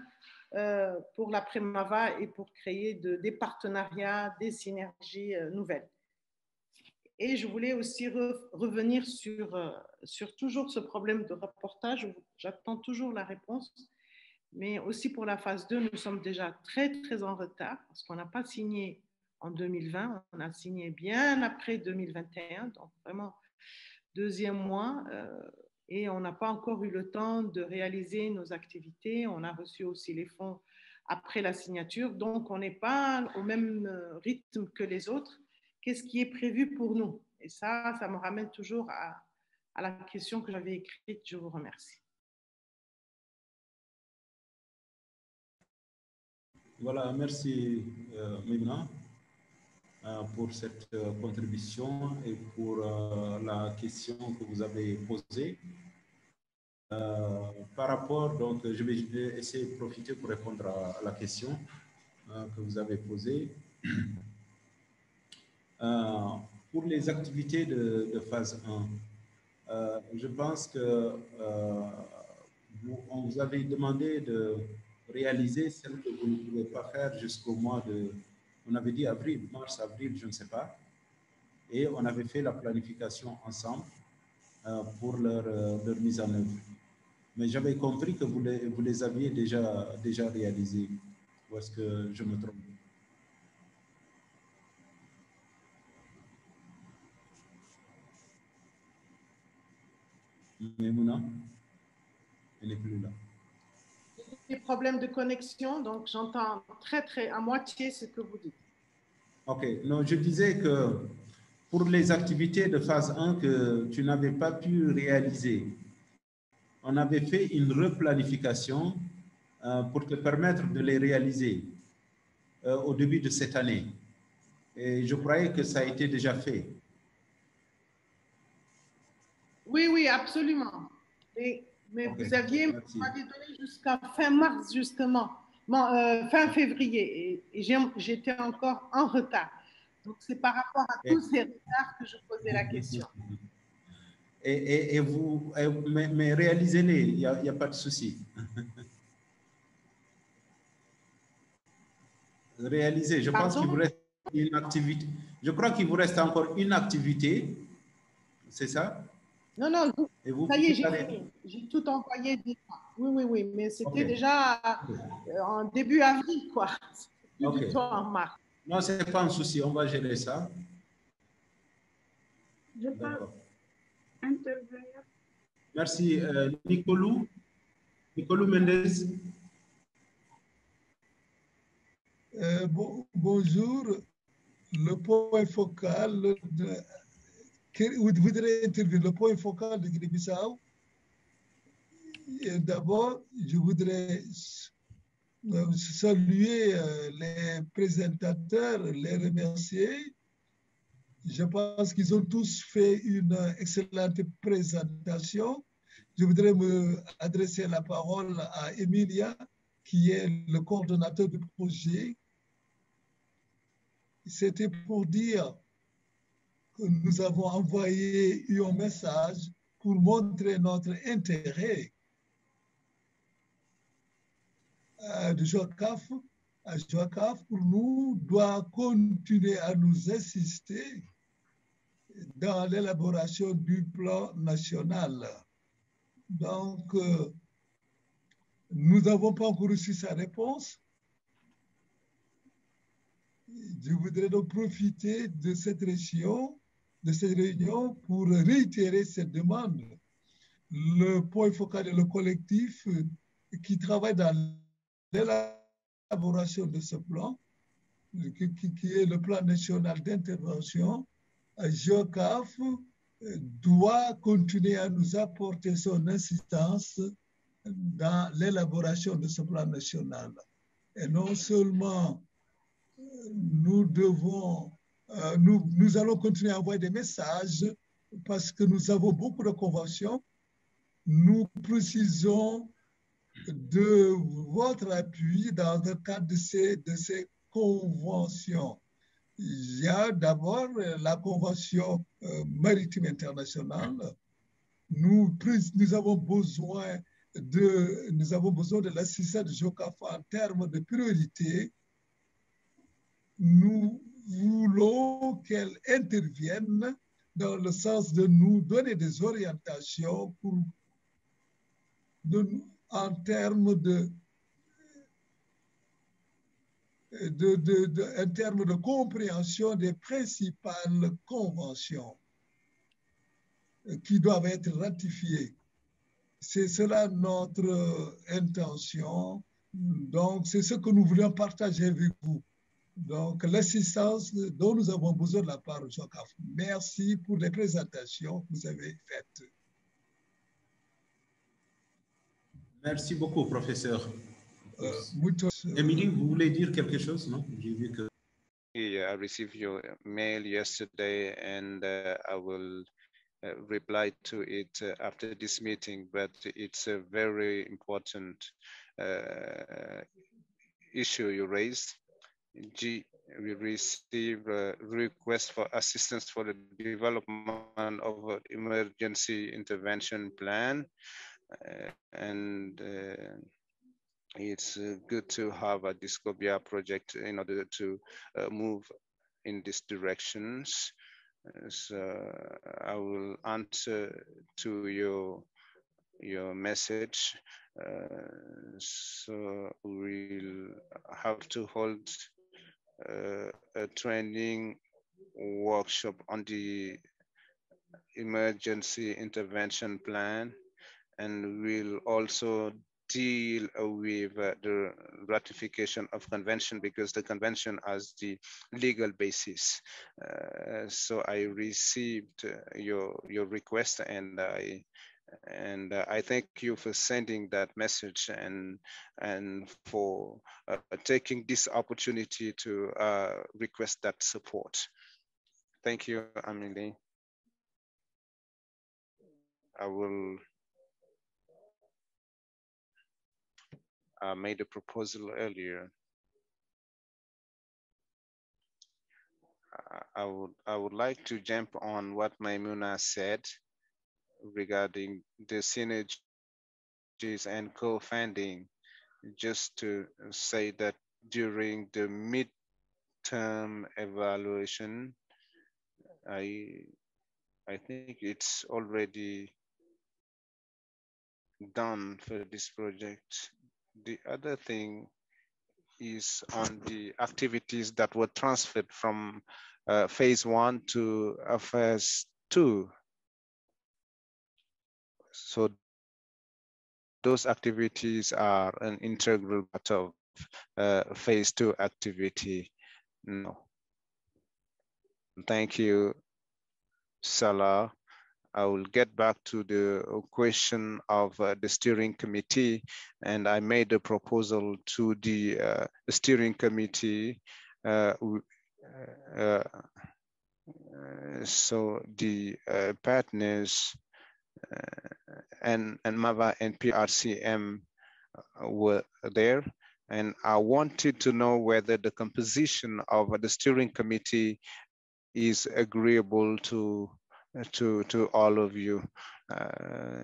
pour l'après-MAVA et pour créer des partenariats, des synergies nouvelles. Et je voulais aussi revenir sur toujours ce problème de reportage. J'attends toujours la réponse. Mais aussi pour la phase 2, nous sommes déjà très, très en retard parce qu'on n'a pas signé en 2020, on a signé bien après 2021, donc vraiment deuxième mois, et on n'a pas encore eu le temps de réaliser nos activités. On a reçu aussi les fonds après la signature, donc on n'est pas au même rythme que les autres. Qu'est-ce qui est prévu pour nous? Et ça me ramène toujours à la question que j'avais écrite. Je vous remercie. Voilà, merci Mimna pour cette contribution et pour la question que vous avez posée. Par rapport, donc, je vais essayer de profiter pour répondre à la question que vous avez posée. Pour les activités de phase 1, je pense que on vous avait demandé de réaliser celle que vous ne pouvez pas faire jusqu'au mois de, on avait dit avril, mars, avril, je ne sais pas. Et on avait fait la planification ensemble pour leur mise en œuvre. Mais j'avais compris que vous les aviez déjà réalisées. Ou est-ce que je me trompe? Mais Mouna, elle n'est plus là. Des problèmes de connexion, donc j'entends très à moitié ce que vous dites. Ok, non, je disais que pour les activités de phase 1 que tu n'avais pas pu réaliser, on avait fait une replanification pour te permettre de les réaliser au début de cette année. Et je croyais que ça a été déjà fait. Oui, absolument. Mais okay, vous m'aviez donné jusqu'à fin mars, justement, fin février, et j'étais encore en retard. Donc, c'est par rapport à tous ces retards que je posais la question. Mais réalisez-les, il n'y a pas de souci. Réalisez, je pense qu'il vous reste une activité. Je crois qu'il vous reste encore une activité, c'est ça? Non, ça y est, j'ai tout envoyé déjà. Oui, mais c'était déjà en début avril, quoi. Plus du tout en mars. Non, ce n'est pas un souci, on va gérer ça. Je peux intervenir. Merci. Nicolou Mendez. Bonjour. Le point focal vous voudrez intervenir, le point focal de Guinée-Bissau. D'abord, je voudrais saluer les présentateurs, les remercier. Je pense qu'ils ont tous fait une excellente présentation. Je voudrais me adresser la parole à Emilia, qui est le coordonnateur du projet. C'était pour dire que nous avons envoyé un message pour montrer notre intérêt à Joacaf. Joacaf, pour nous, doit continuer à nous assister dans l'élaboration du plan national. Donc, nous n'avons pas encore reçu sa réponse. Je voudrais donc profiter de cette réunion pour réitérer cette demande. Le point focal est le collectif qui travaille dans l'élaboration de ce plan, qui est le plan national d'intervention. GEOCAF doit continuer à nous apporter son assistance dans l'élaboration de ce plan national. Et non seulement nous allons continuer à envoyer des messages parce que nous avons beaucoup de conventions. Nous précisons de votre appui dans le cadre de ces conventions. Il y a d'abord la Convention maritime internationale. Nous avons besoin de l'assistance de GEOCAF en termes de priorité. Nous voulons qu'elle intervienne dans le sens de nous donner des orientations en termes de compréhension des principales conventions qui doivent être ratifiées. C'est cela notre intention. Donc, c'est ce que nous voulons partager avec vous. Donc, l'assistance dont nous avons besoin de la part de GEOCAF. Merci pour les présentations que vous avez faites. Merci beaucoup, professeur. Émilie, vous voulez dire quelque chose, non? J'ai vu que... Yeah, I received your mail yesterday and I will reply to it after this meeting, but it's a very important issue you raised. We receive a request for assistance for the development of an emergency intervention plan. And it's good to have a COBIA project in order to move in these directions. So I will answer to your message. So we'll have to hold a training workshop on the emergency intervention plan, and we'll also deal with the ratification of convention because the convention has the legal basis. So I received your request, and I thank you for sending that message and for taking this opportunity to request that support. Thank you, Amelie. I made a proposal earlier. I would like to jump on what Maimuna said regarding the synergies and co-funding, just to say that during the midterm evaluation, I think it's already done for this project. The other thing is on the activities that were transferred from phase 1 to phase 2. So those activities are an integral part of phase 2 activity. No. Thank you, Salah. I will get back to the question of the steering committee, and I made a proposal to the steering committee. So the partners and MAVA and PRCM were there, and I wanted to know whether the composition of the steering committee is agreeable to all of you.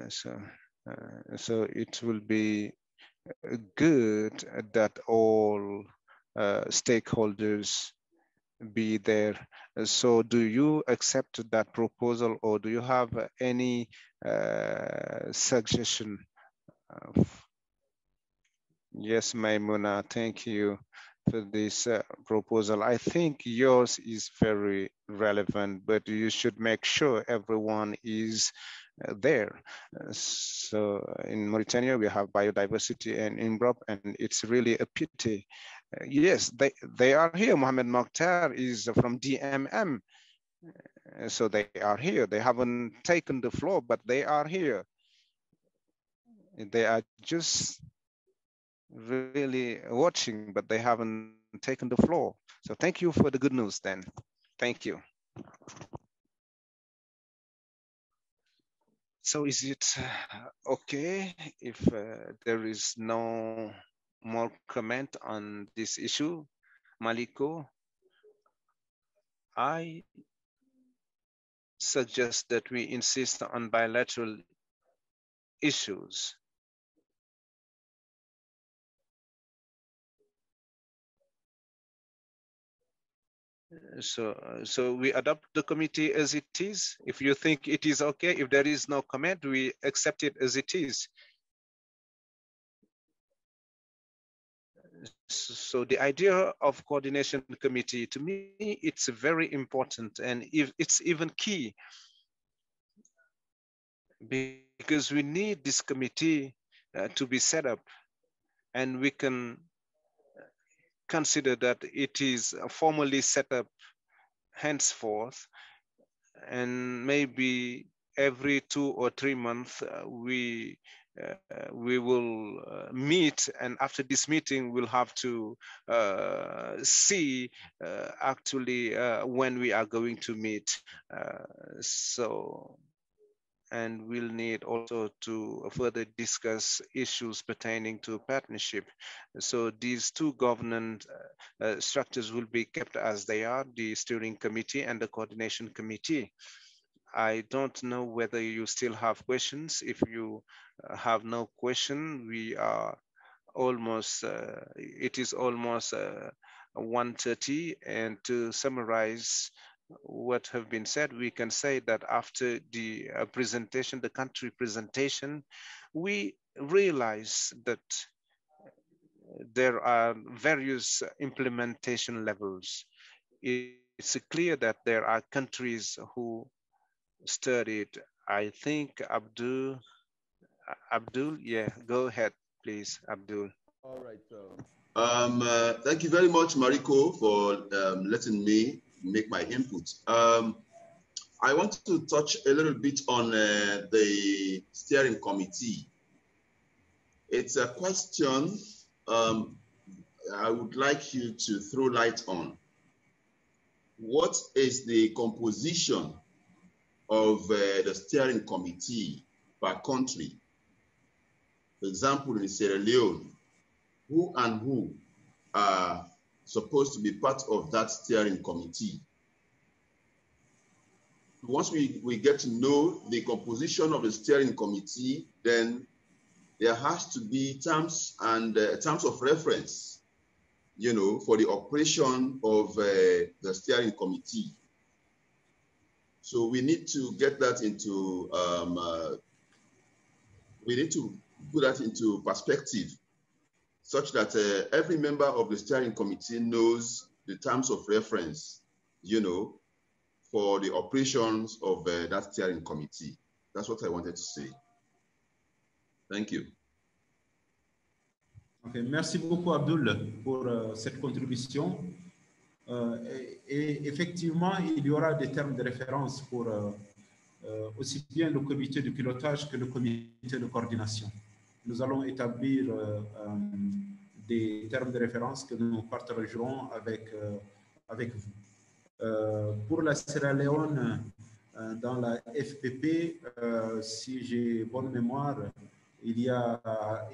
So it will be good that all stakeholders be there. So do you accept that proposal, or do you have any suggestion? Yes, Maimuna, thank you for this proposal. I think yours is very relevant, but you should make sure everyone is there. So in Mauritania, we have biodiversity and INBROP, and it's really a pity. Yes, they are here. Mohamed Mokhtar is from DMM. So they are here. They haven't taken the floor, but they are here. They are just really watching, but they haven't taken the floor. So thank you for the good news then. Thank you. So is it okay if there is no more comment on this issue? Maliko, I suggest that we insist on bilateral issues. So we adopt the committee as it is. If you think it is okay, if there is no comment, we accept it as it is. So the idea of coordination committee, to me, it's very important, and if it's even key, because we need this committee to be set up, and we can consider that it is formally set up henceforth, and maybe every 2 or 3 months we will meet, and after this meeting we'll have to see actually when we are going to meet. And we'll need also to further discuss issues pertaining to partnership. So these two governance structures will be kept as they are, the steering committee and the coordination committee. I don't know whether you still have questions. If you have no question, we are almost, it is almost 1:30, and to summarize what have been said, we can say that after the presentation, the country presentation, we realize that there are various implementation levels. It's clear that there are countries who studied. I think Abdul, yeah, go ahead, please, Abdul. All right. Thank you very much, Mariko, for letting me make my input. I want to touch a little bit on the steering committee. It's a question I would like you to throw light on. What is the composition of the steering committee per country? For example, in Sierra Leone, who and who are supposed to be part of that steering committee? Once we get to know the composition of the steering committee, then there has to be terms and terms of reference, you know, for the operation of the steering committee. So we need to get that into, we need to put that into perspective, such that every member of the steering committee knows the terms of reference, you know, for the operations of that steering committee. That's what I wanted to say. Thank you. Okay, merci beaucoup Abdul pour cette contribution. Et effectivement, il y aura des termes de référence pour aussi bien le comité de pilotage que le comité de coordination. Nous allons établir des termes de référence que nous partagerons avec vous. Pour la Sierra Leone, dans la FPP, si j'ai bonne mémoire, il y a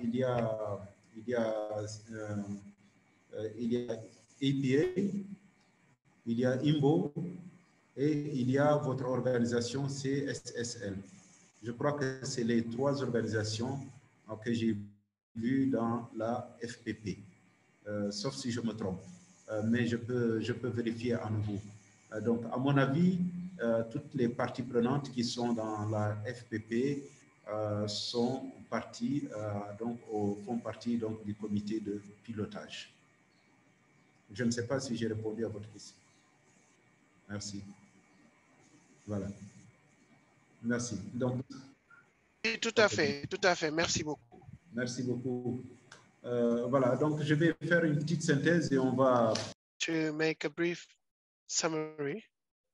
EPA, il y a IMBO et il y a votre organisation CSSL. Je crois que c'est les 3 organisations que j'ai vues dans la FPP, sauf si je me trompe. mais je peux vérifier à nouveau. Donc, à mon avis, toutes les parties prenantes qui sont dans la FPP sont parties, font partie donc, du comité de pilotage. Je ne sais pas si j'ai répondu à votre question. Merci. Voilà. Merci. Donc, tout à fait. Merci beaucoup. Merci beaucoup. Voilà, donc je vais faire une petite synthèse et on va... To make a brief summary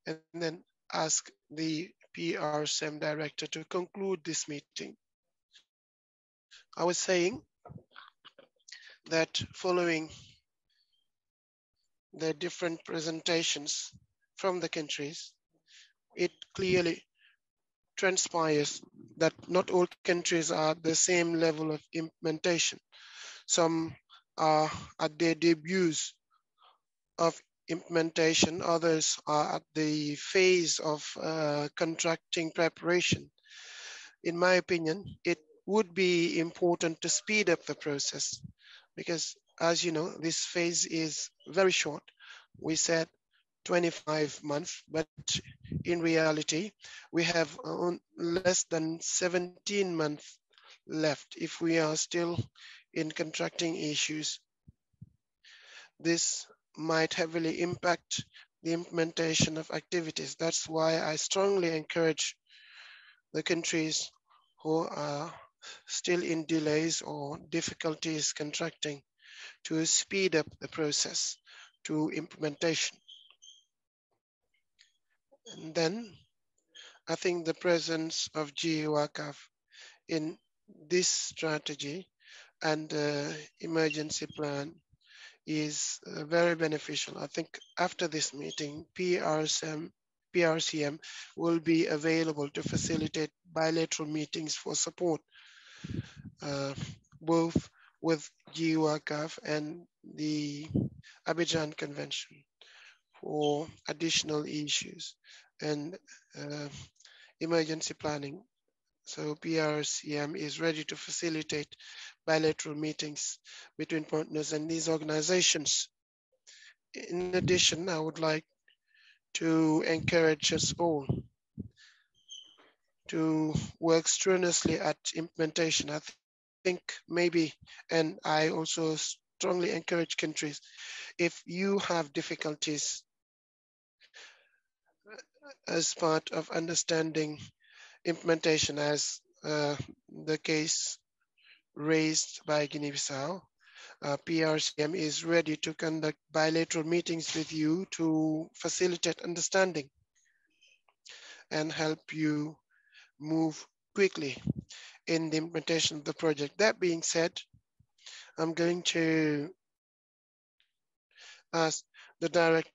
and then ask the PRCM director to conclude this meeting. I was saying that following the different presentations from the countries, it clearly transpires that not all countries are at the same level of implementation. Some are at their debuts of implementation, others are at the phase of contracting preparation. In my opinion, it would be important to speed up the process because, as you know, this phase is very short. We said 25 months, but in reality, we have less than 17 months left if we are still in contracting issues. This might heavily impact the implementation of activities. That's why I strongly encourage the countries who are still in delays or difficulties contracting to speed up the process to implementation. And then I think the presence of GWACAF in this strategy and emergency plan is very beneficial. I think after this meeting, PRCM will be available to facilitate bilateral meetings for support, both with GWACAF and the Abidjan Convention for additional issues and emergency planning. So PRCM is ready to facilitate bilateral meetings between partners and these organizations. In addition, I would like to encourage us all to work strenuously at implementation. I think maybe, and I also strongly encourage countries, if you have difficulties as part of understanding implementation, as the case raised by Guinea-Bissau, PRCM is ready to conduct bilateral meetings with you to facilitate understanding and help you move quickly in the implementation of the project. That being said, I'm going to ask the director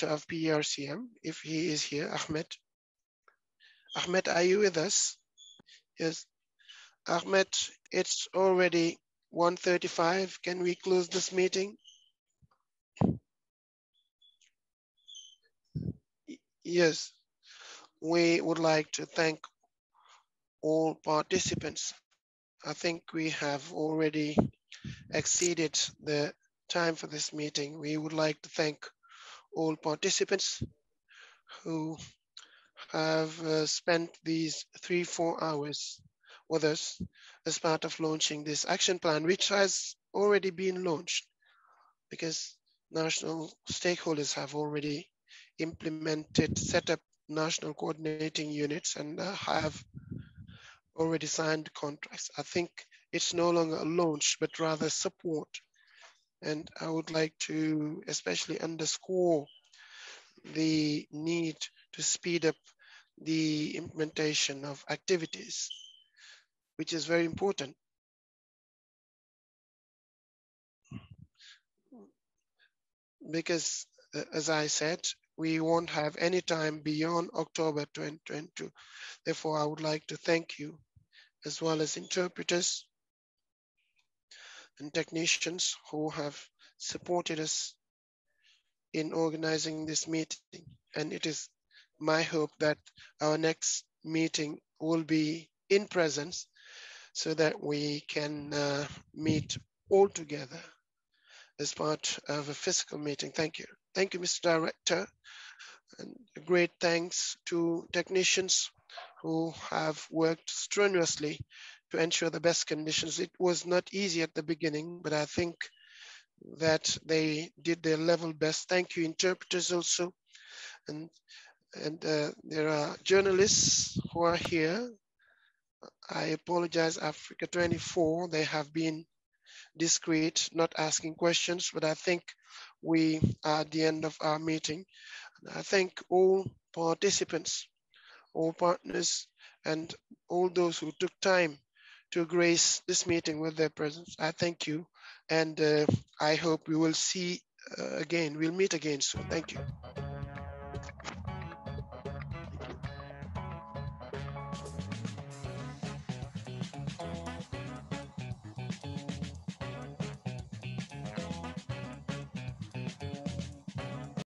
of PRCM if he is here, Ahmed. Ahmed, are you with us? Yes. Ahmed, it's already 1:35. Can we close this meeting? Yes. We would like to thank all participants. I think we have already exceeded the time for this meeting. We would like to thank all participants who have spent these 3-4 hours with us as part of launching this action plan, which has already been launched because national stakeholders have already implemented, set up national coordinating units and have already signed contracts. I think it's no longer a launch, but rather support. And I would like to especially underscore the need to speed up the implementation of activities, which is very important. Because as I said, we won't have any time beyond October 2022. Therefore, I would like to thank you, as well as interpreters and technicians who have supported us in organizing this meeting. And it is my hope that our next meeting will be in presence so that we can meet all together as part of a physical meeting. Thank you. Thank you, Mr. Director. And a great thanks to technicians who have worked strenuously to ensure the best conditions. It was not easy at the beginning, but I think that they did their level best. Thank you, interpreters also. And there are journalists who are here. I apologize, Africa 24, they have been discreet, not asking questions, but I think we are at the end of our meeting. And I thank all participants, all partners, and all those who took time to grace this meeting with their presence. I thank you, and I hope we will see again. We'll meet again soon. Thank you.